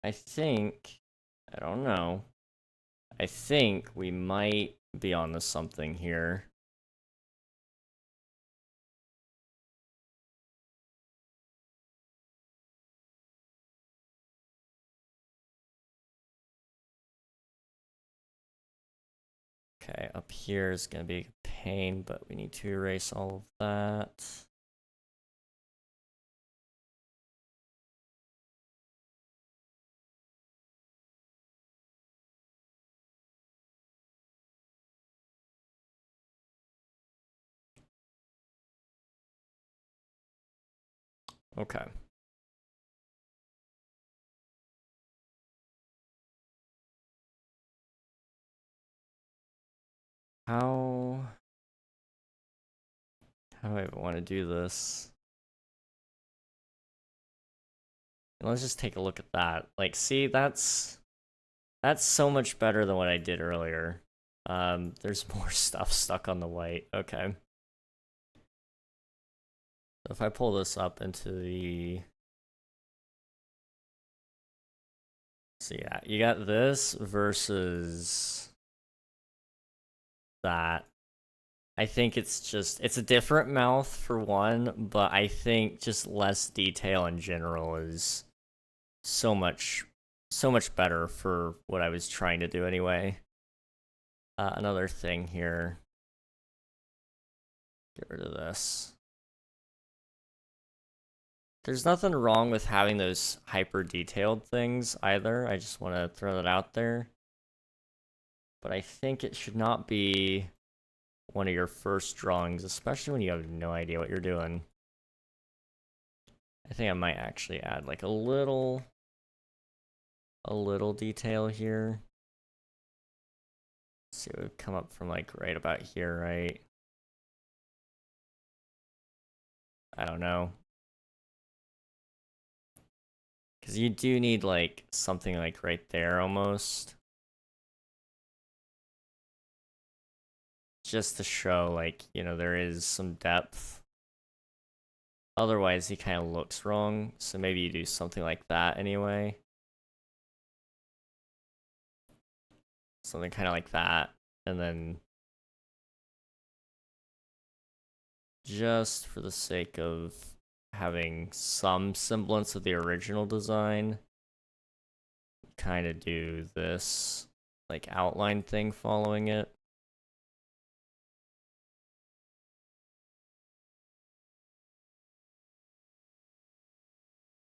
I think, I don't know. I think we might be onto something here. Okay, up here is going to be a pain, but we need to erase all of that. Okay. How do I want to do this? Let's just take a look at that. Like, see, that's so much better than what I did earlier. There's more stuff stuck on the white. Okay. So if I pull this up into the... So yeah, you got this versus that. I think it's a different mouth for one, but I think just less detail in general is so much better for what I was trying to do anyway. Another thing here. Get rid of this. There's nothing wrong with having those hyper detailed things either. I just want to throw that out there. But I think it should not be one of your first drawings, especially when you have no idea what you're doing. I think I might actually add like a little detail here. Let's see, it would come up from like right about here, right? I don't know. Because you do need like something like right there almost. Just to show like, you know, there is some depth. Otherwise he kind of looks wrong, so maybe you do something like that anyway. Something kind of like that, and then just for the sake of having some semblance of the original design, kind of do this like outline thing following it.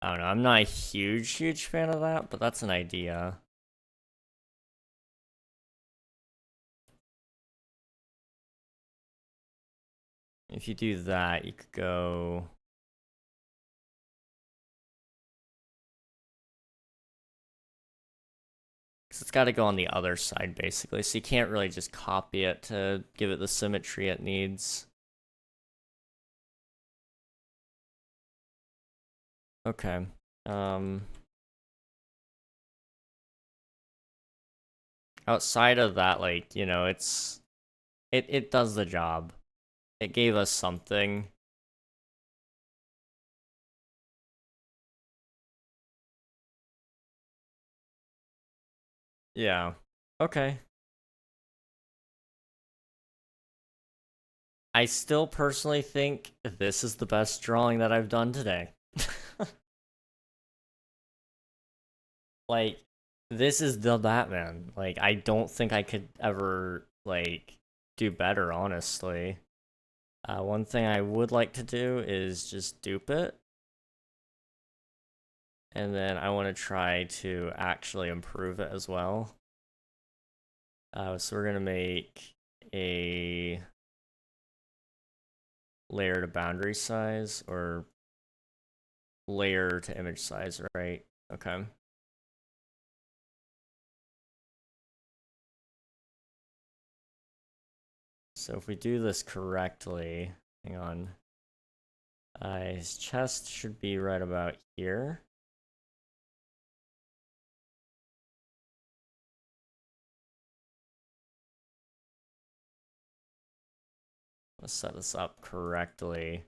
I don't know, I'm not a huge fan of that, but that's an idea. If you do that, you could go... Because it's got to go on the other side, basically, so you can't really just copy it to give it the symmetry it needs. Okay. Outside of that, like, you know, it does the job. It gave us something. Yeah. Okay. I still personally think this is the best drawing that I've done today. Like, this is the Batman. Like, I don't think I could ever, like, do better, honestly. One thing I would like to do is just dupe it. And then I want to try to actually improve it as well. So we're going to make a layer to boundary size, or layer to image size, right? Okay. So if we do this correctly, hang on. His chest should be right about here. Let's set this up correctly.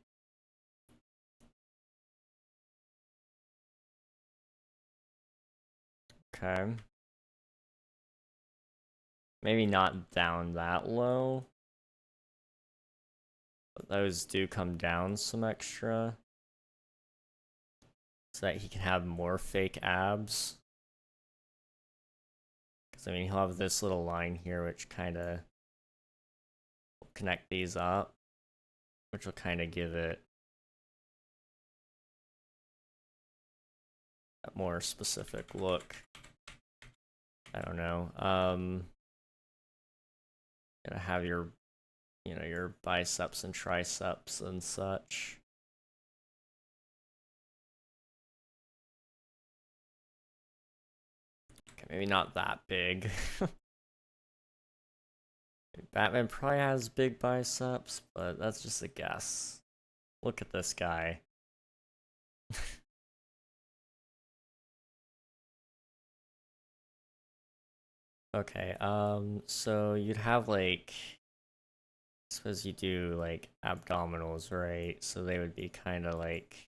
Okay. Maybe not down that low. But those do come down some extra. So that he can have more fake abs. Because, I mean, he'll have this little line here, which kind of will connect these up. Which will kind of give it a more specific look. I don't know. Gonna have your, you know, your biceps and triceps and such. Okay, maybe not that big. Batman probably has big biceps, but that's just a guess. Look at this guy. Okay, so you'd have like, I suppose you do like abdominals, right? So they would be kind of like,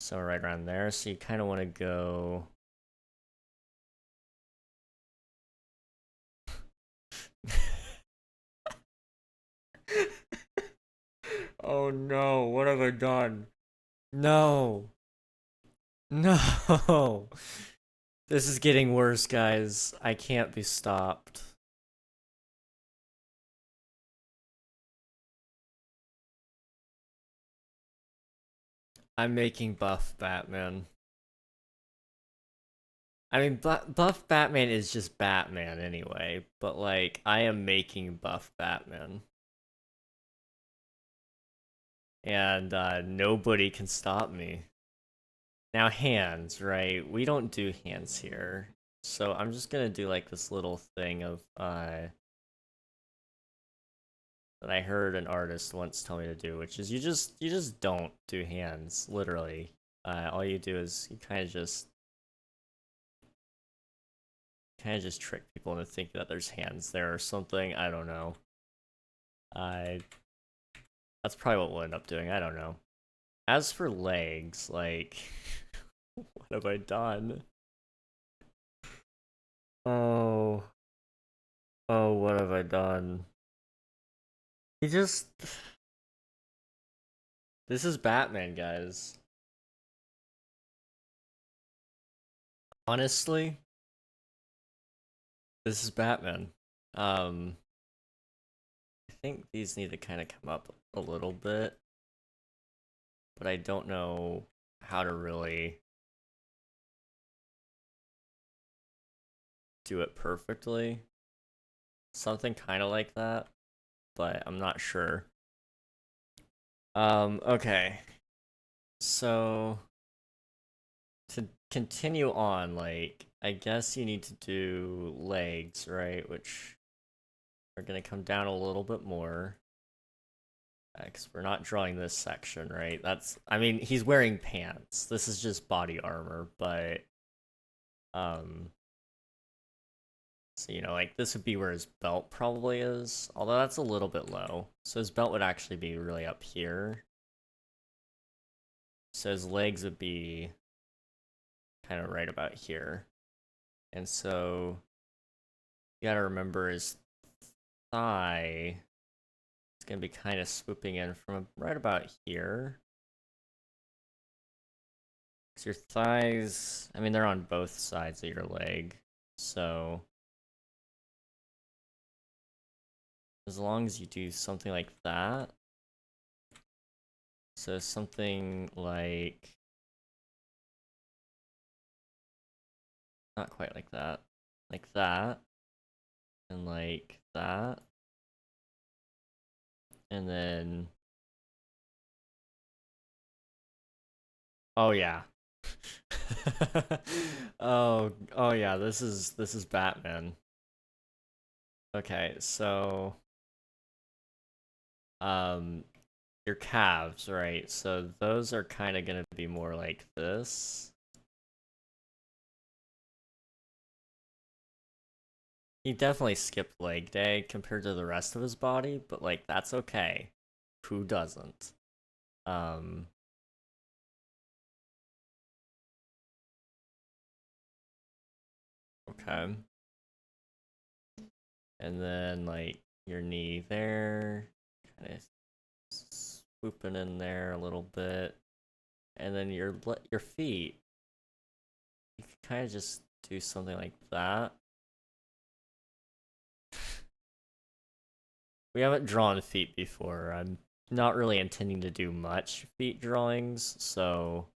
so right around there. So you kind of want to go. Oh no, what have I done? No. No. This is getting worse, guys. I can't be stopped. I'm making buff Batman. I mean, buff Batman is just Batman anyway, but like, I am making buff Batman. And nobody can stop me. Now hands, right? We don't do hands here. So I'm just gonna do like this little thing of that I heard an artist once tell me to do, which is you just don't do hands, literally. All you do is you kind of just trick people into thinking that there's hands there or something. I don't know. That's probably what we'll end up doing. I don't know. As for legs, like, what have I done? Oh, what have I done? He just. This is Batman, guys. Honestly, this is Batman. I think these need to kind of come up a little bit, but I don't know how to really do it perfectly. Something kind of like that, but I'm not sure. Okay. So to continue on, like, I guess you need to do legs, right? Which are gonna come down a little bit more. Because we're not drawing this section, right? I mean, he's wearing pants. This is just body armor, but, so, you know, like, this would be where his belt probably is, although that's a little bit low. So his belt would actually be really up here. So his legs would be kind of right about here. And so you gotta remember his thigh is gonna be kind of swooping in from right about here. Because your thighs, I mean, they're on both sides of your leg. So as long as you do something like that. So something like, not quite like that, and like that, and then, oh yeah. Oh yeah, this is Batman. Okay, so your calves, right? So those are kind of gonna be more like this. He definitely skipped leg day compared to the rest of his body, but like that's okay. Who doesn't? Um okay. And then like your knee there, kind of swooping in there a little bit. And then your feet. You can kind of just do something like that. We haven't drawn feet before. I'm not really intending to do much feet drawings, so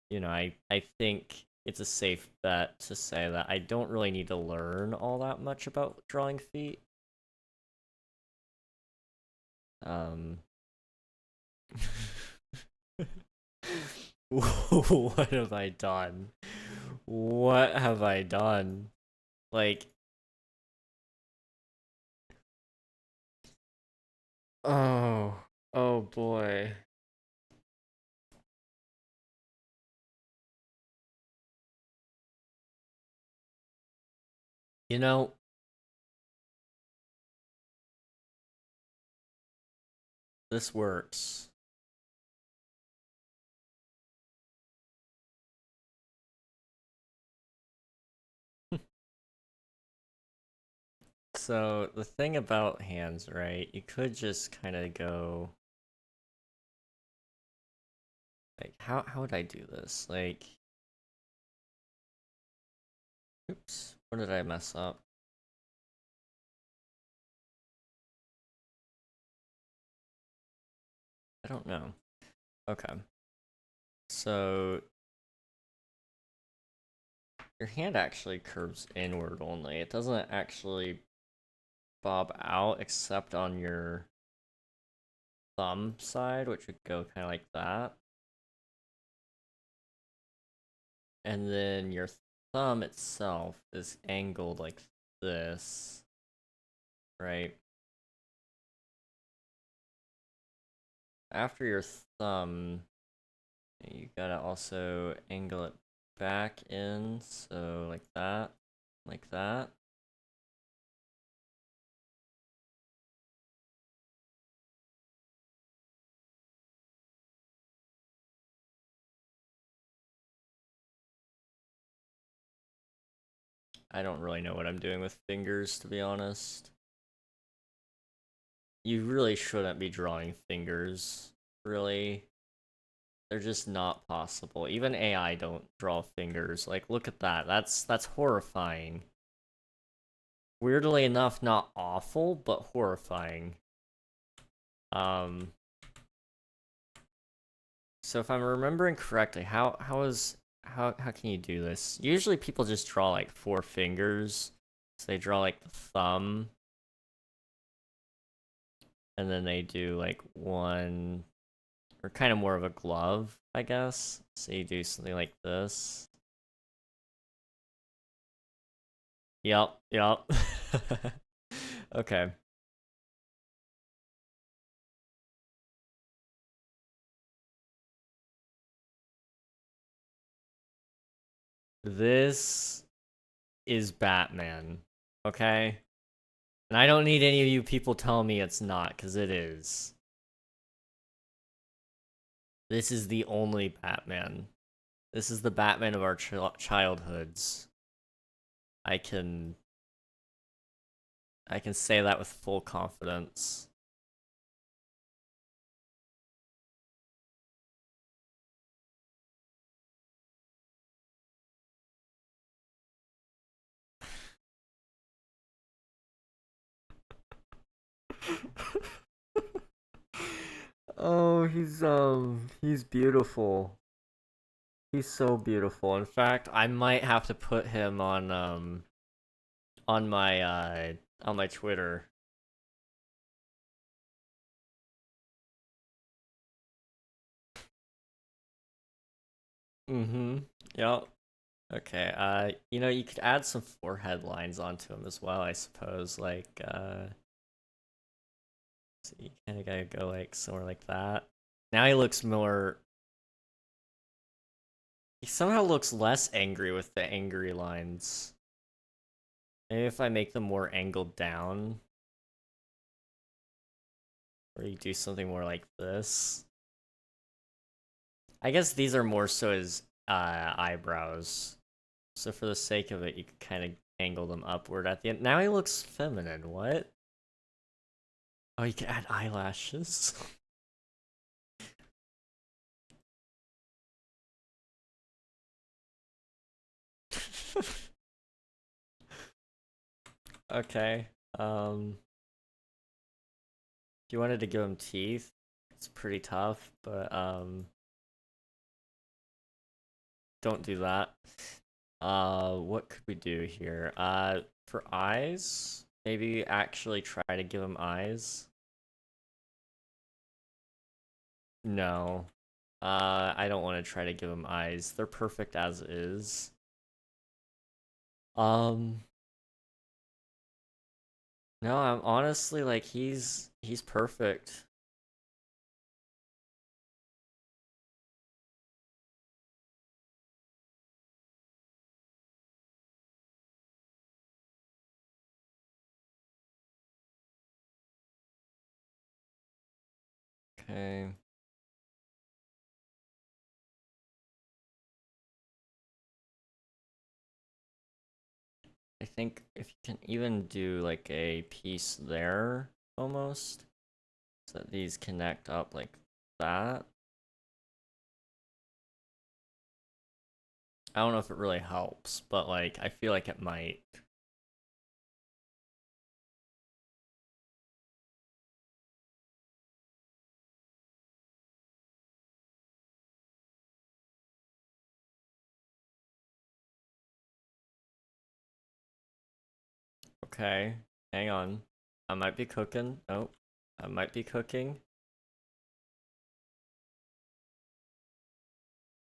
you know, I think it's a safe bet to say that I don't really need to learn all that much about drawing feet. What have I done? What have I done? Like, Oh boy. You know, this works. So the thing about hands, right? You could just kind of go like how would I do this? Like oops, where did I mess up? I don't know. Okay. So your hand actually curves inward only. It doesn't actually bob out except on your thumb side, which would go kind of like that. And then your thumb itself is angled like this, right? After your thumb, you gotta also angle it back in, so like that, like that. I don't really know what I'm doing with fingers, to be honest. You really shouldn't be drawing fingers, really. They're just not possible. Even AI don't draw fingers. Like, look at that. That's horrifying. Weirdly enough, not awful, but horrifying. Um, so if I'm remembering correctly, how can you do this? Usually people just draw like 4 fingers. So they draw like the thumb, and then they do like one, or kind of more of a glove, I guess. So you do something like this. Yep, yep. Okay. This is Batman, okay? And I don't need any of you people telling me it's not, because it is. This is the only Batman. This is the Batman of our childhoods. I can I can say that with full confidence. Oh, he's beautiful. He's so beautiful. In fact, I might have to put him on my Twitter. Mm-hmm. Yep. Okay. You know, you could add some forehead lines onto him as well, I suppose. Like, so you kind of gotta go like somewhere like that. Now he looks more. He somehow looks less angry with the angry lines. Maybe if I make them more angled down, or you do something more like this. I guess these are more so his eyebrows. So for the sake of it, you could kind of angle them upward at the end. Now he looks feminine. What? Oh, you can add eyelashes. Okay. If you wanted to give him teeth, it's pretty tough, but don't do that. What could we do here? For eyes, maybe actually try to give him eyes. No. I don't want to try to give him eyes. They're perfect as is. Um, No, I'm honestly like he's perfect. Okay. I think if you can even do like a piece there almost, so that these connect up like that. I don't know if it really helps, but like I feel like it might. Okay, hang on. I might be cooking. Oh, I might be cooking.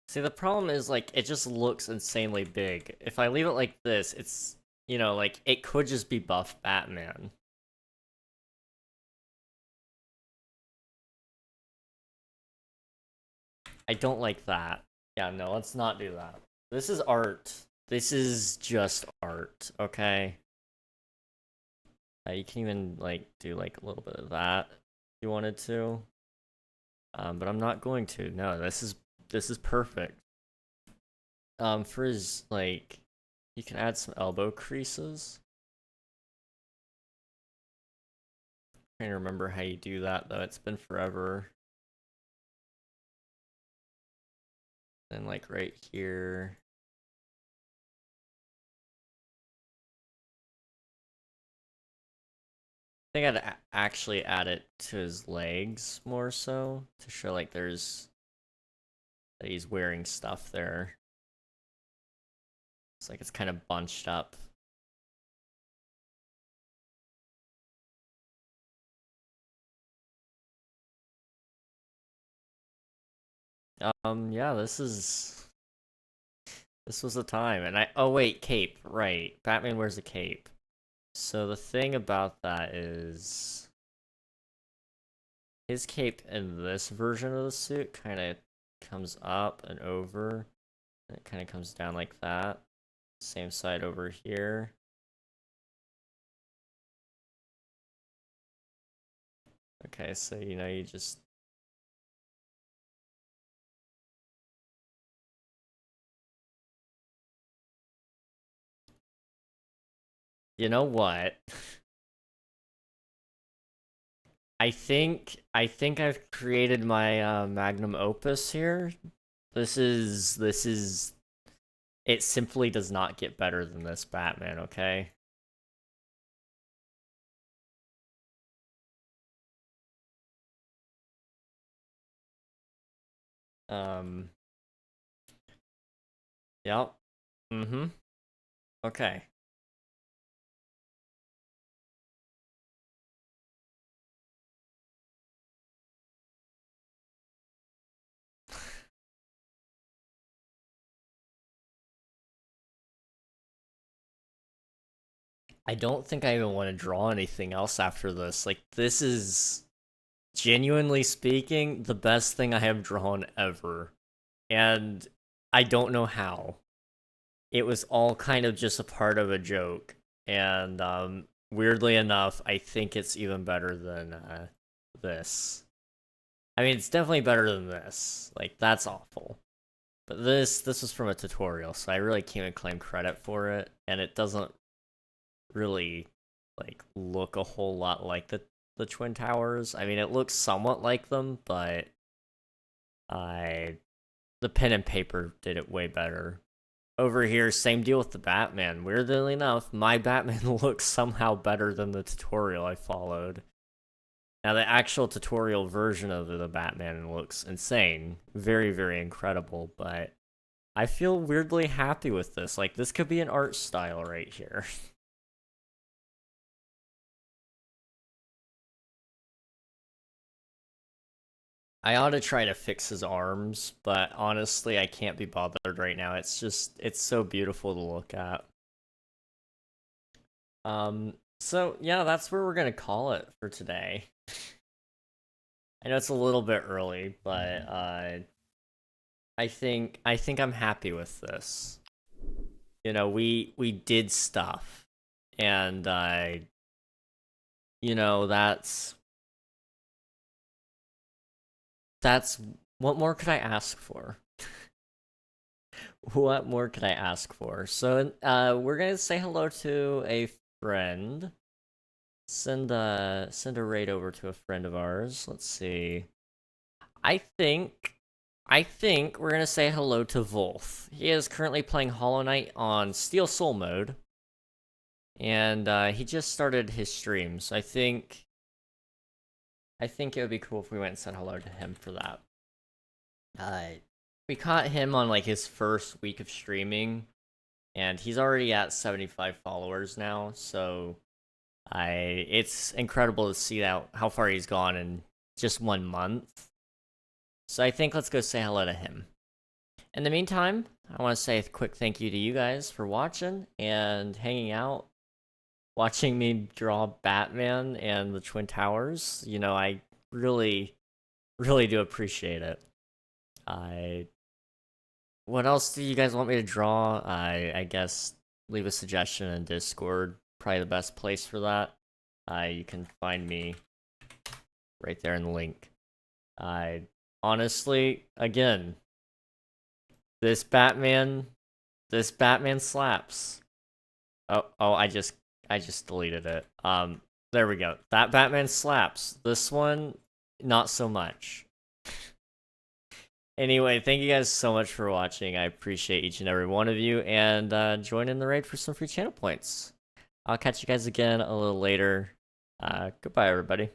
See, the problem is, like, it just looks insanely big. If I leave it like this, it's, you know, like, it could just be buff Batman. I don't like that. Yeah, no, let's not do that. This is art. This is just art, okay? You can even, like, do, like, a little bit of that if you wanted to. But I'm not going to. No, this is perfect. For his, like, you can add some elbow creases. Trying to remember how you do that, though. It's been forever. Then, like, right here. I think I'd actually add it to his legs more so to show, like, that he's wearing stuff there. It's like it's kind of bunched up. Yeah, this was the time. And oh wait, cape, right. Batman wears a cape. So the thing about that is his cape in this version of the suit kind of comes up and over. And it kind of comes down like that. Same side over here. Okay, so you know, you just you know what? I think I've created my magnum opus here. This is it simply does not get better than this Batman, okay? Um yep. Mm-hmm. Okay. I don't think I even want to draw anything else after this. Like this is genuinely speaking the best thing I have drawn ever. And I don't know how. It was all kind of just a part of a joke. And weirdly enough, I think it's even better than this. I mean, it's definitely better than this. Like that's awful. But this was from a tutorial, so I really can't even claim credit for it, and it doesn't really like look a whole lot like the Twin Towers. I mean, it looks somewhat like them, but I the pen and paper did it way better. Over here, same deal with the Batman. Weirdly enough, my Batman looks somehow better than the tutorial I followed. Now, the actual tutorial version of the Batman looks insane. Very, very incredible, but I feel weirdly happy with this. Like, this could be an art style right here. I ought to try to fix his arms, but honestly, I can't be bothered right now. It's so beautiful to look at. So yeah, that's where we're gonna call it for today. I know it's a little bit early, but I think I'm happy with this. You know, we did stuff, and you know, that's what more could I ask for? What more could I ask for? So we're gonna say hello to a friend. Send a raid over to a friend of ours. Let's see. I think we're gonna say hello to Wolf. He is currently playing Hollow Knight on Steel Soul mode, and he just started his stream. So I think it would be cool if we went and said hello to him for that. We caught him on like his first week of streaming, and he's already at 75 followers now. So it's incredible to see how far he's gone in just 1 month. So I think let's go say hello to him. In the meantime, I want to say a quick thank you to you guys for watching and hanging out, watching me draw Batman and the Twin Towers. You know, I really, really do appreciate it. What else do you guys want me to draw? I guess leave a suggestion in Discord. Probably the best place for that. You can find me right there in the link. Honestly, again, this Batman slaps. Oh, I just deleted it. There we go. That Batman slaps. This one, not so much. Anyway, thank you guys so much for watching. I appreciate each and every one of you, and join in the raid for some free channel points. I'll catch you guys again a little later. Goodbye, everybody.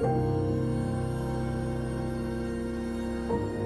you